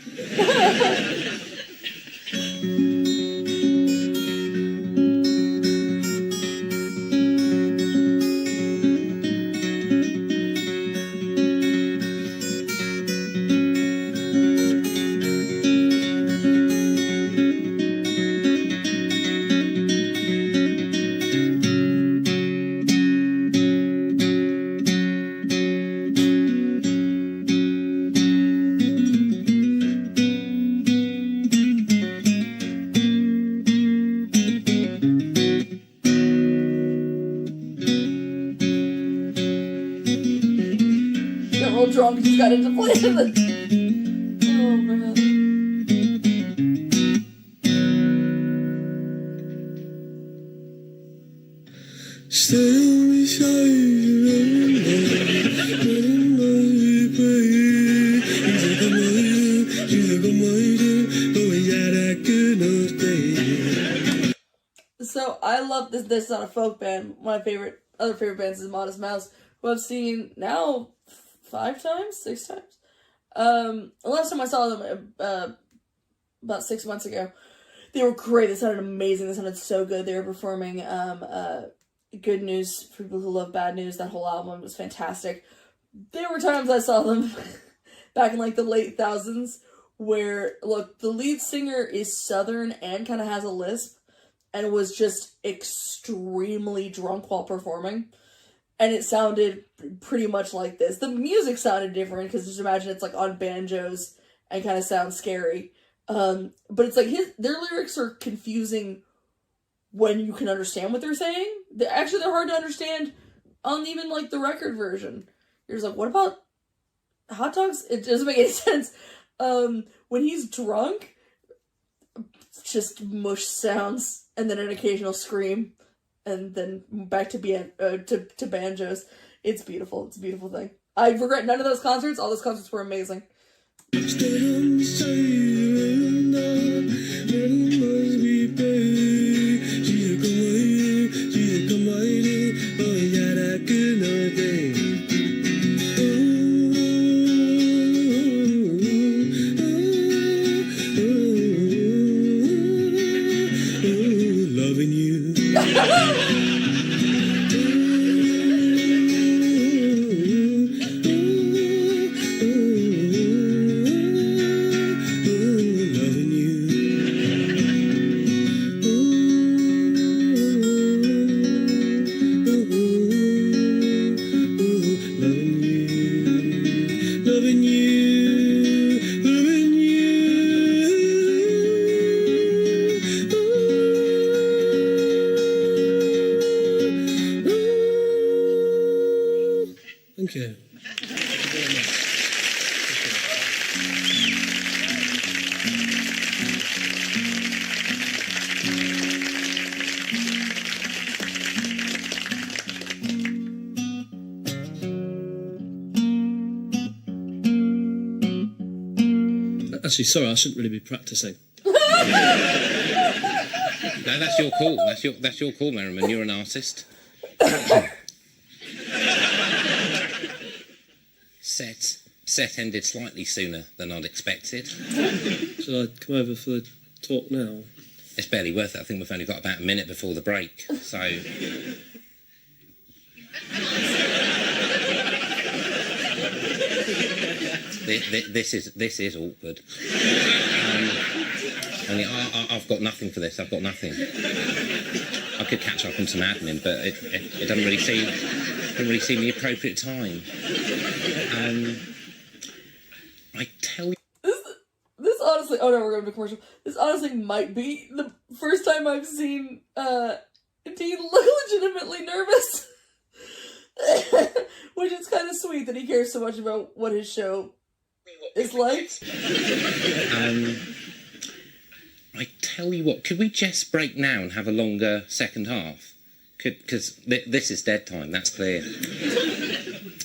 Drunk, just got into playing the... Oh, man. So, I love this. This is not a folk band. My other favorite bands is Modest Mouse, who I've seen now 6 times. The last time I saw them, about 6 months ago, they were great. They sounded amazing. They sounded so good. They were performing, Good News for People Who Love Bad News. That whole album was fantastic. There were times I saw them back in, like, the late thousands where, look, the lead singer is Southern and kind of has a lisp and was just extremely drunk while performing. And it sounded pretty much like this. The music sounded different, because just imagine it's like on banjos and kind of sounds scary. But it's like their lyrics are confusing when you can understand what they're saying. They're hard to understand on even like the record version. You're just like, what about hot dogs? It doesn't make any sense. When he's drunk, just mush sounds and then an occasional scream. And then back to banjos. It's beautiful. It's a beautiful thing. I regret none of those concerts. All those concerts were amazing. Loving you. Thank you. Actually, sorry, I shouldn't really be practicing. No, that's your call. That's your call, Merriman. You're an artist. Set ended slightly sooner than I'd expected. Should I come over for the talk now? It's barely worth it. I think we've only got about a minute before the break. So. This is awkward. Only I've got nothing for this. I've got nothing. I could catch up on some admin, but it doesn't really seem the appropriate time. I tell you. This honestly, oh no, we're going to commercial. This honestly might be the first time I've seen Dean look legitimately nervous. Which is kind of sweet that he cares so much about what his show is like. I tell you what, could we just break now and have a longer second half? Because this is dead time, that's clear.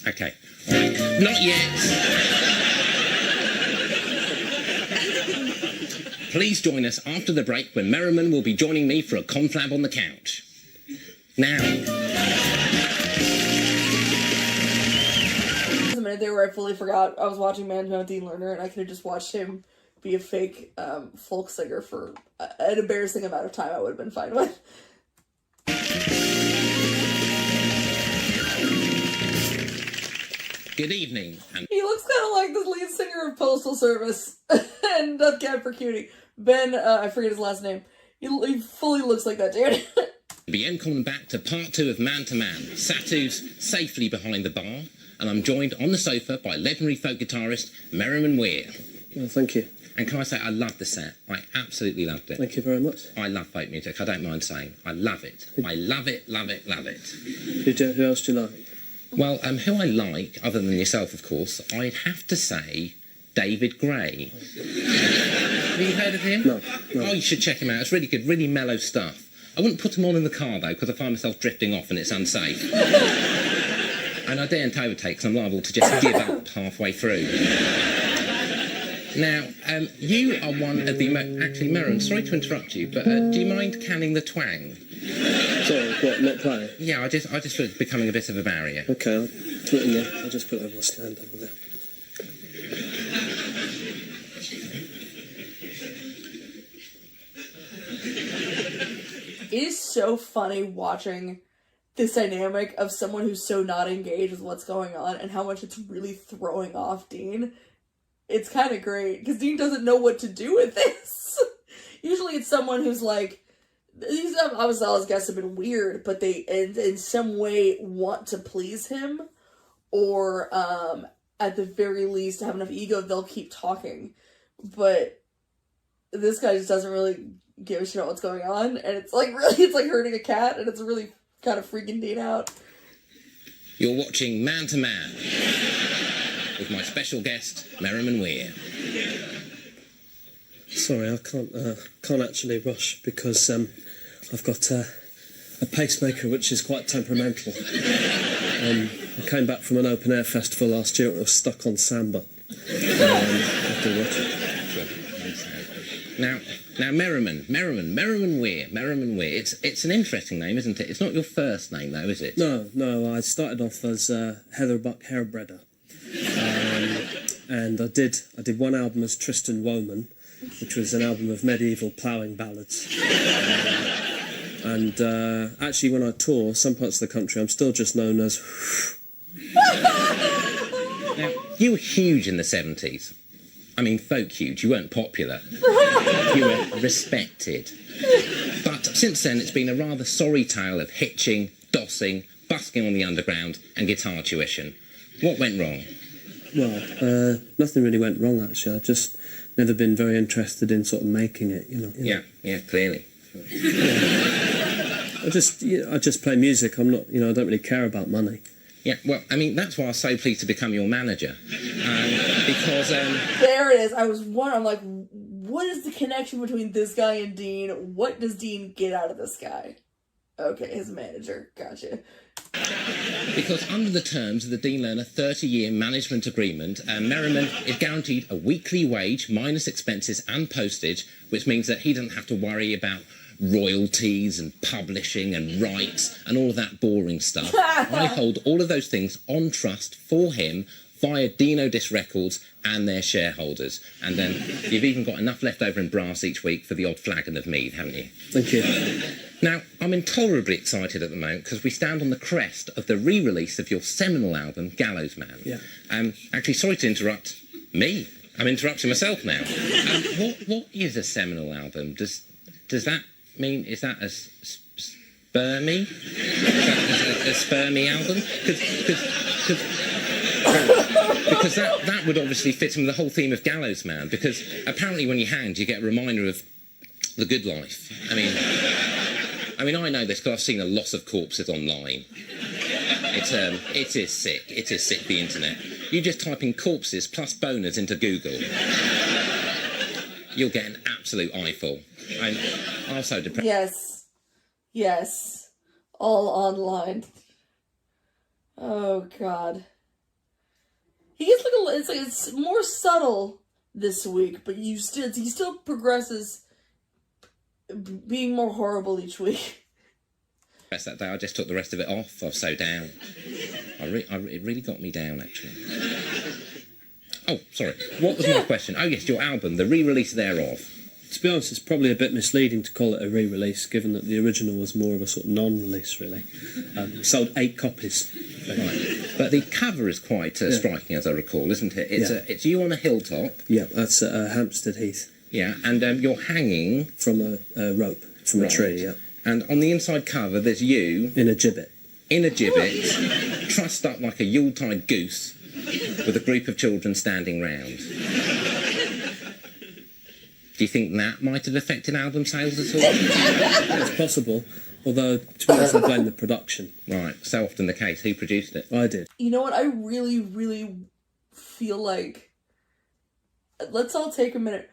Okay, all right. Not yet. Please join us after the break when Merriman will be joining me for a conflab on the couch. Now. There's a minute there where I fully forgot I was watching Man to Man with Dean Lerner, and I could have just watched him be a fake folk singer for an embarrassing amount of time. I would have been fine with. Good evening. And he looks kind of like the lead singer of Postal Service and Death Cab for Cutie. Ben, I forget his last name. He fully looks like that dude. BN coming back to part 2 of Man to Man. Satu's safely behind the bar, and I'm joined on the sofa by legendary folk guitarist Merriman Weir. Well, thank you. And can I say, I loved the set. I absolutely loved it. Thank you very much. I love folk music, I don't mind saying. I love it. I love it, love it, love it. Who else do you like? Well, who I like, other than yourself, of course, I'd have to say David Gray. Have you heard of him? No. Oh, you should check him out. It's really good, really mellow stuff. I wouldn't put him on in the car, though, because I find myself drifting off and it's unsafe. And I daren't overtake, because I'm liable to just give up halfway through. Now, you are one of the... Actually, Merriman, sorry to interrupt you, but do you mind canning the twang? Sorry, what, not playing? Yeah, I just feel it's becoming a bit of a barrier. Okay, I'll put it in there. I'll just put it over the stand over there. It is so funny watching this dynamic of someone who's so not engaged with what's going on and how much it's really throwing off Dean. It's kind of great, because Dean doesn't know what to do with this. Usually it's someone who's like, these Avazawa's guests have been weird, but they in some way want to please him, or at the very least have enough ego they'll keep talking. But this guy just doesn't really give a shit about what's going on, and it's like hurting a cat, and it's really kind of freaking Dean out. You're watching Man to Man with my special guest, Merriman Weir. Sorry, I can't actually rush because I've got a pacemaker which is quite temperamental. I came back from an open air festival last year and I was stuck on Samba. Now, Merriman Weir. It's an interesting name, isn't it? It's not your first name, though, is it? No. I started off as Heather Buck Hairbredder, and I did one album as Tristan Woman, which was an album of medieval ploughing ballads. And actually, when I tour some parts of the country, I'm still just known as. Now, you were huge in the 70s. I mean, folk huge. You weren't popular. You were respected. But since then, it's been a rather sorry tale of hitching, dossing, busking on the underground, and guitar tuition. What went wrong? Well, nothing really went wrong, actually. I've just never been very interested in sort of making it, you know. Yeah, clearly. I just play music. I'm not, I don't really care about money. Yeah, well, I mean, that's why I was so pleased to become your manager. Because... There it is. I was wondering, I'm like, what is the connection between this guy and Dean? What does Dean get out of this guy? Okay, his manager. Gotcha. Because under the terms of the Dean Lerner 30-year management agreement, Merriman is guaranteed a weekly wage minus expenses and postage, which means that he doesn't have to worry about royalties and publishing and rights and all of that boring stuff. I hold all of those things on trust for him via Dino Disc Records and their shareholders. And then you've even got enough left over in brass each week for the odd flagon of mead, haven't you? Thank you. Now, I'm intolerably excited at the moment because we stand on the crest of the re-release of your seminal album, Gallows Man. Yeah. Actually, sorry to interrupt me. I'm interrupting myself now. What is a seminal album? Does that mean, is that a spermy? Is that a spermy album? Because that would obviously fit in with the whole theme of Gallows Man, because apparently when you hang, you get a reminder of the good life. I mean, I know this because I've seen a lot of corpses online. It is sick. It is sick, the internet. You just type in corpses plus boners into Google. You'll get an absolute eyeful. I'm so depressed. Yes. All online. Oh, God. He gets it's more subtle this week, but he still progresses, being more horrible each week. That day I just took the rest of it off. I was so down. It really got me down, actually. Oh, sorry. What was my question? Oh, yes, your album, the re-release thereof. To be honest, it's probably a bit misleading to call it a re-release, given that the original was more of a sort of non-release, really. We sold 8 copies. Right. But the cover is quite striking, as I recall, isn't it? It's you on a hilltop. Yeah, that's at Hampstead Heath. Yeah, and you're hanging... From a rope, from a tree, yeah. And on the inside cover, there's you... In a gibbet. In a gibbet, trussed up like a Yuletide goose, with a group of children standing round. Do you think that might have affected album sales at all? It's possible, although, to be honest, I blame the production. Right, so often the case. Who produced it? I did. You know what? I really, really feel like... Let's all take a minute.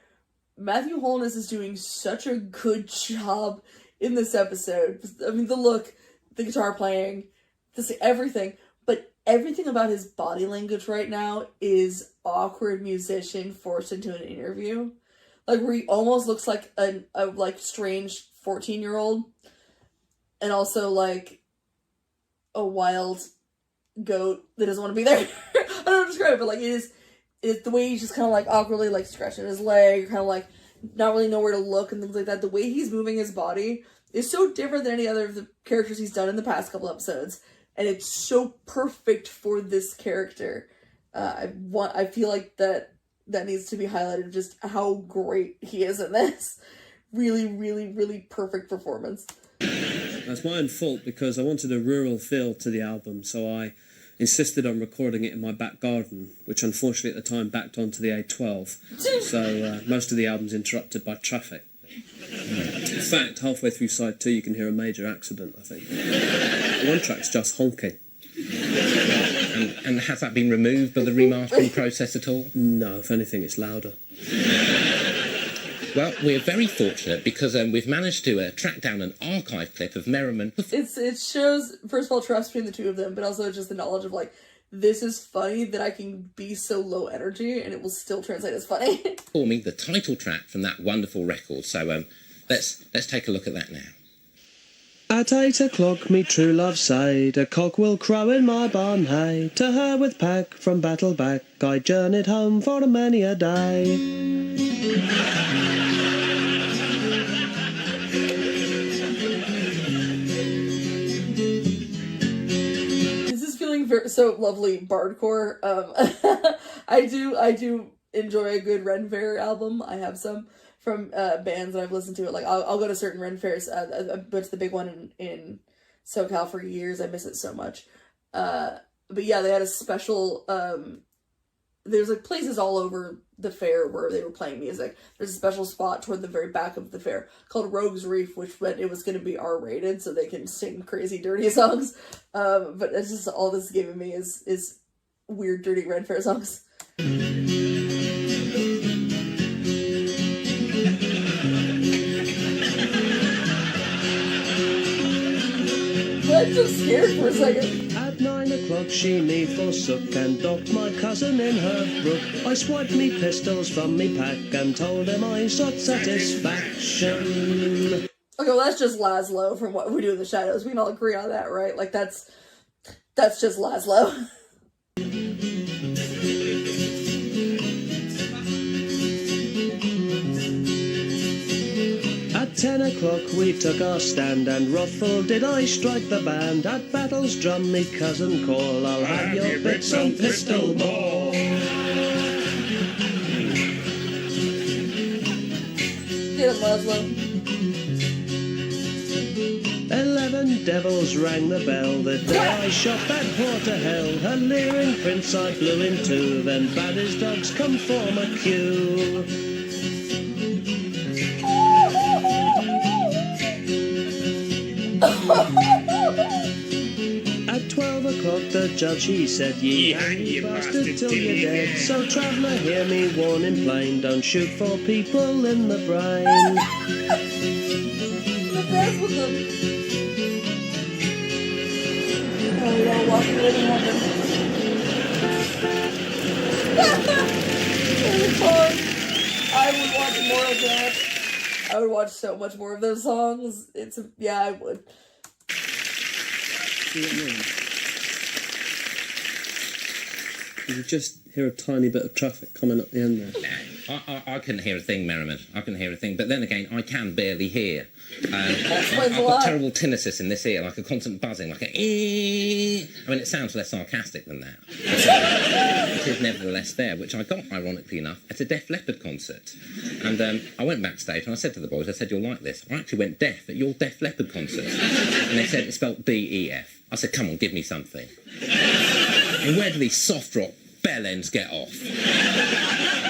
Matthew Holness is doing such a good job in this episode. I mean, the look, the guitar playing, everything. But everything about his body language right now is awkward musician forced into an interview. Like, where he almost looks like a strange 14-year-old. And also, like, a wild goat that doesn't want to be there. I don't know how to describe it, but, like, it's the way he's just kind of, like, awkwardly, like, stretching his leg, kind of, like, not really know where to look and things like that. The way he's moving his body is so different than any other of the characters he's done in the past couple episodes. And it's so perfect for this character. I feel like that needs to be highlighted, just how great he is in this. Really, really, really perfect performance. That's my own fault, because I wanted a rural feel to the album, so I insisted on recording it in my back garden, which unfortunately at the time backed onto the A12. So most of the album's interrupted by traffic. In fact, halfway through side 2 you can hear a major accident, I think. One track's just honking. And has that been removed by the remastering process at all? No, if anything, it's louder. Well, we're very fortunate because we've managed to track down an archive clip of Merriman. It shows, first of all, trust between the two of them, but also just the knowledge of, like, this is funny that I can be so low energy and it will still translate as funny. Performing the title track from that wonderful record. So let's take a look at that now. At 8 o'clock, me true love sighed, a cock will crow in my barn hay. To her with pack from battle back, I journeyed home for a many a day. This is feeling so lovely bardcore. I do enjoy a good Ren Fair album. I have some from bands that I've listened to. Like I'll go to certain Ren Fairs. I went to the big one in SoCal for years. I miss it so much. But yeah, they had a special. There's like places all over the fair where they were playing music. There's a special spot toward the very back of the fair called Rogues Reef, which meant it was going to be R-rated, so they can sing crazy, dirty songs. But it's just all this is giving me is weird, dirty Ren Fair songs. I'm just scared for a second. At 9 o'clock she me forsook and docked my cousin in her brook. I swiped me pistols from me pack and told him I sought satisfaction. Okay, well, that's just Laszlo from What We Do in the Shadows. We can all agree on that, right? Like, that's just Laszlo. At 10 o'clock we took our stand, and ruffle did I strike the band. At battle's drum me cousin call, I'll have your bits on pistol ball. Get it, Laszlo. 11 devils rang the bell the day I shot that whore to hell. Her leering prince I blew in two, then bade his dogs come form a queue. At 12 o'clock the judge he said, ye hang ye bastard till you're dead. So traveller hear me warning plain, don't shoot 4 people in the brain. Oh, yeah, walking away from heaven. I would watch more of that. I would watch so much more of those songs. Yeah, I would. See what I mean? You just hear a tiny bit of traffic coming at the end there. I couldn't hear a thing, Merriman. I couldn't hear a thing. But then again, I can barely hear. I've got terrible tinnitus in this ear, like a constant buzzing, like a I mean, it sounds less sarcastic than that. It is nevertheless there, which I got, ironically enough, at a Def Leppard concert. And I went backstage and I said to the boys, I said, you'll like this. I actually went deaf at your Def Leppard concert. And they said it's spelled D-E-F. I said, come on, give me something. And where do these soft rock bellends get off?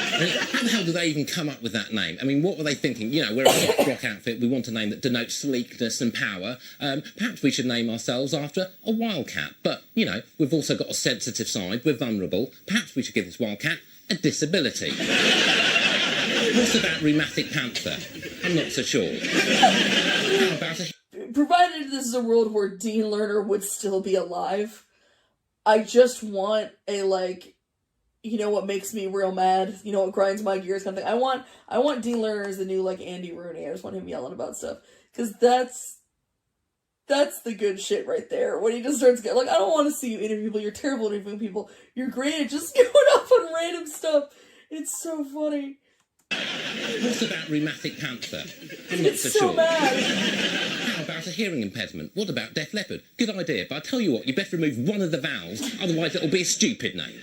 I mean, how the hell did they even come up with that name? I mean, what were they thinking? You know, we're a soft rock outfit, we want a name that denotes sleekness and power. Perhaps we should name ourselves after a wildcat. But, you know, we've also got a sensitive side, we're vulnerable. Perhaps we should give this wildcat a disability. What's about rheumatic panther? I'm not so sure. How about a... Provided this is a world where Dean Lerner would still be alive, I just want a, like, you know what makes me real mad, you know what grinds my gears kind of thing. I want Dean Lerner as the new, like, Andy Rooney. I just want him yelling about stuff. Because that's the good shit right there. When he just starts getting, like, I don't want to see you interview people. You're terrible at interviewing people. You're great at just going off on random stuff. It's so funny. What's about rheumatic panther? I'm not so sure. Mad. How about a hearing impediment? What about Def Leppard? Good idea, but I tell you what, you best remove one of the vowels, otherwise it'll be a stupid name.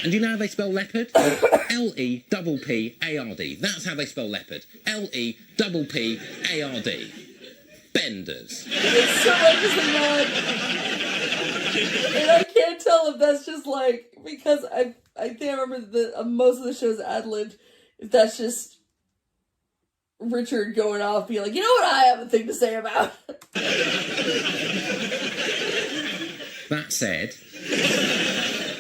And you know how they spell leopard? L-E-P-P-A-R-D. That's how they spell leopard. L-E-P-P-A-R-D. Benders. It's so much mad. And I can't tell if that's just like, because I think I remember most of the shows ad-libbed, if that's just Richard going off being like, you know what I have a thing to say about? That said,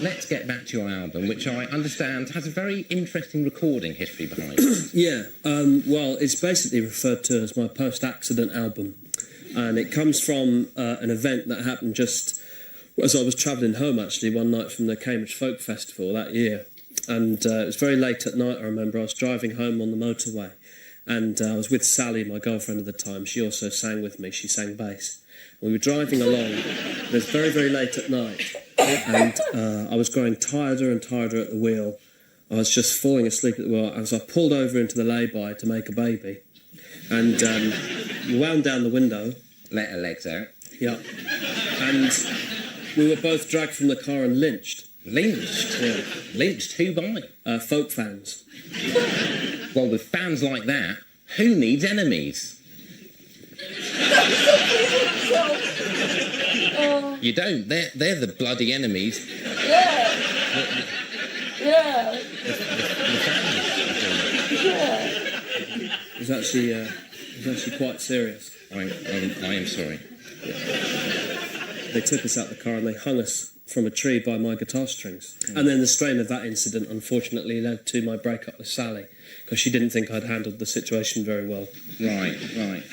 let's get back to your album, which I understand has a very interesting recording history behind it. Yeah, well, it's basically referred to as my post-accident album. And it comes from an event that happened just as I was travelling home, actually, one night from the Cambridge Folk Festival that year. And it was very late at night, I remember. I was driving home on the motorway. And I was with Sally, my girlfriend at the time. She also sang with me. She sang bass. We were driving along. It was very, very late at night. And I was growing tireder and tireder at the wheel. I was just falling asleep at the wheel as I pulled over into the lay-by to make a baby. And we wound down the window. Let her legs out. Yeah. And we were both dragged from the car and lynched. Lynched? Yeah. Lynched? Who by? Folk fans. Well, with fans like that, who needs enemies? You don't. They're the bloody enemies. Yeah. Yeah. It was actually quite serious. I am sorry. Yeah. They took us out the car and they hung us from a tree by my guitar strings. And then the strain of that incident, unfortunately, led to my breakup with Sally, because she didn't think I'd handled the situation very well. Right.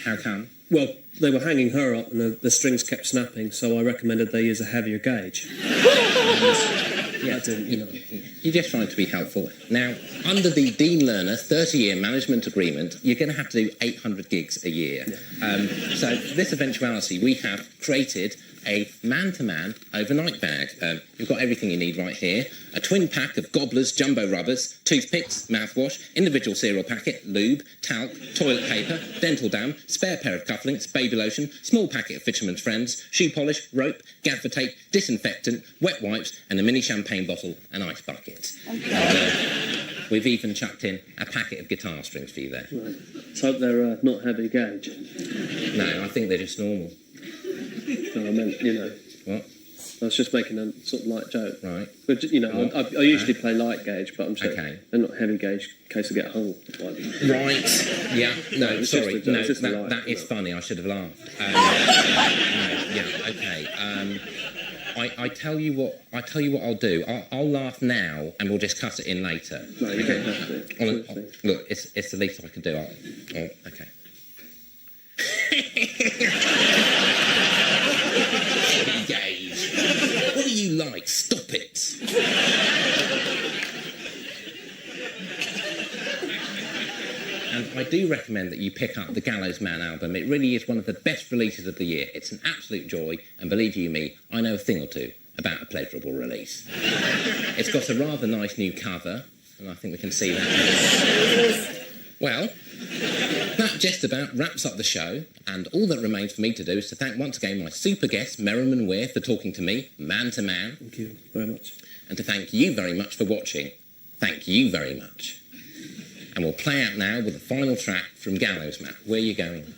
How come? Well, they were hanging her up and the strings kept snapping, so I recommended they use a heavier gauge. Yeah, I didn't, you know. You're just trying to be helpful. Now, under the Dean Lerner 30-year management agreement, you're going to have to do 800 gigs a year. So this eventuality, we have created a man-to-man overnight bag. You've got everything you need right here. A twin pack of Gobblers jumbo rubbers, toothpicks, mouthwash, individual cereal packet, lube, talc, toilet paper, dental dam, spare pair of cufflinks, baby lotion, small packet of Fisherman's Friends, shoe polish, rope, gaffer tape, disinfectant, wet wipes, and a mini champagne bottle and ice bucket. We've even chucked in a packet of guitar strings for you there. Right. Let's hope they're not heavy gauge. No, I think they're just normal. No, I meant, you know. What? I was just making a sort of light joke. Right. But, you know, I usually play light gauge, but I'm saying Okay. they're not heavy gauge in case I get hung. Like, Right. Yeah. No, it's sorry. just a- No, it's just a lie. that is funny. I should have laughed. No, yeah. Okay. I tell you what. I'll do. I'll laugh now, and we'll just cut it in later. No, you don't have to. Look, it's the least I can do. Okay. Gauge. What do you like? Stop it. And I do recommend that you pick up the Gallows Man album. It really is one of the best releases of the year. It's an absolute joy, and believe you me, I know a thing or two about a pleasurable release. It's got a rather nice new cover, and I think we can see that. Well, that just about wraps up the show, and all that remains for me to do is to thank once again my super guest, Merriman Weir, for talking to me, man to man. Thank you very much. And to thank you very much for watching. Thank you very much. And we'll play out now with the final track from Gallows Man. Where are you going?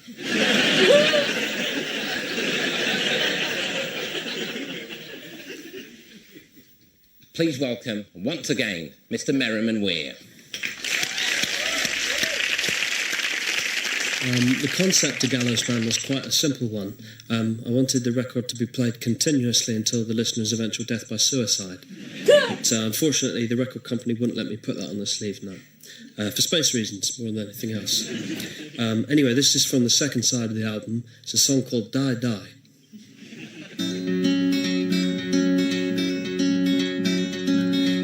Please welcome, once again, Mr. Merriman Weir. The concept of Gallows Man was quite a simple one. I wanted the record to be played continuously until the listener's eventual death by suicide. But unfortunately, the record company wouldn't let me put that on the sleeve now. For space reasons, more than anything else. Anyway, this is from the second side of the album. It's a song called Die Die.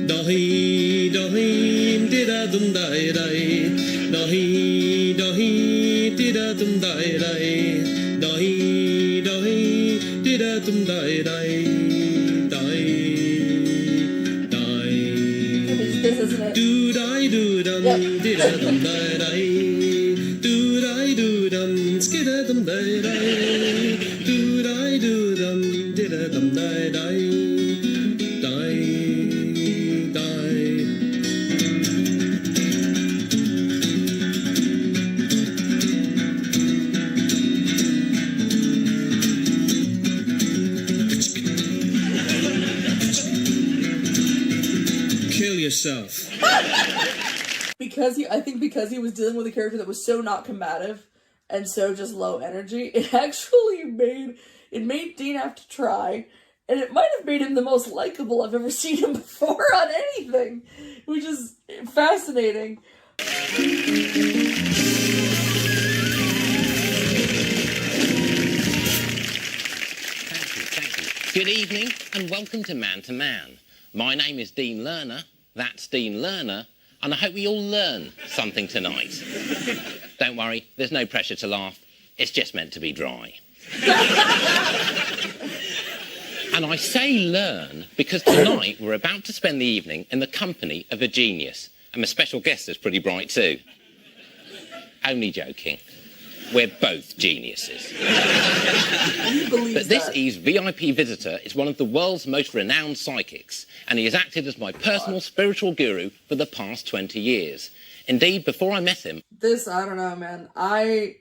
Dahi, dahi, dida-dum, die-die. Dahi, dahi, dida-dum, die-die. Dahi, dahi, dida-dum, die-die. Die, die. This isn't it. Do-die-do-dum, dida-dum, die-die. Do-die-do-dum, skida-dum, die-die. Do-die-do-dum, dida-dum, die-die. Yourself. I think because he was dealing with a character that was so not combative and so just low energy, it actually made Dean have to try, and it might have made him the most likable I've ever seen him before on anything, which is fascinating. Thank you. Good evening and welcome to Man to Man. My name is Dean Lerner. That's Dean Lerner, and I hope we all learn something tonight. Don't worry, there's no pressure to laugh. It's just meant to be dry. And I say learn because tonight we're about to spend the evening in the company of a genius, and my special guest is pretty bright too. Only joking. We're both geniuses. But this eve's VIP visitor is one of the world's most renowned psychics, and he has acted as my personal spiritual guru for the past 20 years. Indeed, before I met him... I don't know, man. I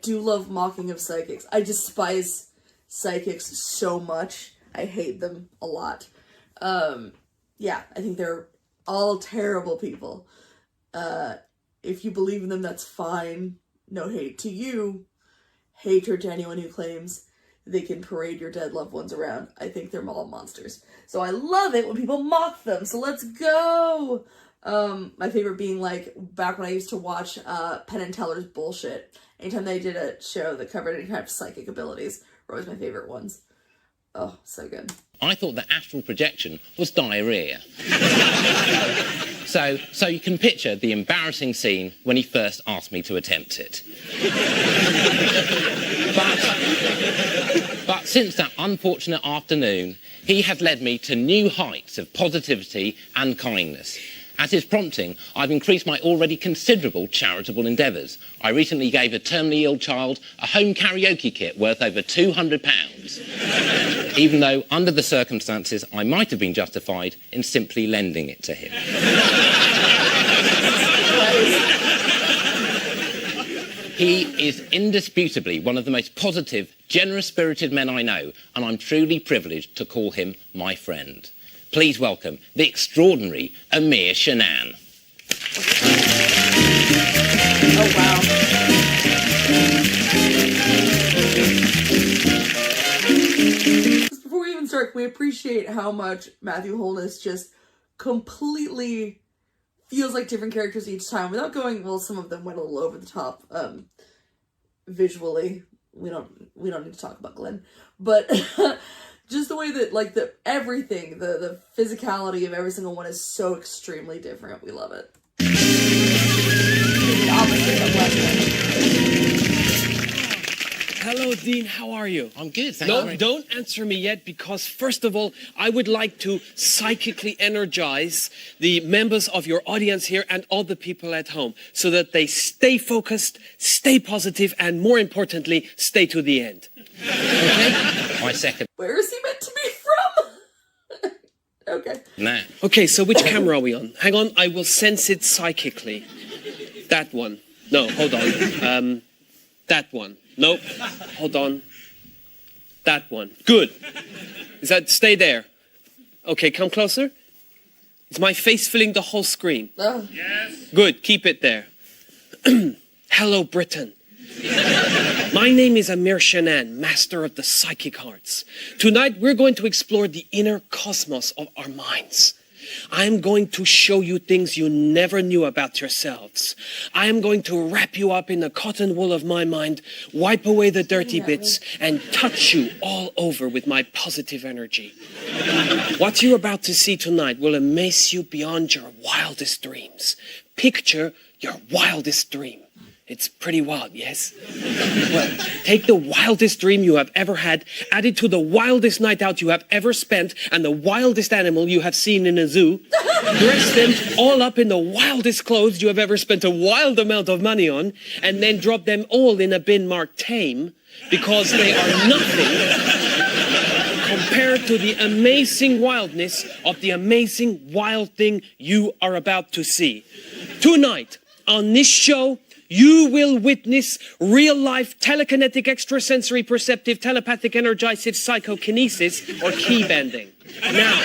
do love mocking of psychics. I despise psychics so much. I hate them a lot. Yeah, I think they're all terrible people. If you believe in them, that's fine. No hate to you. Hatred to anyone who claims they can parade your dead loved ones around. I think they're all monsters. So I love it when people mock them. So let's go! My favorite being, like, back when I used to watch Penn and Teller's Bullshit. Anytime they did a show that covered any kind of psychic abilities, were always my favorite ones. Oh, so good. I thought that astral projection was diarrhea. So you can picture the embarrassing scene when he first asked me to attempt it. But since that unfortunate afternoon, he has led me to new heights of positivity and kindness. At his prompting, I've increased my already considerable charitable endeavours. I recently gave a terminally ill child a home karaoke kit worth over £200, even though, under the circumstances, I might have been justified in simply lending it to him. He is indisputably one of the most positive, generous-spirited men I know, and I'm truly privileged to call him my friend. Please welcome the extraordinary Amir Shanan. Oh, wow. Just before we even start, we appreciate how much Matthew Holness just completely feels like different characters each time without going, well, some of them went a little over the top visually. We don't need to talk about Glenn, but just the way that, like, the physicality of every single one is so extremely different. We love it. The opposite of Western. Hello, Dean. How are you? I'm good, thank No, you. don't answer me yet, because first of all, I would like to psychically energize the members of your audience here and all the people at home so that they stay focused, stay positive, and more importantly, stay to the end. Okay? I second. Where is he meant to be from? Okay. Nah. Okay, so which camera are we on? Hang on, I will sense it psychically. That one. No, hold on. That one. Nope. Hold on. That one. Good. Stay there. Okay, come closer. Is my face filling the whole screen? Oh. Yes. Good, keep it there. Hello, Britain. My name is Amir Shanan, master of the psychic arts. Tonight, we're going to explore the inner cosmos of our minds. I am going to show you things you never knew about yourselves. I am going to wrap you up in the cotton wool of my mind, wipe away the dirty bits, and touch you all over with my positive energy. What you're about to see tonight will amaze you beyond your wildest dreams. Picture your wildest dream. It's pretty wild, yes? Well, take the wildest dream you have ever had, add it to the wildest night out you have ever spent, and the wildest animal you have seen in a zoo, dress them all up in the wildest clothes you have ever spent a wild amount of money on, and then drop them all in a bin marked tame, because they are nothing compared to the amazing wildness of the amazing wild thing you are about to see. Tonight, on this show, you will witness real-life telekinetic, extrasensory, perceptive, telepathic, energisive psychokinesis, or key bending. Now,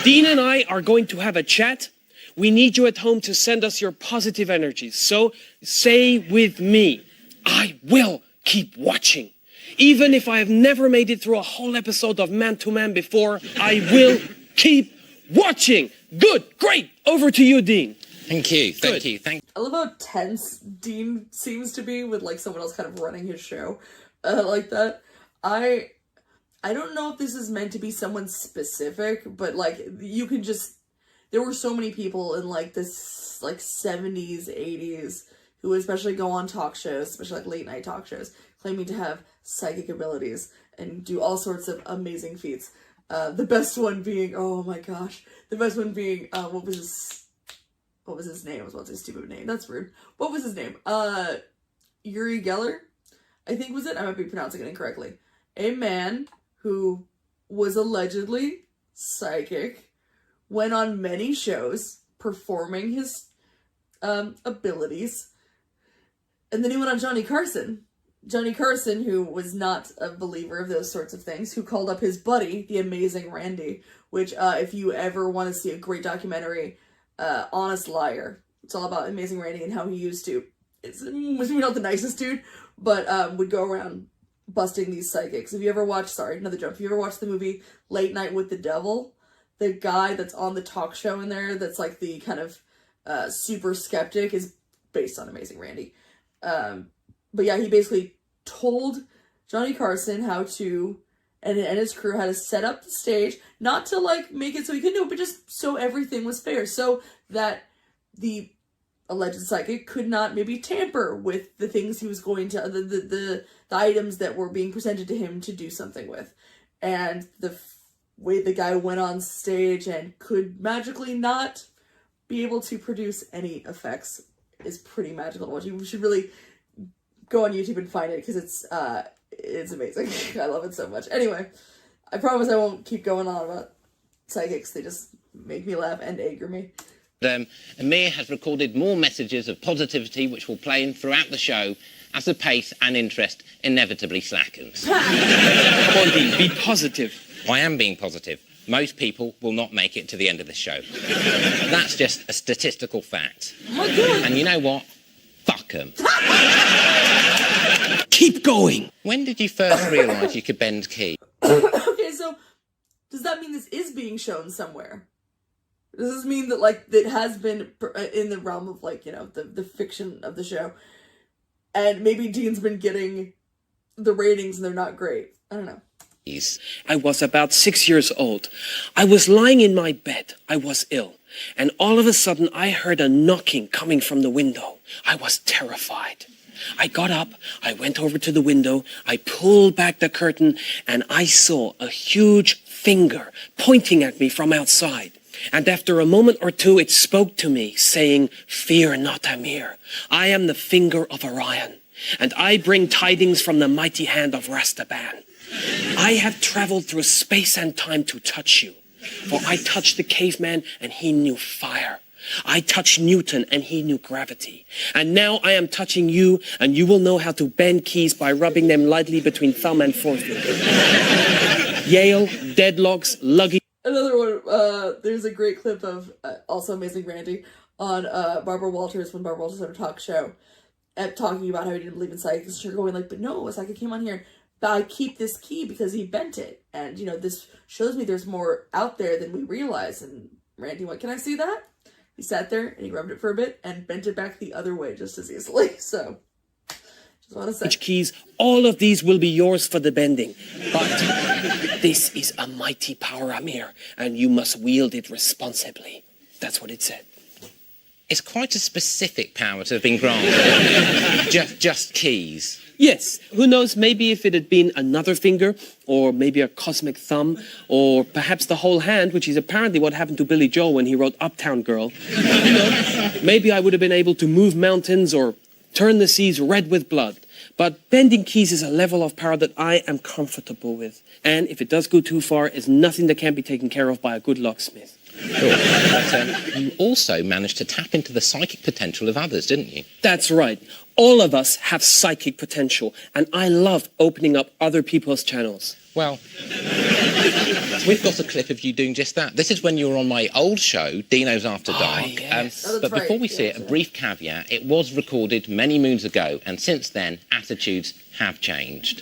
Dean and I are going to have a chat. We need you at home to send us your positive energies. So say with me, I will keep watching. Even if I have never made it through a whole episode of Man to Man before, I will keep watching. Good, great. Over to you, Dean. Thank you, thank you. I love how tense Dean seems to be with, like, someone else kind of running his show like that. I don't know if this is meant to be someone specific, but, like, you can just, there were so many people in, like, this, like, 70s, 80s, who would especially go on talk shows, especially, like, late night talk shows, claiming to have psychic abilities and do all sorts of amazing feats. The best one being, oh my gosh, what was his name? I was about to say stupid name. That's rude. What was his name? Uri Geller, I think was it. I might be pronouncing it incorrectly. A man who was allegedly psychic, went on many shows performing his abilities, and then he went on Johnny Carson. Johnny Carson, who was not a believer of those sorts of things, who called up his buddy, the Amazing Randy, which, if you ever want to see a great documentary, Honest Liar. It's all about Amazing Randy and how he used to, was not the nicest dude, but would go around busting these psychics. If you ever watched, sorry, another jump, if you ever watched the movie Late Night with the Devil, the guy that's on the talk show in there that's like the kind of super skeptic is based on Amazing Randy. But yeah, he basically told Johnny Carson how to and his crew had to set up the stage, not to like make it so he couldn't do it, but just so everything was fair, so that the alleged psychic could not maybe tamper with the things he was going to, the items that were being presented to him to do something with. And the way the guy went on stage and could magically not be able to produce any effects is pretty magical to watch. You should really go on YouTube and find it, because it's amazing. I love it so much. Anyway, I promise I won't keep going on about psychics. They just make me laugh and anger me. Amir has recorded more messages of positivity which will play in throughout the show as the pace and interest inevitably slackens. Come on, Dean, be positive. I am being positive. Most people will not make it to the end of the show. That's just a statistical fact. Oh my God. And you know what? Fuck them. Keep going. When did you first realise you could bend keys? Okay, so does that mean this is being shown somewhere? Does this mean that, like, it has been in the realm of, like, you know, the fiction of the show, and maybe Dean's been getting the ratings and they're not great? I don't know. I was about 6 years old. I was lying in my bed. I was ill. And all of a sudden, I heard a knocking coming from the window. I was terrified. I got up, I went over to the window, I pulled back the curtain, and I saw a huge finger pointing at me from outside. And after a moment or two, it spoke to me, saying, "Fear not, Amir. I am the finger of Orion, and I bring tidings from the mighty hand of Rastaban. I have traveled through space and time to touch you, for I touched the caveman, and he knew fire. I touched Newton, and he knew gravity. And now I am touching you, and you will know how to bend keys by rubbing them lightly between thumb and forefinger. Yale, deadlocks, luggage." Another one, there's a great clip of, also Amazing Randy, on Barbara Walters, when Barbara Walters had a talk show, talking about how he didn't believe in psychics, and her going like, "But no, a psychic came on here, but I keep this key because he bent it. And, you know, this shows me there's more out there than we realize." And Randy went, "Can I see that?" He sat there and he rubbed it for a bit and bent it back the other way just as easily. So, just want to say. Keys, all of these will be yours for the bending. But this is a mighty power, Amir, and you must wield it responsibly. That's what it said. It's quite a specific power to have been granted. just keys. Yes, who knows, maybe if it had been another finger, or maybe a cosmic thumb, or perhaps the whole hand, which is apparently what happened to Billy Joel when he wrote Uptown Girl. You know, maybe I would have been able to move mountains or turn the seas red with blood. But bending keys is a level of power that I am comfortable with. And if it does go too far, it's nothing that can't be taken care of by a good locksmith. Sure. But you also managed to tap into the psychic potential of others, didn't you? That's right. All of us have psychic potential, and I love opening up other people's channels. Well, we've got a clip of you doing just that. This is when you were on my old show, Dino's After Dark. Yes. But before we see it, a brief caveat. It was recorded many moons ago, and since then, attitudes have changed.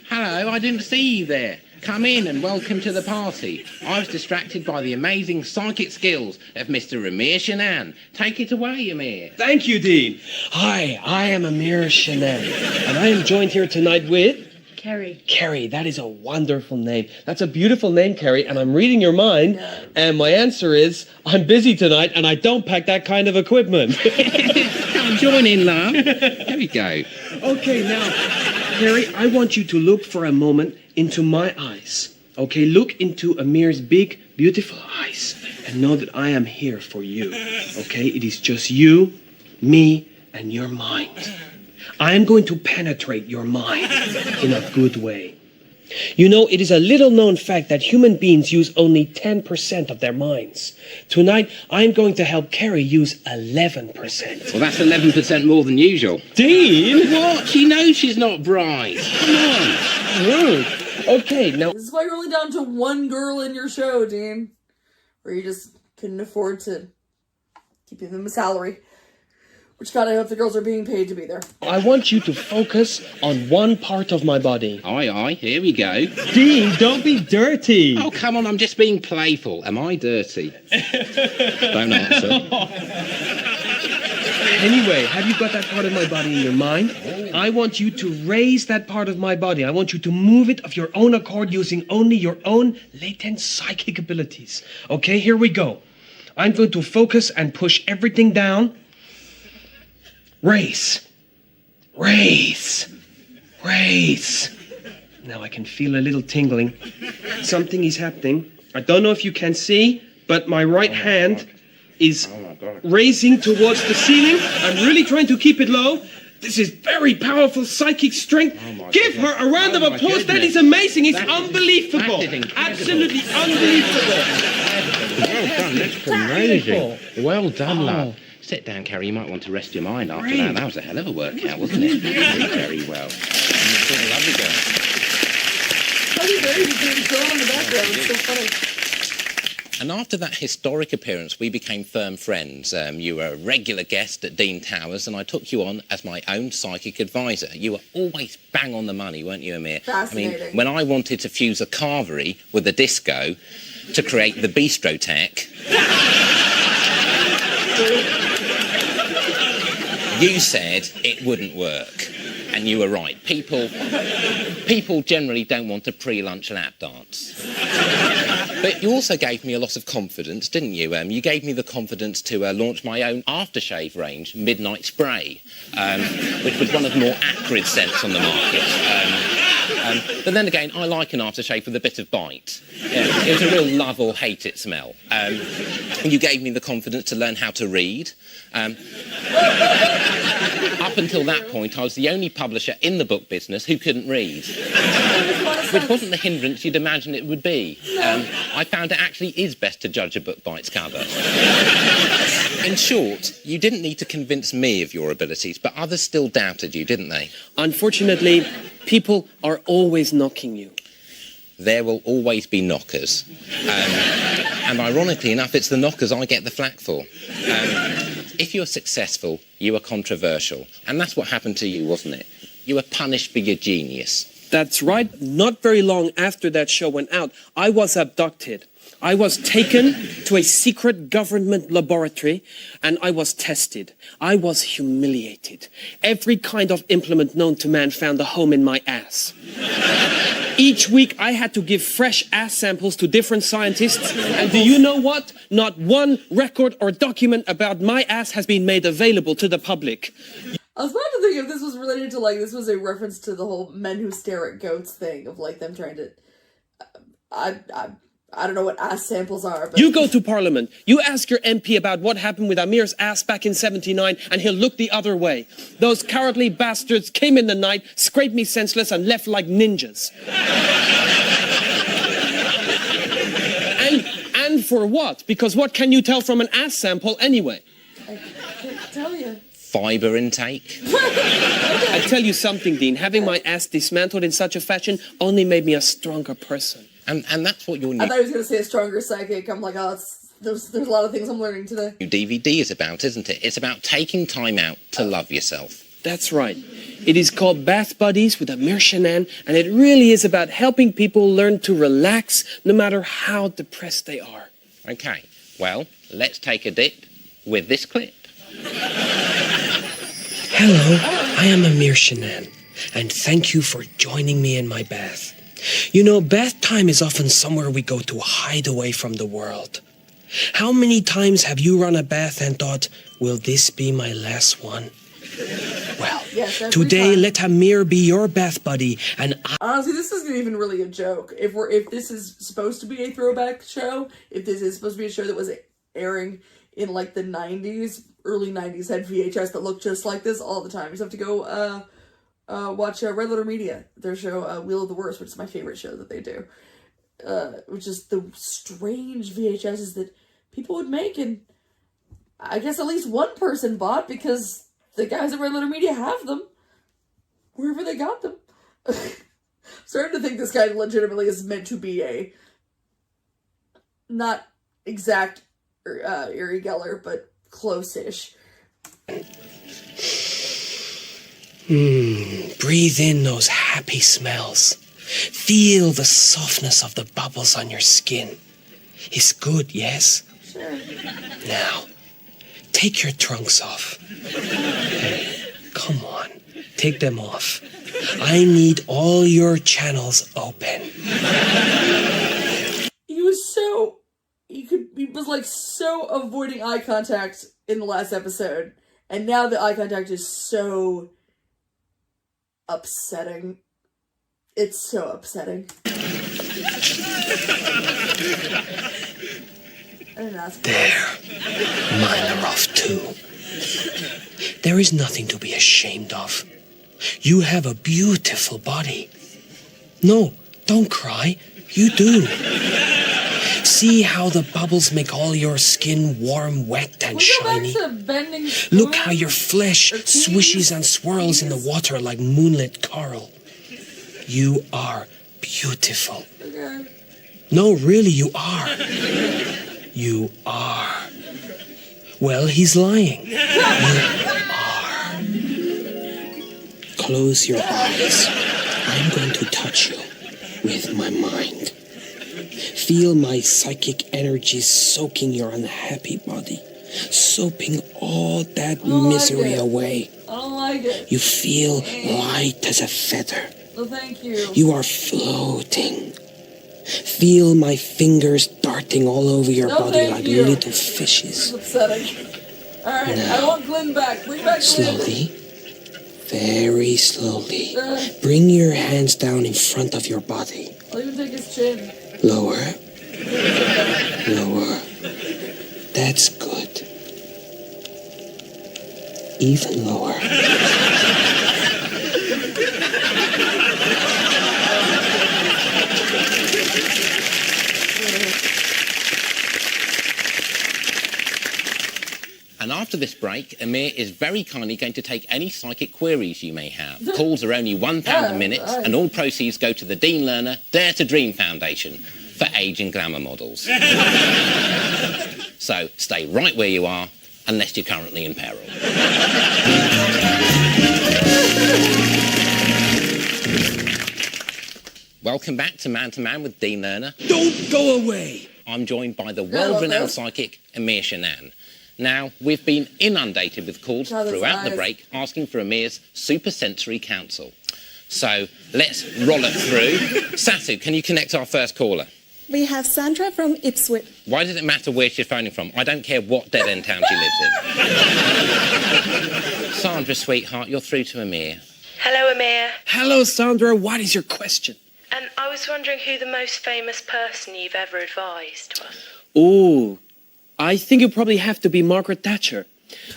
Hello, I didn't see you there. Come in and welcome to the party. I was distracted by the amazing psychic skills of Mr. Amir Shanan. Take it away, Amir. Thank you, Dean. Hi, I am Amir Shanan, and I am joined here tonight with... Kerry. Kerry, that is a wonderful name. That's a beautiful name, Kerry, and I'm reading your mind, and my answer is, I'm busy tonight, and I don't pack that kind of equipment. Come join in, love. Here we go. Okay, now... Kerry, I want you to look for a moment into my eyes. Okay, look into Amir's big, beautiful eyes and know that I am here for you. Okay, it is just you, me, and your mind. I am going to penetrate your mind in a good way. You know, it is a little known fact that human beings use only 10% of their minds. Tonight, I am going to help Kerry use 11%. Well, that's 11% more than usual. Dean? What? She knows she's not bright. Come on. Okay, now... This is why you're only down to one girl in your show, Dean. Or you just couldn't afford to keep them a salary. Which God, I hope the girls are being paid to be there. I want you to focus on one part of my body. Aye, here we go. Dean, don't be dirty. Oh, come on, I'm just being playful. Am I dirty? Don't answer. Anyway, have you got that part of my body in your mind? I want you to raise that part of my body. I want you to move it of your own accord using only your own latent psychic abilities. Okay, here we go. I'm going to focus and push everything down. Raise. Raise. Raise. Now I can feel a little tingling. Something is happening. I don't know if you can see, but my right hand is raising towards the ceiling. I'm really trying to keep it low. This is very powerful psychic strength. Give her a round of applause. That is amazing. It's unbelievable. Absolutely unbelievable. Well done. That's amazing. Well done, love. Sit down, Carrie. You might want to rest your mind after that. That was a hell of a workout, wasn't it? Very well. Lovely girl. Very good in the background. It's so funny. And after that historic appearance, we became firm friends. You were a regular guest at Dean Towers, and I took you on as my own psychic advisor. You were always bang on the money, weren't you, Amir? Fascinating. I mean, when I wanted to fuse a carvery with a disco to create the bistro tech, you said it wouldn't work. And you were right. People generally don't want a pre-lunch lap dance. But you also gave me a lot of confidence, didn't you? You gave me the confidence to launch my own aftershave range, Midnight Spray, which was one of the more acrid scents on the market. But then again, I like an aftershave with a bit of bite. It was a real love or hate it smell. You gave me the confidence to learn how to read. Up until that point, I was the only publisher in the book business who couldn't read. Which wasn't the hindrance you'd imagine it would be. I found it actually is best to judge a book by its cover. In short, you didn't need to convince me of your abilities, but others still doubted you, didn't they? Unfortunately, people are always knocking you. There will always be knockers. And ironically enough, it's the knockers I get the flak for. If you're successful, you are controversial. And that's what happened to you, wasn't it? You were punished for your genius. That's right. Not very long after that show went out, I was abducted. I was taken to a secret government laboratory and I was tested. I was humiliated. Every kind of implement known to man found a home in my ass. Each week I had to give fresh ass samples to different scientists. And do you know what? Not one record or document about my ass has been made available to the public. I was about to think if this was related to, like, this was a reference to the whole men who stare at goats thing of, like, them trying to... I don't know what ass samples are, but... You go to Parliament, you ask your MP about what happened with Amir's ass back in '79, and he'll look the other way. Those cowardly bastards came in the night, scraped me senseless, and left like ninjas. And for what? Because what can you tell from an ass sample anyway? I can't tell you. Fibre intake. I tell you something, Dean. Having my ass dismantled in such a fashion only made me a stronger person. And that's what your new... I thought he was going to say a stronger psychic. I'm like, oh, there's a lot of things I'm learning today. New DVD is about, isn't it? It's about taking time out to love yourself. That's right. It is called Bath Buddies with Amir Shanan, and it really is about helping people learn to relax no matter how depressed they are. Okay, well, let's take a dip with this clip. Hello, I am Amir Shanan, and thank you for joining me in my bath. You know, bath time is often somewhere we go to hide away from the world. How many times have you run a bath and thought, will this be my last one? Well, yes, today let Amir be your bath buddy, and honestly, this isn't even really a joke. If this is supposed to be a throwback show, if this is supposed to be a show that was airing in like the 90s, early 90s, had VHS that looked just like this all the time. You just have to go watch Red Letter Media, their show Wheel of the Worst, which is my favorite show that they do. Which is the strange VHSs that people would make, and I guess at least one person bought because the guys at Red Letter Media have them wherever they got them. Starting to think this guy legitimately is meant to be a not exact Uri Geller, but close-ish. Breathe in those happy smells. Feel the softness of the bubbles on your skin. It's good, yes? Sure. Now, take your trunks off. Come on, take them off. I need all your channels open. He was like so avoiding eye contact in the last episode, and now the eye contact is so upsetting. It's so upsetting. I didn't ask. There. Mine are off too. There is nothing to be ashamed of. You have a beautiful body. No, don't cry. You do. See how the bubbles make all your skin warm, wet, and shiny? Look how your flesh swishes and swirls in the water like moonlit coral. You are beautiful. Okay. No, really, you are. You are. Well, he's lying. You are. Close your eyes. I'm going to touch you with my mind. Feel my psychic energy soaking your unhappy body, soaping all that misery away. I don't like it. You feel light as a feather. Oh, thank you. You are floating. Feel my fingers darting all over your body like little fishes. This is upsetting. Alright, I want Glenn back. Bring back Glenn. Slowly, very slowly, bring your hands down in front of your body. I'll even take his chin. Lower. Lower. That's good. Even lower. And after this break, Amir is very kindly going to take any psychic queries you may have. Calls are only £1 a minute, and all proceeds go to the Dean Lerner Dare to Dream Foundation for age and glamour models. So stay right where you are, unless you're currently in peril. Welcome back to Man with Dean Lerner. Don't go away! I'm joined by the world-renowned psychic Amir Shenan. Now, we've been inundated with calls throughout the break asking for Amir's supersensory counsel. So, let's roll it through. Satu, can you connect our first caller? We have Sandra from Ipswich. Why does it matter where she's phoning from? I don't care what dead-end town she lives in. Sandra, sweetheart, you're through to Amir. Hello, Amir. Hello, Sandra. What is your question? I was wondering who the most famous person you've ever advised was. Ooh, I think it probably have to be Margaret Thatcher.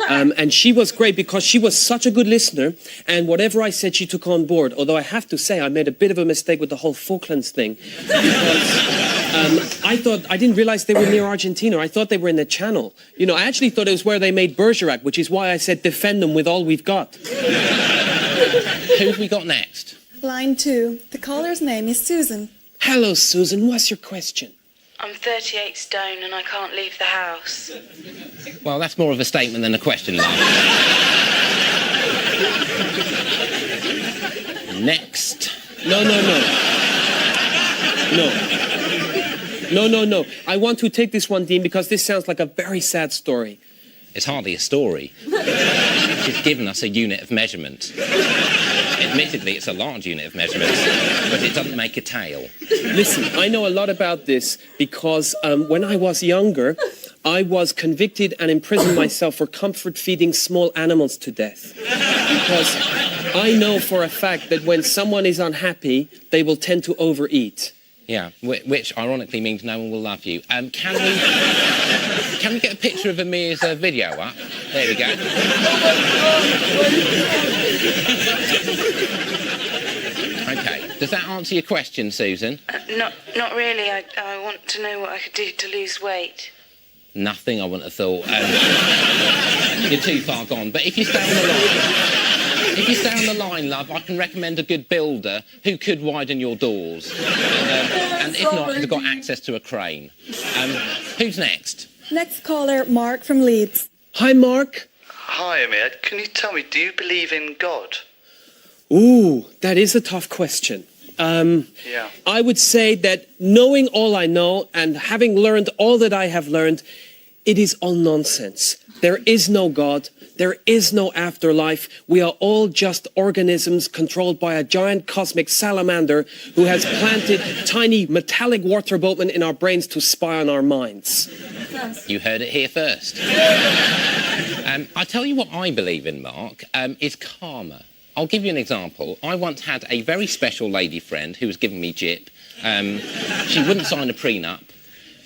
And she was great because she was such a good listener, and whatever I said she took on board, although I have to say I made a bit of a mistake with the whole Falklands thing. Because I didn't realize they were near Argentina. I thought they were in the Channel. You know, I actually thought it was where they made Bergerac, which is why I said defend them with all we've got. Who have we got next? Line 2. The caller's name is Susan. Hello, Susan. What's your question? I'm 38 stone and I can't leave the house. Well, that's more of a statement than a question, love. Next. No. I want to take this one, Dean, because this sounds like a very sad story. It's hardly a story. She's given us a unit of measurement. Admittedly, it's a large unit of measurement, but it doesn't make a tale. Listen, I know a lot about this because when I was younger, I was convicted and imprisoned myself for comfort feeding small animals to death. Because I know for a fact that when someone is unhappy, they will tend to overeat. Yeah, which ironically means no one will love you. Can we get a picture of Amir's video up? There we go. Okay, does that answer your question, Susan? Not really. I want to know what I could do to lose weight. Nothing, I wouldn't have thought. You're too far gone. But if you stay on the line, love, I can recommend a good builder who could widen your doors. And if not, they've got access to a crane. Who's next? Next caller, Mark from Leeds. Hi, Mark. Hi, Amir. Can you tell me, do you believe in God? Ooh, that is a tough question. Yeah. I would say that knowing all I know and having learned all that I have learned, it is all nonsense. There is no God. There is no afterlife. We are all just organisms controlled by a giant cosmic salamander who has planted tiny metallic water boatmen in our brains to spy on our minds. You heard it here first. I tell you what I believe in, Mark, is karma. I'll give you an example. I once had a very special lady friend who was giving me jip. She wouldn't sign a prenup.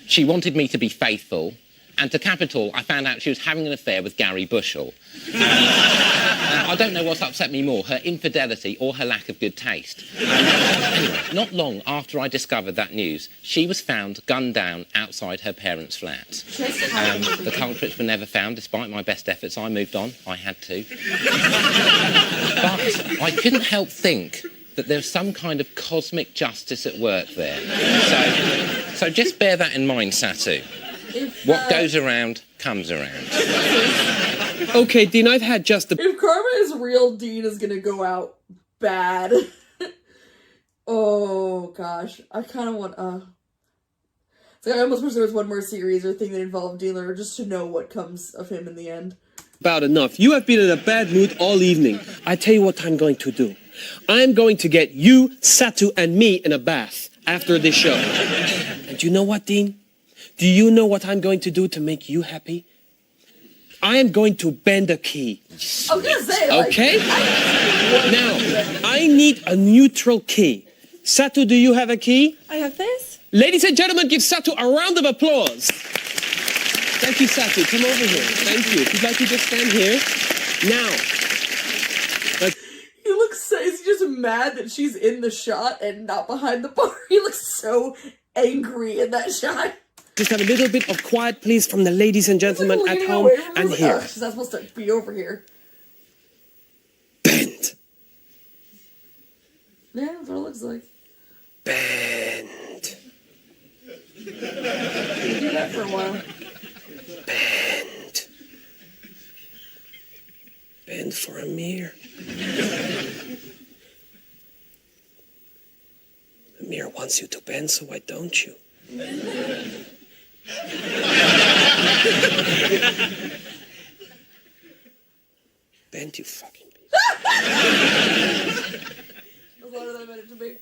She wanted me to be faithful. And to cap it all, I found out she was having an affair with Gary Bushell. I don't know what's upset me more, her infidelity or her lack of good taste. Anyway, not long after I discovered that news, she was found gunned down outside her parents' flat. The culprits were never found, despite my best efforts. I moved on. I had to. But I couldn't help think that there's some kind of cosmic justice at work there. So just bear that in mind, Satu. What goes around comes around. Okay, Dean, I've had just the... If karma is real, Dean is gonna go out bad. Oh, gosh. I kind of want, it's like I almost wish there was one more series or thing that involved Dean Lerner just to know what comes of him in the end. About enough. You have been in a bad mood all evening. I tell you what I'm going to do. I'm going to get you, Satu, and me in a bath after this show. And you know what, Dean? Do you know what I'm going to do to make you happy? I am going to bend a key. I was gonna say, like, okay? Now, I need a neutral key. Satu, do you have a key? I have this. Ladies and gentlemen, give Satu a round of applause. Thank you, Satu. Come over here. Thank you. If you'd like to just stand here. Now. He looks so, is he just mad that she's in the shot and not behind the bar? He looks so angry in that shot. Just have a little bit of quiet, please, from the ladies and gentlemen at home and here. She's not supposed to be over here. Bend. Yeah, that's what it looks like. Bend. You do that for a while. Bend. Bend for Amir. Amir wants you to bend, so why don't you? Bend, you fucking beast. That's louder than I meant it to be.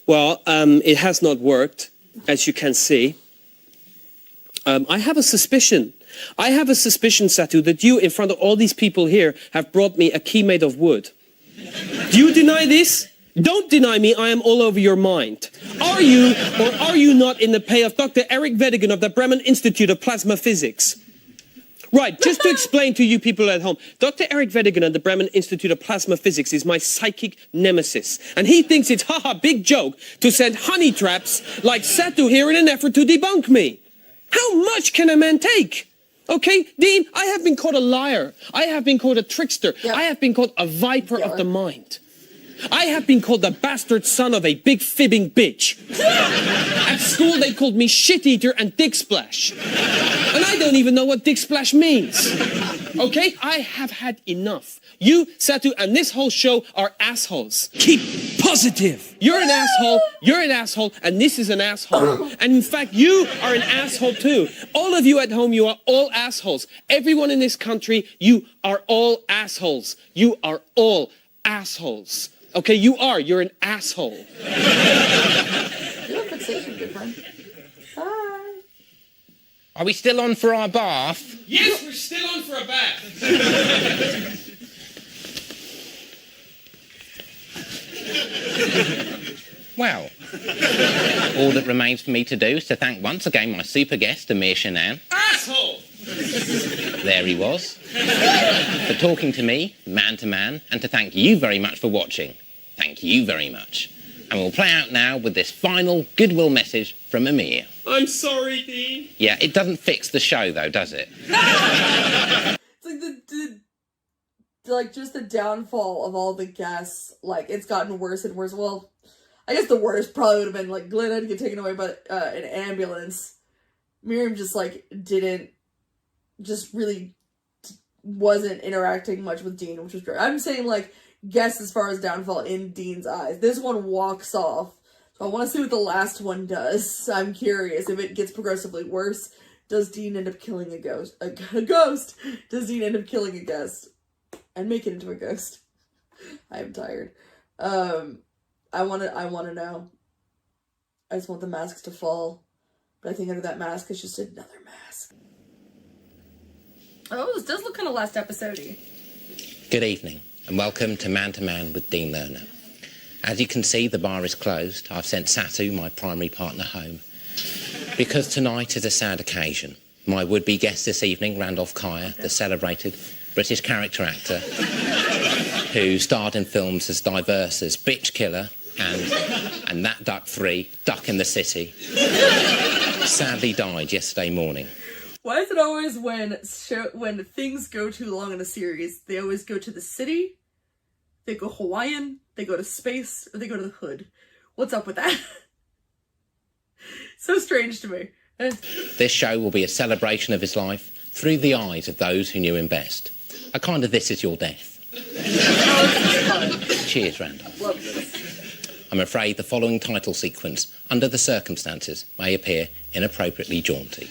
Well, it has not worked, as you can see. I have a suspicion. Satu, that you, in front of all these people here, have brought me a key made of wood. Do you deny this? Don't deny me, I am all over your mind. Are you, or are you not in the pay of Dr. Eric Vedigan of the Bremen Institute of Plasma Physics? Right, just to explain to you people at home, Dr. Eric Vedigan at the Bremen Institute of Plasma Physics is my psychic nemesis. And he thinks it's big joke to send honey traps like Satu here in an effort to debunk me. How much can a man take? Okay, Dean, I have been called a liar. I have been called a trickster. Yep. I have been called a viper of the mind. I have been called the bastard son of a big fibbing bitch. At school, they called me shit-eater and dick splash. And I don't even know what dick splash means. Okay? I have had enough. You, Satu, and this whole show are assholes. Keep positive. You're an asshole, and this is an asshole. And in fact, you are an asshole too. All of you at home, you are all assholes. Everyone in this country, you are all assholes. You are all assholes. Okay, you're an asshole. You have fixation, good friend. Bye. Are we still on for our bath? Yes, we're still on for a bath. Well, all that remains for me to do is to thank once again my super guest, Amir Shanan. Asshole! There he was. For talking to me, man to man, and to thank you very much for watching. Thank you very much. And we'll play out now with this final goodwill message from Amir. I'm sorry, Dean. Yeah, it doesn't fix the show, though, does it? It's like just the downfall of all the guests. Like, it's gotten worse and worse. Well, I guess the worst probably would have been, like, Glenn had to get taken away by an ambulance. Miriam just, like, wasn't interacting much with Dean, which was great. I'm saying, like, guess as far as downfall in Dean's eyes. This one walks off I want to see what the last one does. I'm curious if it gets progressively worse. Does Dean end up killing a ghost? A ghost? Does Dean end up killing a guest and make it into a ghost? I am tired. I want to know. I just want the masks to fall, but I think under that mask is just another mask. Oh, this does look kind of last episode-y. Good evening, and welcome to Man with Dean Lerner. As you can see, the bar is closed. I've sent Satu, my primary partner, home. Because tonight is a sad occasion. My would-be guest this evening, Randolph Kaya, the celebrated British character actor, who starred in films as diverse as Bitch Killer and That Duck 3, Duck in the City, sadly died yesterday morning. Why is it always when things go too long in a series, they always go to the city, they go Hawaiian, they go to space, or they go to the hood? What's up with that? So strange to me. This show will be a celebration of his life through the eyes of those who knew him best. A kind of This Is Your Death. Cheers, Randolph. Love this. I'm afraid the following title sequence, under the circumstances, may appear inappropriately jaunty.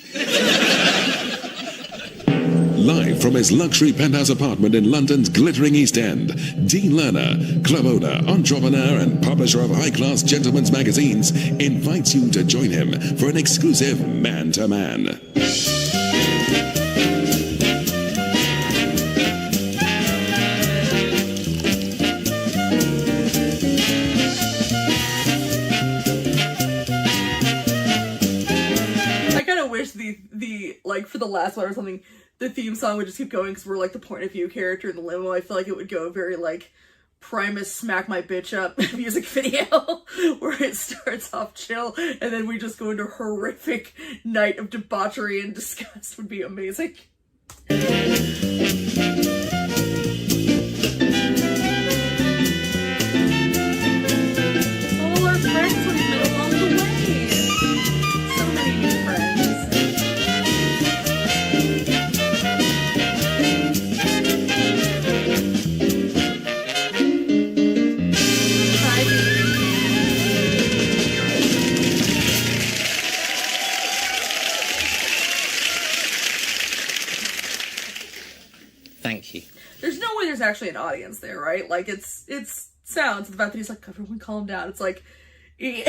Live from his luxury penthouse apartment in London's glittering East End, Dean Lerner, club owner, entrepreneur and publisher of high-class gentlemen's magazines, invites you to join him for an exclusive man-to-man. I kind of wish the like for the last one or something, the theme song would just keep going because we're like the point of view character in the limo. I feel like it would go very like Primus Smack My Bitch Up music video where it starts off chill and then we just go into a horrific night of debauchery and disgust. Would be amazing. All our friends we've met along the way. So many new friends. Thank you. There's no way there's actually an audience there, right? Like, it's sounds. The fact that he's like, everyone calm down. It's like, he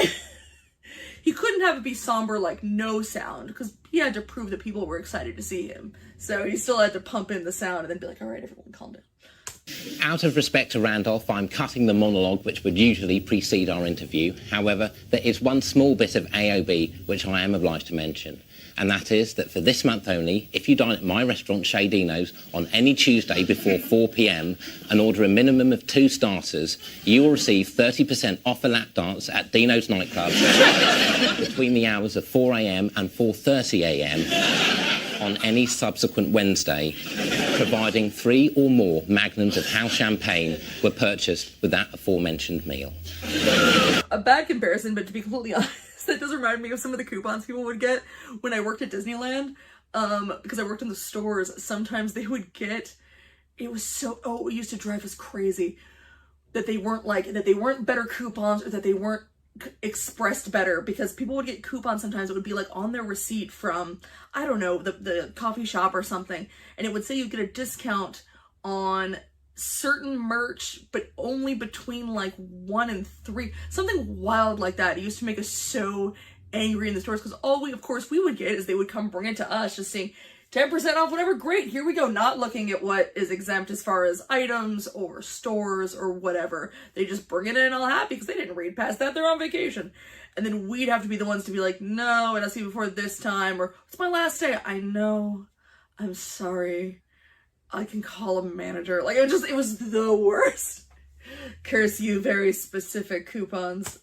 couldn't have it be somber, like, no sound, because he had to prove that people were excited to see him. So he still had to pump in the sound and then be like, all right, everyone calm down. Out of respect to Randolph, I'm cutting the monologue which would usually precede our interview. However, there is one small bit of AOB which I am obliged to mention. And that is that for this month only, if you dine at my restaurant, Chez Dino's, on any Tuesday before 4 p.m. and order a minimum of 2 starters, you will receive 30% off a lap dance at Dino's nightclub between the hours of 4 a.m. and 4:30 a.m. on any subsequent Wednesday, providing 3 or more magnums of house champagne were purchased with that aforementioned meal. A bad comparison, but to be completely honest, that does remind me of some of the coupons people would get when I worked at Disneyland. Because I worked in the stores, sometimes they would get, it used to drive us crazy that they weren't better coupons or that they weren't expressed better, because people would get coupons sometimes. It would be like on their receipt from, I don't know, the coffee shop or something, and it would say you get a discount on certain merch, but only between like 1 and 3, something wild like that. It used to make us so angry in the stores, because all we would get is they would come bring it to us, just saying 10% off whatever, great, here we go, not looking at what is exempt as far as items or stores or whatever. They just bring it in all happy because they didn't read past that, they're on vacation. And then we'd have to be the ones to be like, no, it has to be before this time, or it's my last day. I know, I'm sorry, I can call a manager. Like, it was the worst. Curse you, very specific coupons.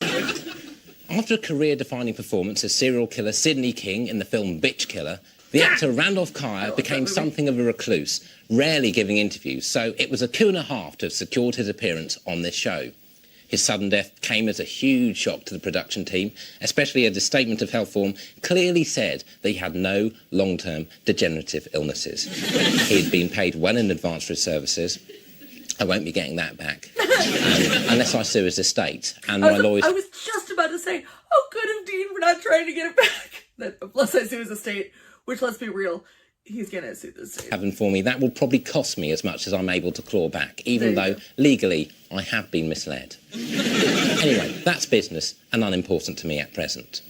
After a career-defining performance as serial killer Sidney King in the film Bitch Killer, the actor Randolph Kaya became something of a recluse, rarely giving interviews, so it was a coup and a half to have secured his appearance on this show. His sudden death came as a huge shock to the production team, especially as his statement of health form clearly said that he had no long-term degenerative illnesses. He had been paid well in advance for his services. I won't be getting that back, unless I sue his estate. And my lawyers... I was just about to say, oh, good of Dean for not trying to get it back. That plus I sue his estate, which, let's be real, he's gonna sue the estate. Having for me, that will probably cost me as much as I'm able to claw back, even though legally I have been misled. Anyway, that's business and unimportant to me at present.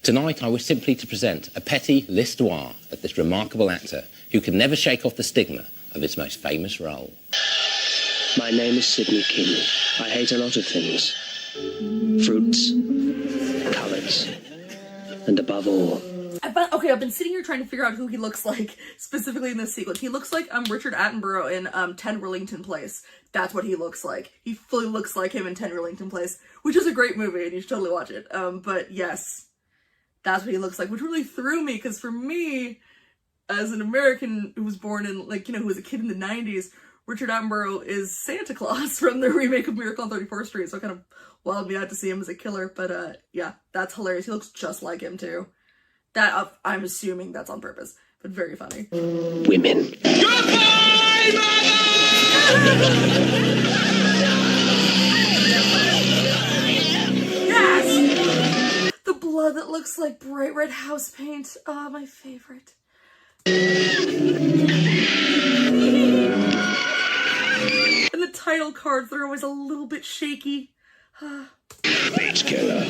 Tonight I wish simply to present a petty l'histoire of this remarkable actor who can never shake off the stigma of his most famous role. My name is Sidney King. I hate a lot of things. Fruits, colours, and above all... I've been sitting here trying to figure out who he looks like, specifically in this sequence. He looks like Richard Attenborough in 10 Rillington Place. That's what he looks like. He fully looks like him in 10 Rillington Place, which is a great movie, and you should totally watch it. But yes, that's what he looks like, which really threw me, because for me, as an American who was born in, who was a kid in the 90s, Richard Attenborough is Santa Claus from the remake of Miracle on 34th Street, so it kind of wowed me out to see him as a killer. But yeah, that's hilarious. He looks just like him too. That I'm assuming that's on purpose, but very funny. Women. Goodbye, yes! The blood that looks like bright red house paint. Ah, my favorite. And the title cards, they're always a little bit shaky. Bitch killer.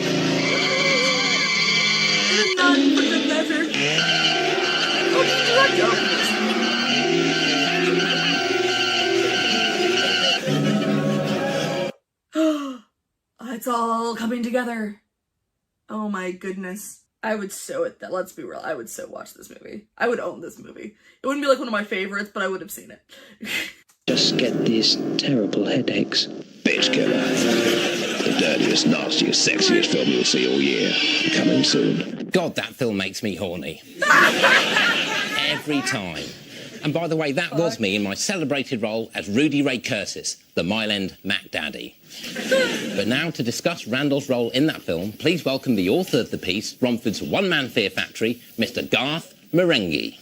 And none for good measure. Oh, it's all coming together. Oh my goodness. I would so that. Let's be real. I would so watch this movie. I would own this movie. It wouldn't be like one of my favorites, but I would have seen it. Just get these terrible headaches. Bitch killer. The dirtiest, nastiest, sexiest film you'll see all year. Coming soon. God, that film makes me horny. Every time. And by the way, that was me in my celebrated role as Rudy Ray Curtis, the Mile End Mac Daddy. But now, to discuss Randolph's role in that film, please welcome the author of the piece, Romford's one-man Fear Factory, Mr. Garth Marenghi.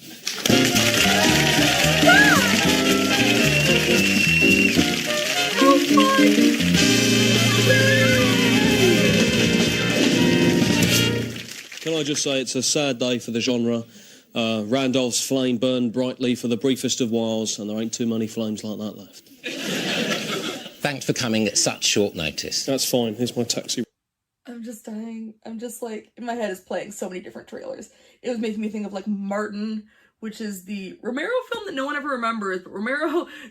Can I just say it's a sad day for the genre. Randolph's flame burned brightly for the briefest of whiles, and there ain't too many flames like that left. Thanks for coming at such short notice. That's fine. Here's my taxi. I'm just dying. I'm just like, in my head is playing so many different trailers. It was making me think of like Martin, which is the Romero film that no one ever remembers, but George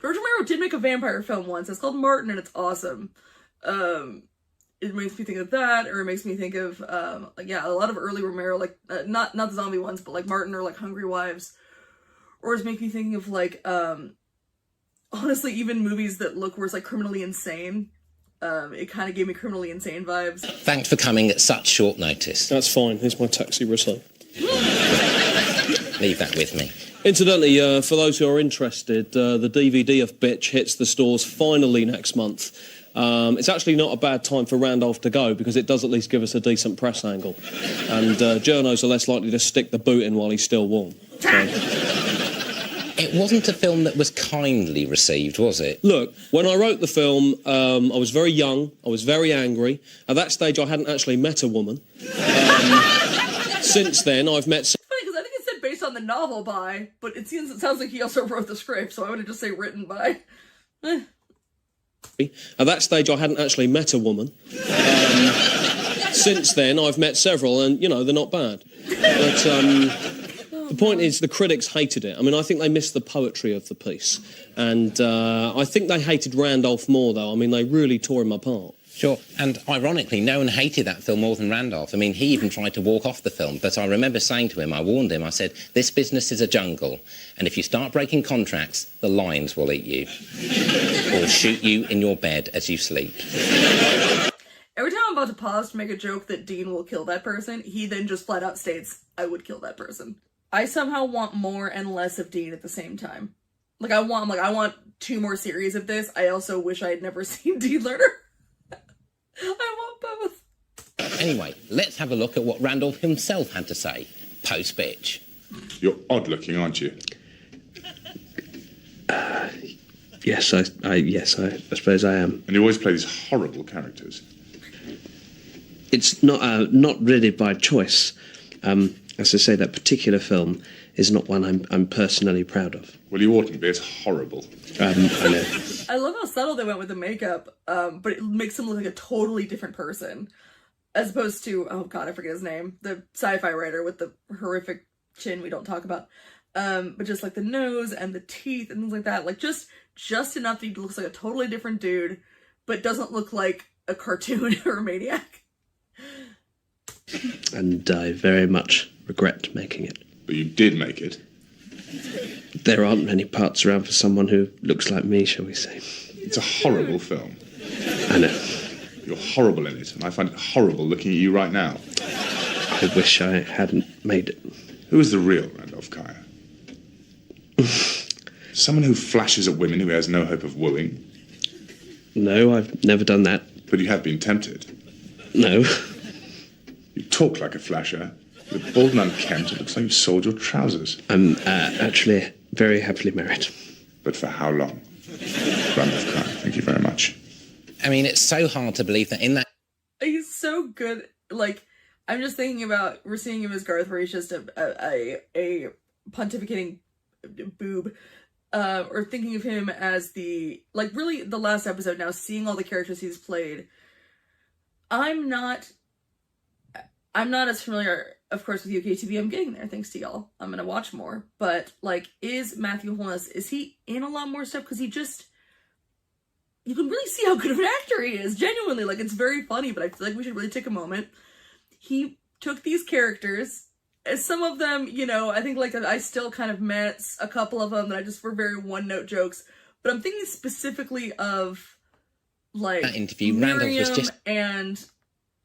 Romero did make a vampire film once. It's called Martin, and it's awesome. It makes me think of that, or it makes me think of, a lot of early Romero, like, not the zombie ones, but like Martin or like Hungry Wives. Or it's making me think of like, honestly, even movies that look where it's like Criminally Insane. It kind of gave me Criminally Insane vibes. Thanks for coming at such short notice. That's fine. Here's my taxi receipt. Leave that with me. Incidentally, for those who are interested, the DVD of Bitch hits the stores finally next month. It's actually not a bad time for Randolph to go, because it does at least give us a decent press angle. And journos are less likely to stick the boot in while he's still warm. So. It wasn't a film that was kindly received, was it? Look, when I wrote the film, I was very young, I was very angry. At that stage, I hadn't actually met a woman. Since then, I've met... It's funny, because I think it said based on the novel by, but it sounds like he also wrote the script, so I would just say written by. At that stage, I hadn't actually met a woman. Since then, I've met several, and, you know, they're not bad. But the point is, the critics hated it. I mean, I think they missed the poetry of the piece. And I think they hated Randolph more, though. I mean, they really tore him apart. Sure, and ironically, no one hated that film more than Randolph. I mean, he even tried to walk off the film, but I remember saying to him, I warned him, I said, this business is a jungle, and if you start breaking contracts, the lions will eat you. Or shoot you in your bed as you sleep. Every time I'm about to pause to make a joke that Dean will kill that person, he then just flat out states, I would kill that person. I somehow want more and less of Dean at the same time. I want 2 more series of this. I also wish I had never seen Dean Lerner. I want both. Anyway, let's have a look at what Randolph himself had to say post-Bitch. You're odd-looking, aren't you? Yes, I suppose I am. And you always play these horrible characters. it's not really by choice. As I say, that particular film is not one I'm personally proud of. Well, you oughtn't be. It's horrible. I know. I love how subtle they went with the makeup, but it makes him look like a totally different person. As opposed to, oh god, I forget his name, the sci-fi writer with the horrific chin we don't talk about. But just like the nose and the teeth and things like that. Like just enough that he looks like a totally different dude, but doesn't look like a cartoon or a maniac. And I very much regret making it. But you did make it. There aren't many parts around for someone who looks like me, shall we say. It's a horrible film. I know. You're horrible in it, and I find it horrible looking at you right now. I wish I hadn't made it. Who is the real Randolph Kaya? Someone who flashes at women who has no hope of wooing? No, I've never done that. But you have been tempted? No. You talk like a flasher. You're bald and unkempt. It looks like you sold your trousers. I'm actually very happily married. But for how long? Randolph Kaya, thank you very much. I mean, it's so hard to believe that in that... He's so good. Like, I'm just thinking about, we're seeing him as Garth, where he's just a pontificating boob. Or thinking of him as the, like, really the last episode now, seeing all the characters he's played. I'm not as familiar, of course, with UK TV. I'm getting there, thanks to y'all. I'm gonna watch more. But, like, is Matthew Holness, is he in a lot more stuff? Because he just... You can really see how good of an actor he is, genuinely. Like, it's very funny, but I feel like we should really take a moment. He took these characters, as some of them, you know, I think, like, I still kind of met a couple of them that I just were very one-note jokes, but I'm thinking specifically of, like, that interview, Miriam Randolph was just... and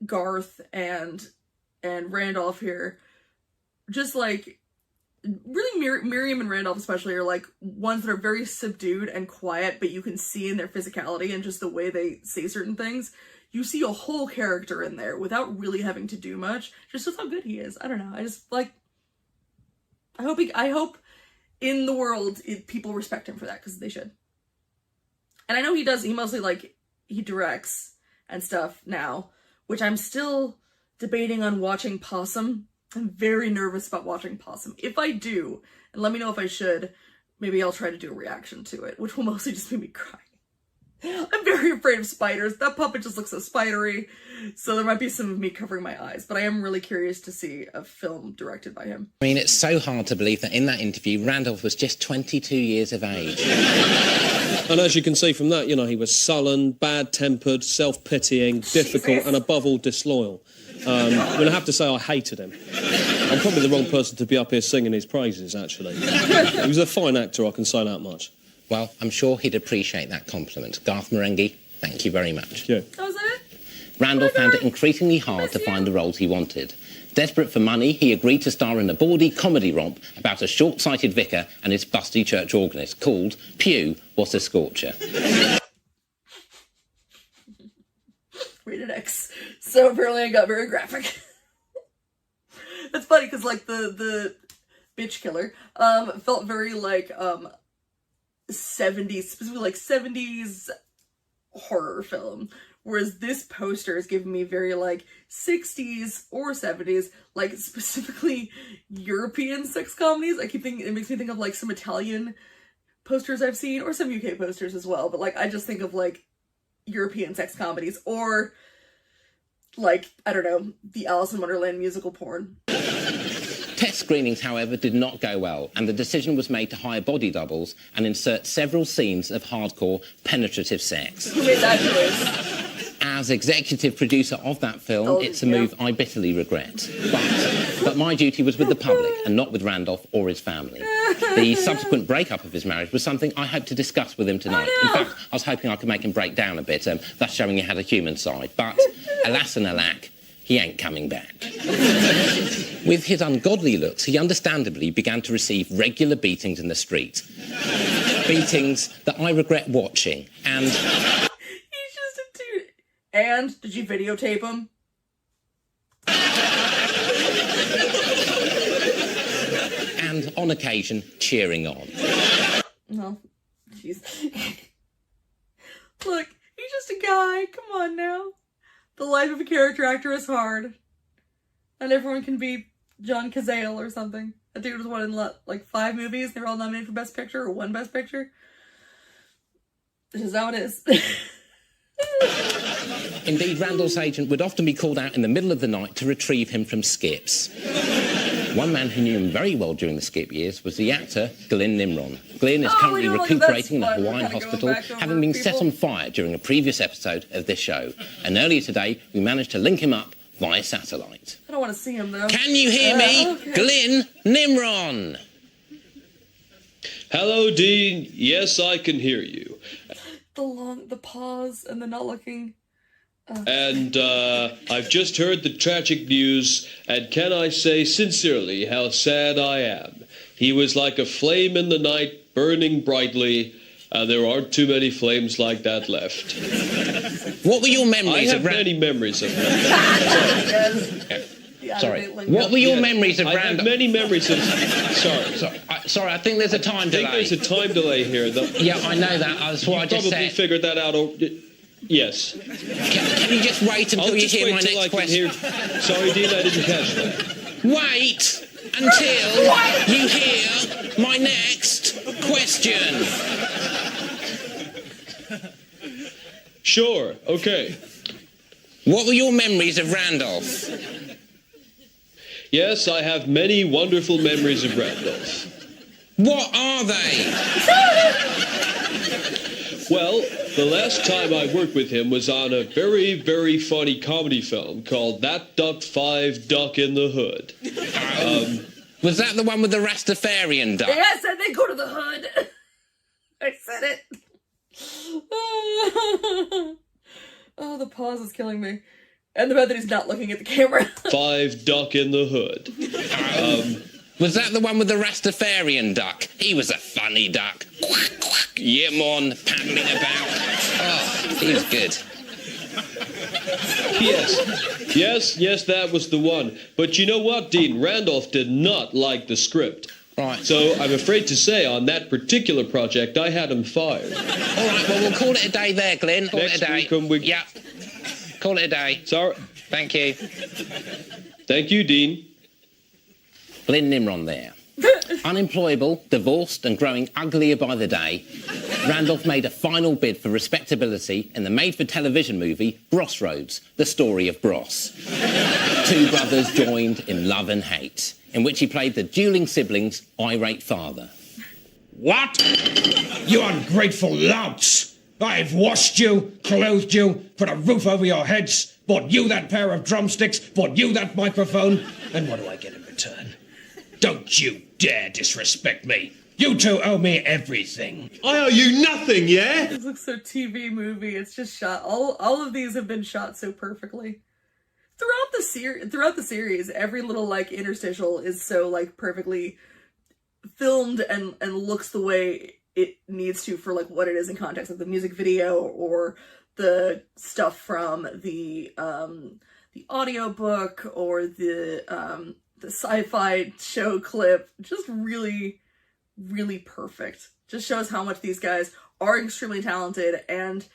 Garth and Randolph here. Just, like, really Miriam and Randolph especially are like ones that are very subdued and quiet, but you can see in their physicality and just the way they say certain things, you see a whole character in there without really having to do much. Just how good he is. I don't know. I just like, I hope in the world people respect him for that, because they should. And I know he mostly like, he directs and stuff now, which I'm still debating on watching Possum. I'm very nervous about watching Possum. If I do, and let me know if I should, maybe I'll try to do a reaction to it, which will mostly just make me cry. I'm very afraid of spiders. That puppet just looks so spidery, so there might be some of me covering my eyes, but I am really curious to see a film directed by him. I mean, it's so hard to believe that in that interview, Randolph was just 22 years of age. And as you can see from that, you know, he was sullen, bad-tempered, self-pitying, difficult, and above all, disloyal. I mean, I have to say I hated him. I'm probably the wrong person to be up here singing his praises, actually. He was a fine actor, I can say that much. Well, I'm sure he'd appreciate that compliment. Garth Marenghi, thank you very much. Thank you. Oh, is that it? Randolph found it increasingly hard to find the roles he wanted. Desperate for money, he agreed to star in a bawdy comedy romp about a short-sighted vicar and his busty church organist called Pew What a Scorcher. Rated X. So apparently I got very graphic. That's funny, because like the bitch killer felt very like 70s, specifically like 70s horror film, whereas this poster is giving me very like 60s or 70s, like specifically European sex comedies. I keep thinking, it makes me think of like some Italian posters I've seen, or some UK posters as well, but like I just think of like European sex comedies, or like, I don't know, the Alice in Wonderland musical porn. Test screenings, however, did not go well, and the decision was made to hire body doubles and insert several scenes of hardcore penetrative sex. Who made that choice? As executive producer of that film, it's a move I bitterly regret. But my duty was with the public and not with Randolph or his family. The subsequent breakup of his marriage was something I hope to discuss with him tonight. In fact, I was hoping I could make him break down a bit, thus showing he had a human side. But, alas and alack, he ain't coming back. With his ungodly looks, he understandably began to receive regular beatings in the street. Beatings that I regret watching, and... He's just a dude. And, did you videotape him? And, on occasion, cheering on. No. Jeez. Look, he's just a guy. Come on now. The life of a character actor is hard. Not everyone can be John Cazale or something. That dude was one in like 5 movies. They were all nominated for Best Picture or 1 Best Picture. This is how it is. Indeed, Randall's agent would often be called out in the middle of the night to retrieve him from skips. One man who knew him very well during the skip years was the actor Glyn Nimron. Glyn is currently recuperating in a Hawaiian hospital, having been set on fire during a previous episode of this show. And earlier today, we managed to link him up via satellite. I don't want to see him, though. Can you hear me? Okay. Glyn Nimron! Hello, Dean. Yes, I can hear you. The pause and the not looking. And I've just heard the tragic news, and can I say sincerely how sad I am. He was like a flame in the night, burning brightly. There aren't too many flames like that left. What were your memories of I have many memories of Sorry. What were your memories of Randall? I have many memories of... Sorry, I think there's a time delay. I think there's a time delay here. Yeah, I know that. That's what I just said. You probably figured that out. Yes. Can you just wait until you hear my next question? Sorry, Dean, I didn't catch that. Wait until you hear my next question. Sure, okay. What were your memories of Randolph? Yes, I have many wonderful memories of Randolph. What are they? Well, the last time I worked with him was on a very, very funny comedy film called That Duck 5 Duck in the Hood. Was that the one with the Rastafarian duck? Yeah, I said they go to the hood. I said it. Oh, the pause is killing me. And the fact that he's not looking at the camera. 5 Duck in the Hood. Was that the one with the Rastafarian duck? He was a funny duck. Quack, quack, yimon, paddling about. Oh, he was good. Yes, that was the one. But you know what, Dean? Randolph did not like the script. Right. So I'm afraid to say on that particular project, I had him fired. All right, well, we'll call it a day there, Glyn. Call it a day. Yeah. Call it a day. Sorry. Thank you. Thank you, Dean. Glyn Nimron there. Unemployable, divorced and growing uglier by the day, Randolph made a final bid for respectability in the made-for-television movie Brossroads, the story of Bross. 2 brothers joined in love and hate, in which he played the dueling siblings' irate father. What? You ungrateful louts! I've washed you, clothed you, put a roof over your heads, bought you that pair of drumsticks, bought you that microphone, and what do I get in return? Don't you dare disrespect me. You two owe me everything. I owe you nothing, yeah? This looks so TV movie. It's just shot. All of these have been shot so perfectly. Throughout the series, every little like interstitial is so like perfectly filmed and looks the way it needs to for like what it is in context, like the music video or the stuff from the audiobook or the sci-fi show clip. Just really, really perfect. Just shows how much these guys are extremely talented and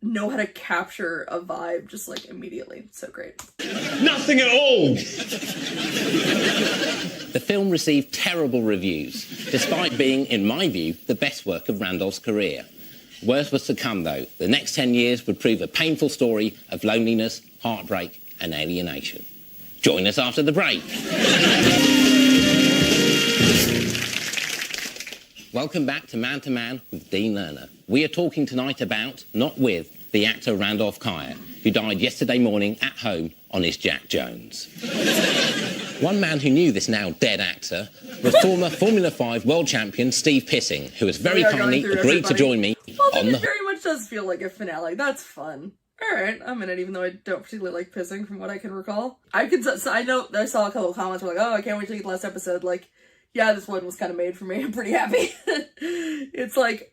know how to capture a vibe just like immediately. So great. Nothing at all! The film received terrible reviews, despite being, in my view, the best work of Randolph's career. Worse was to come, though. The next 10 years would prove a painful story of loneliness, heartbreak, and alienation. Join us after the break. Welcome back to Man with Dean Lerner. We are talking tonight about, not with, the actor Randolph Kaya, who died yesterday morning at home on his Jack Jones. One man who knew this now dead actor was former Formula 5 world champion Steve Pissing, who has very kindly agreed to join me on the... It very much does feel like a finale. That's fun. Alright, I'm in it, even though I don't particularly like pissing from what I can recall. I know I saw a couple of comments were like, oh, I can't wait to get the last episode. Like, yeah, this one was kind of made for me. I'm pretty happy. It's like,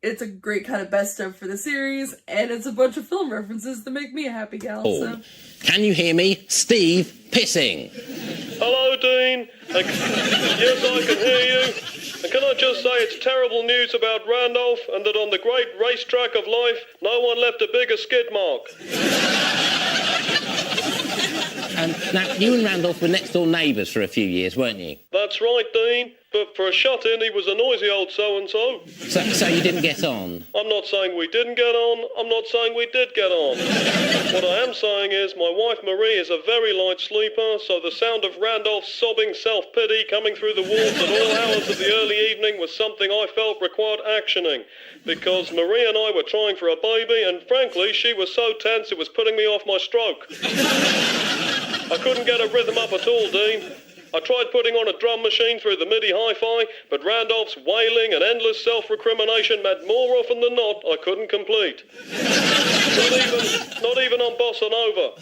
it's a great kind of best of for the series, and it's a bunch of film references that make me a happy gal. So. Can you hear me? Steve Pissing. Hello, Dean. Yes, I can hear you. And can I just say it's terrible news about Randolph, and that on the great racetrack of life, no one left a bigger skid mark. Now, you and Randolph were next-door neighbours for a few years, weren't you? That's right, Dean. But for a shut-in, he was a noisy old so-and-so. So you didn't get on? I'm not saying we didn't get on. I'm not saying we did get on. What I am saying is my wife Marie is a very light sleeper, so the sound of Randolph's sobbing self-pity coming through the walls at all hours of the early evening was something I felt required actioning. Because Marie and I were trying for a baby, and frankly, she was so tense it was putting me off my stroke. I couldn't get a rhythm up at all, Dean. I tried putting on a drum machine through the MIDI hi-fi, but Randolph's wailing and endless self-recrimination meant more often than not I couldn't complete. Not even on Bossa Nova.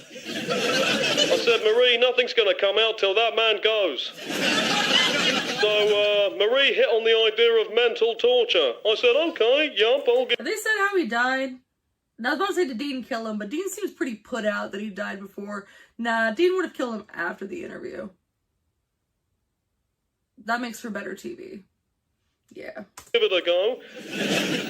I said, Marie, nothing's going to come out till that man goes. So, Marie hit on the idea of mental torture. I said, okay, yup, I'll get... They said how he died. Now, I was about to say did Dean kill him, but Dean seems pretty put out that he died before. Nah, Dean would have killed him after the interview. That makes for better TV. Yeah. Give it a go.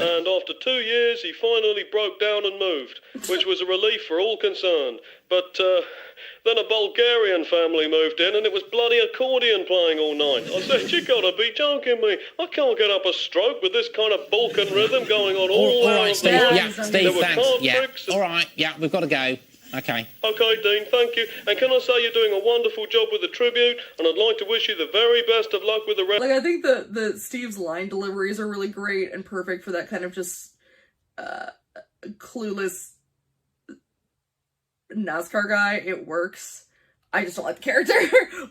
And after 2 years, he finally broke down and moved, which was a relief for all concerned. But then a Bulgarian family moved in, and it was bloody accordion playing all night. I said, you gotta be joking me. I can't get up a stroke with this kind of Balkan rhythm going on all right, Steve. Yeah, Steve, thanks. Yeah. Tricks. All right, yeah, we've got to go. Okay. Okay, Dean, thank you. And can I say you're doing a wonderful job with the tribute, and I'd like to wish you the very best of luck with the rest. Like, I think the Steve's line deliveries are really great and perfect for that kind of just clueless NASCAR guy. It works. I just don't like the character,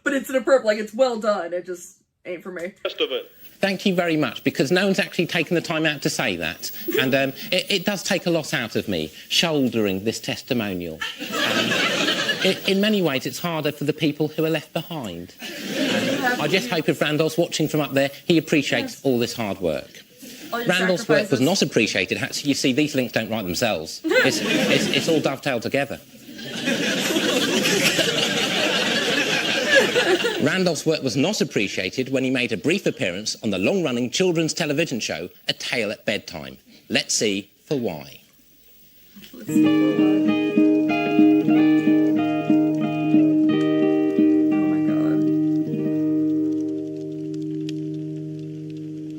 but it's it's well done. It just ain't for me. Rest of it. Thank you very much, because no one's actually taken the time out to say that. And it does take a lot out of me, shouldering this testimonial. In many ways, it's harder for the people who are left behind. I just hope if Randolph's watching from up there, he appreciates all this hard work. Randolph's work was not appreciated. You see, these links don't write themselves. It's all dovetailed together. Randolph's work was not appreciated when he made a brief appearance on the long-running children's television show A Tale at Bedtime. Let's see for why.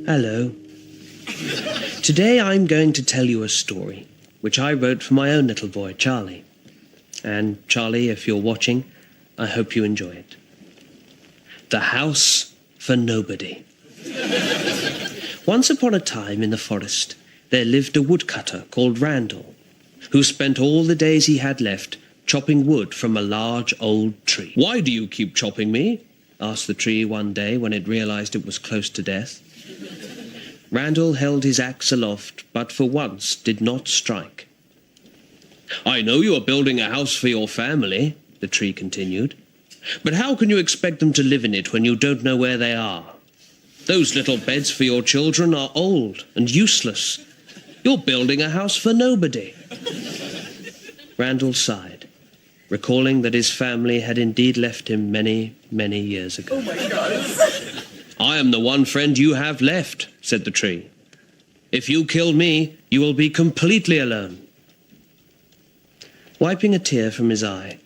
Hello. Today I'm going to tell you a story, which I wrote for my own little boy, Charlie. And Charlie, if you're watching, I hope you enjoy it. The House for Nobody. Once upon a time in the forest, there lived a woodcutter called Randall, who spent all the days he had left chopping wood from a large old tree. "Why do you keep chopping me?" asked the tree one day when it realized it was close to death. Randall held his axe aloft, but for once did not strike. "I know you are building a house for your family," the tree continued. "But how can you expect them to live in it when you don't know where they are? Those little beds for your children are old and useless. You're building a house for nobody." Randall sighed, recalling that his family had indeed left him many, many years ago. Oh my God. "I am the one friend you have left," said the tree. "If you kill me, you will be completely alone." Wiping a tear from his eye,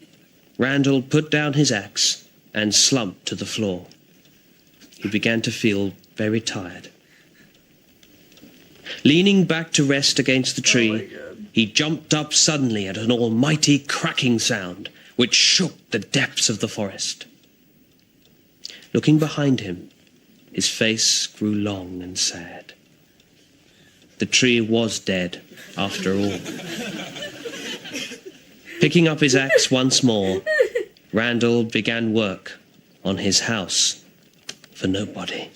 Randall put down his axe and slumped to the floor. He began to feel very tired. Leaning back to rest against the tree, he jumped up suddenly at an almighty cracking sound which shook the depths of the forest. Looking behind him, his face grew long and sad. The tree was dead, after all. Picking up his axe once more, Randall began work on his house for nobody.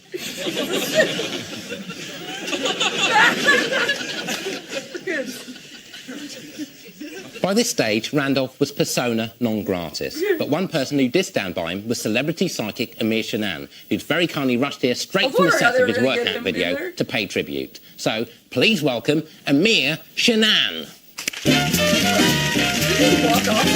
By this stage, Randolph was persona non gratis. But one person who did stand by him was celebrity psychic Amir Shanan, who'd very kindly rushed here straight from the set of his workout video to pay tribute. So, please welcome Amir Shanan. Walk off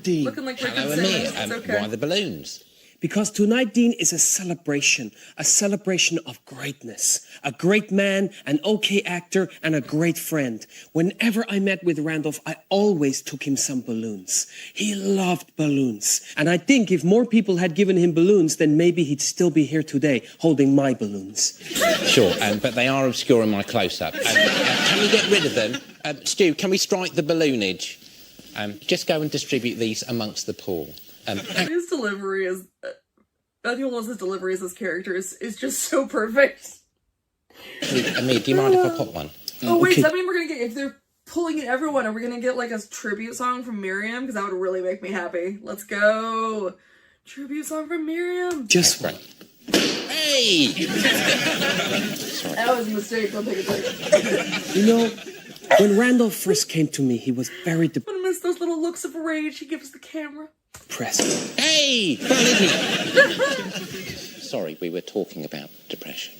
Dean. Looking like Richard Hello, Amir. Simmons. It's okay. Why the balloons? Because tonight, Dean, is a celebration of greatness. A great man, an okay actor, and a great friend. Whenever I met with Randolph, I always took him some balloons. He loved balloons. And I think if more people had given him balloons, then maybe he'd still be here today, holding my balloons. Sure, but they are obscuring my close-up. Can we get rid of them? Stu, can we strike the balloonage? Just go and distribute these amongst the poor. His delivery is... Daniel Lawson's delivery as his character is just so perfect. Amir, do you mind if I pop one? Oh wait, does that mean we're gonna get, if they're pulling in everyone, are we gonna get like a tribute song from Miriam? Because that would really make me happy. Let's go. Tribute song from Miriam. Just one. Hey! That was a mistake, don't take it. You know, when Randolph first came to me, he was very I'm gonna miss those little looks of rage he gives the camera. depressed. Hey! Sorry, we were talking about depression.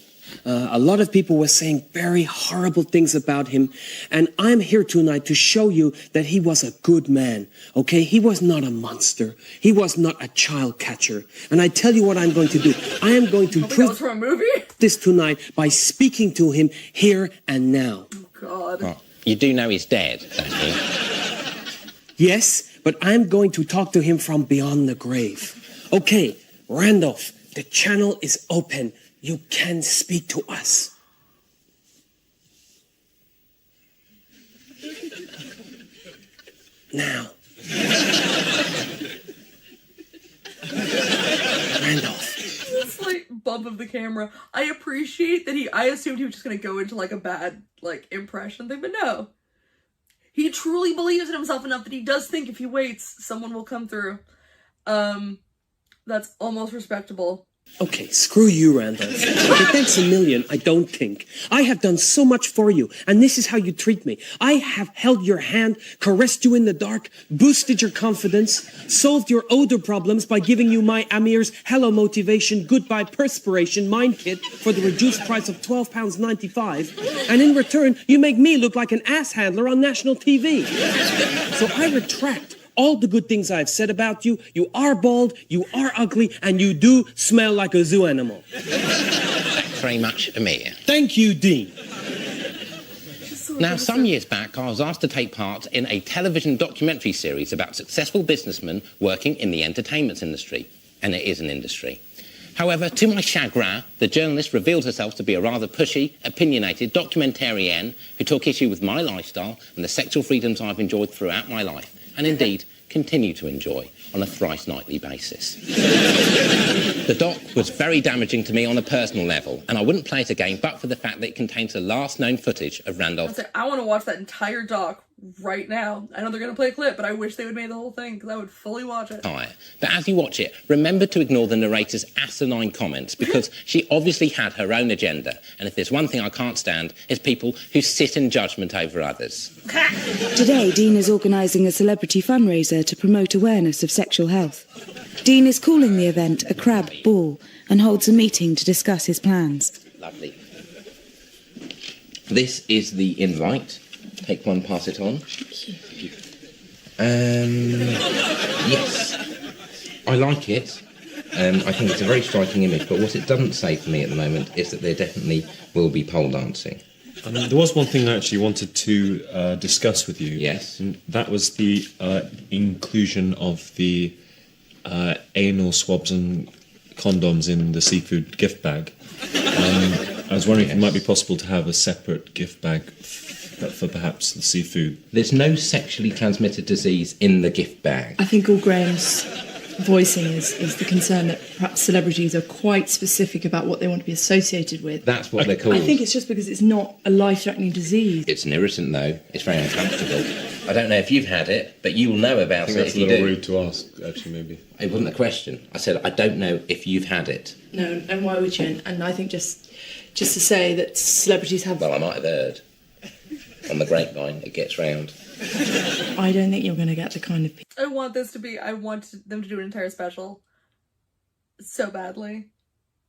A lot of people were saying very horrible things about him, and I'm here tonight to show you that he was a good man, okay? He was not a monster. He was not a child catcher. And I tell you what I'm going to do. I am going to prove from a movie? this tonight by speaking to him here and now. Oh, God. Well, you do know he's dead, don't you? Yes, but I'm going to talk to him from beyond the grave. Okay, Randolph, the channel is open. You can speak to us. Now. Randolph. This like bump of the camera. I appreciate that I assumed he was just gonna go into like a bad like impression thing, but no. He truly believes in himself enough that he does think if he waits, someone will come through. That's almost respectable. Okay, screw you, Randolph. Okay, thanks a million, I don't think. I have done so much for you, and this is how you treat me. I have held your hand, caressed you in the dark, boosted your confidence, solved your odor problems by giving you my Amir's Hello Motivation Goodbye Perspiration Mind Kit for the reduced price of £12.95, and in return, you make me look like an ass handler on national TV. So I retract all the good things I've said about you. You are bald, you are ugly, and you do smell like a zoo animal. Thanks very much, Amir. Thank you, Dean. Now, some years back, I was asked to take part in a television documentary series about successful businessmen working in the entertainment industry. And it is an industry. However, to my chagrin, the journalist revealed herself to be a rather pushy, opinionated documentarian who took issue with my lifestyle and the sexual freedoms I've enjoyed throughout my life, and indeed continue to enjoy on a thrice nightly basis. The doc was very damaging to me on a personal level, and I wouldn't play it again but for the fact that it contains the last known footage of Randolph. I want to watch that entire doc right now. I know they're going to play a clip, but I wish they would make the whole thing because I would fully watch it. But as you watch it, remember to ignore the narrator's asinine comments because she obviously had her own agenda, and if there's one thing I can't stand, it's people who sit in judgment over others. Today, Dean is organising a celebrity fundraiser to promote awareness of sexual health. Dean is calling the event a crab ball and holds a meeting to discuss his plans. Lovely. This is the invite. Take one, pass it on. Yes. I like it. I think it's a very striking image, but what it doesn't say for me at the moment is that there definitely will be pole dancing. There was one thing I actually wanted to discuss with you. Yes. And that was the inclusion of the anal swabs and condoms in the seafood gift bag. I was wondering if it might be possible to have a separate gift bag for perhaps the seafood. There's no sexually transmitted disease in the gift bag. I think all Graham's voicing is the concern that perhaps celebrities are quite specific about what they want to be associated with. That's what they're called. I think it's just because it's not a life-threatening disease. It's an irritant, though. It's very uncomfortable. I don't know if you've had it, but you will know about it if you do. That's a little rude to ask, actually, maybe. It wasn't a question. I said, I don't know if you've had it. No, and why would you? And I think just to say that celebrities have... Well, I might have heard. On the grapevine, it gets round. I don't think you're going to get the kind of... I want them to do an entire special so badly.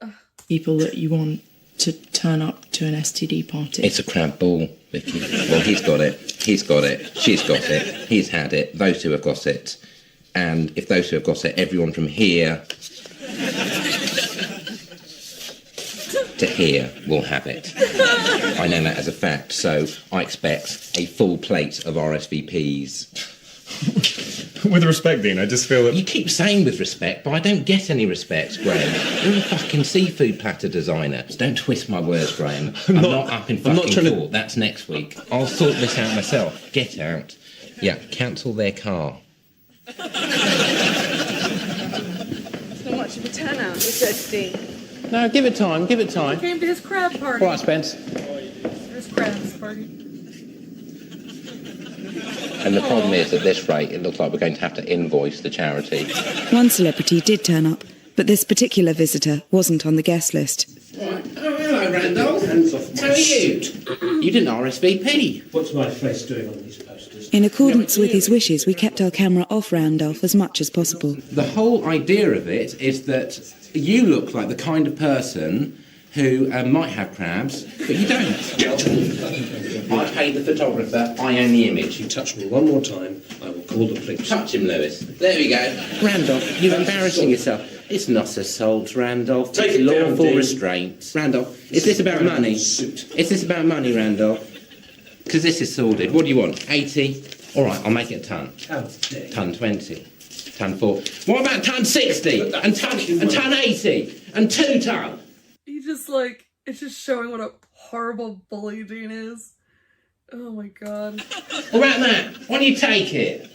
Ugh. People that you want to turn up to an STD party. It's a crab ball, Vicky. Well, he's got it. He's got it. She's got it. He's had it. Those two have got it. And if those who have got it, everyone from here to here will have it. I know that as a fact, so I expect a full plate of RSVPs. With respect, Dean, I just feel that... You keep saying with respect, but I don't get any respect, Graham. You're a fucking seafood platter designer. Just don't twist my words, Graham. I'm not up in fucking court. That's next week. I'll sort this out myself. Get out. Yeah, cancel their car. So much of a turnout, you said, Dean. No, give it time, give it time. He came to his crab party. All right, Spence. His crabs party. And the problem is, at this rate, it looks like we're going to have to invoice the charity. One celebrity did turn up, but this particular visitor wasn't on the guest list. Right. Oh, hello, Randolph. How are you? You didn't RSVP. What's my face doing on these posters? In accordance with his wishes, we kept our camera off Randolph as much as possible. The whole idea of it is that you look like the kind of person who might have crabs, but you don't. I paid the photographer, I own the image. You touch me one more time, I will call the police. Touch him, Lewis. There we go. Randolph, you're embarrassing yourself. It's not assault, Randolph. Take it's it down, lawful Dean. restraint. Randolph, is this about money? Is this about money, Randolph? Because this is sordid. What do you want? 80? All right, I'll make it a ton. How dare you. Ton 20. Ton 4. What about ton 60? And ton 80? And 2 ton? He just it's just showing what a horrible bully Dean is. Oh my god. What about that? Why don't you take it?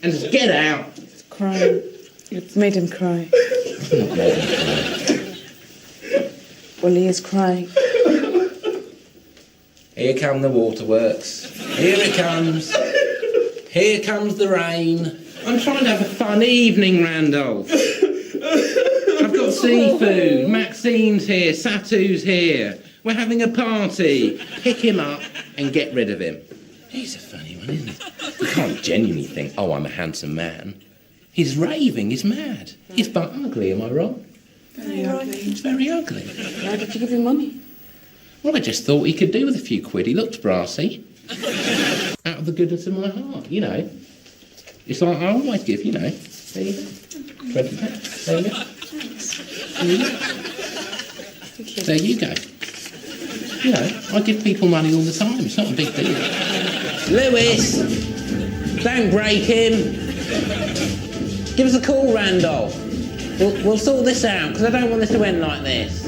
And just get out. He's crying. You've made him cry. Well, he is crying. Here come the waterworks. Here it comes. Here comes the rain. I'm trying to have a fun evening, Randolph. I've got seafood. Maxine's here. Satu's here. We're having a party. Pick him up and get rid of him. He's a funny one, isn't he? You can't genuinely think, oh, I'm a handsome man. He's raving. He's mad. He's but ugly, am I wrong? Very ugly. He's very ugly. Why did you give him money? Well, I just thought he could do with a few quid. He looked brassy. Out of the goodness of my heart, you know. It's like I always give, you know. There you go. 20 pence. There you go. There you go. You know, I give people money all the time. It's not a big deal. Lewis! Don't break him. Give us a call, Randolph. We'll sort this out, because I don't want this to end like this.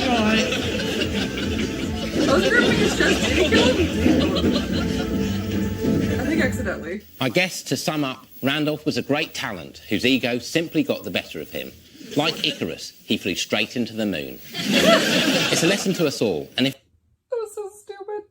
Right. I was gripping his chest. Did he kill him? I think accidentally. I guess, to sum up, Randolph was a great talent whose ego simply got the better of him. Like Icarus, he flew straight into the moon. It's a lesson to us all, and if... That was so stupid.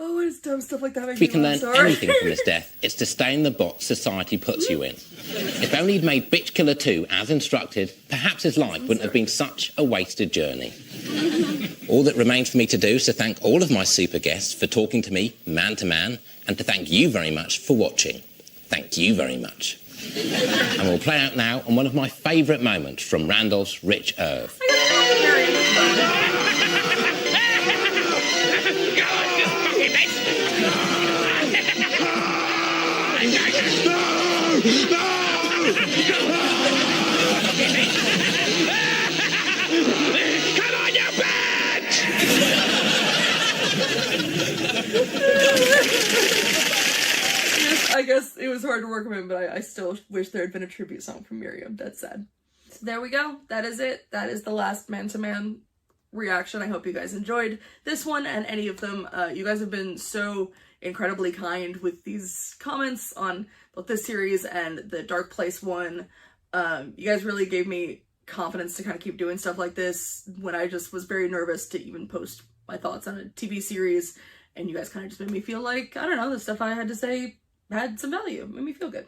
Oh, it's dumb stuff like that makes we me can laugh. learn Sorry. anything from his death, it's to stay in the box society puts you in. If only he'd made Bitch Killer 2 as instructed, perhaps his life wouldn't have been such a wasted journey. All that remains for me to do is to thank all of my super guests for talking to me man to man, and to thank you very much for watching. Thank you very much. And we'll play out now on one of my favourite moments from Randolph's Rich Earth. Come on, you bitch! I guess it was hard to work with him, but I still wish there had been a tribute song from Miriam. That's sad. So there we go. That is it. That is the last man-to-man reaction. I hope you guys enjoyed this one and any of them. You guys have been so incredibly kind with these comments on both this series and the Dark Place one. You guys really gave me confidence to kind of keep doing stuff like this when I just was very nervous to even post my thoughts on a TV series, and you guys kind of just made me feel like, I don't know, the stuff I had to say had some value. It made me feel good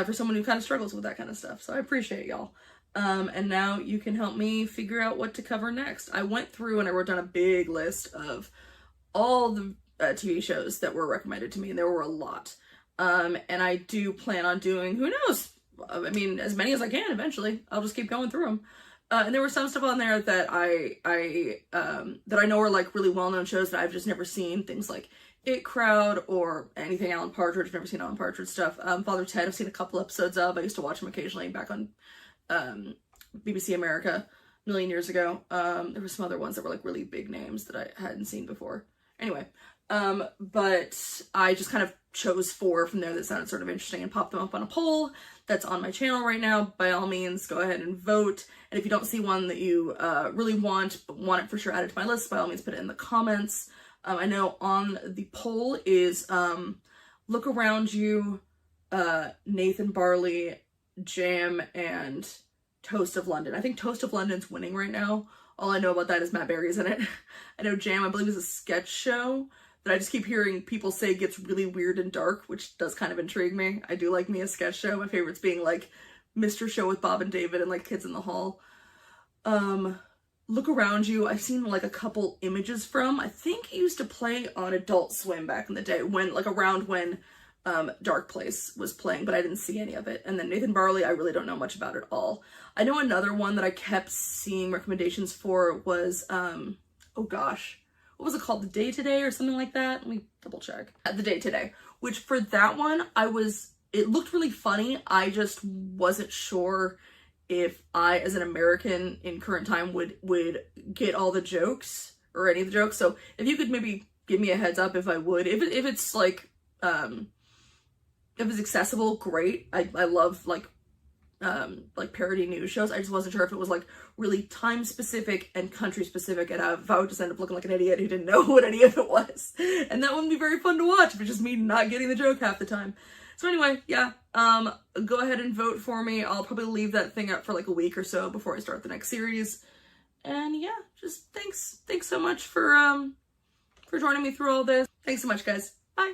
for someone who kind of struggles with that kind of stuff. So I appreciate y'all. And now you can help me figure out what to cover next. I went through and I wrote down a big list of all the TV shows that were recommended to me, and there were a lot. And I do plan on doing, who knows, I mean, as many as I can eventually. I'll just keep going through them. And there was some stuff on there that I know are like really well-known shows that I've just never seen. Things like It Crowd or anything Alan Partridge. I've never seen Alan Partridge stuff. Father Ted, I've seen a couple episodes of. I used to watch him occasionally back on BBC America a million years ago. There were some other ones that were like really big names that I hadn't seen before. Anyway, but I just kind of chose 4 from there that sounded sort of interesting and popped them up on a poll that's on my channel right now. By all means, go ahead and vote. And if you don't see one that you really want, but want it for sure added to my list, by all means put it in the comments. I know on the poll is Look Around You, Nathan Barley, Jam, and Toast of London. I think Toast of London's winning right now. All I know about that is Matt Berry's in it. I know Jam, I believe, is a sketch show that I just keep hearing people say gets really weird and dark, which does kind of intrigue me. I do like me a sketch show. My favorites being like Mr. Show with Bob and David and like Kids in the Hall. Look Around You, I've seen like a couple images from. I think he used to play on Adult Swim back in the day, when like around when Dark Place was playing, but I didn't see any of it. And then Nathan Barley, I really don't know much about at all. I know another one that I kept seeing recommendations for was, oh gosh, what was it called? The Day Today or something like that? Let me double check. The Day Today, which for that one, it looked really funny. I just wasn't sure if I, as an American in current time, would get all the jokes or any of the jokes. So if you could maybe give me a heads up if I would, if it's like, if it's accessible, great. I love like parody news shows. I just wasn't sure if it was like really time specific and country specific, and if I would just end up looking like an idiot who didn't know what any of it was. And that wouldn't be very fun to watch if it's just me not getting the joke half the time. So anyway, yeah, go ahead and vote for me. I'll probably leave that thing up for like a week or so before I start the next series. And yeah, just thanks so much for joining me through all this. Thanks so much, guys. Bye.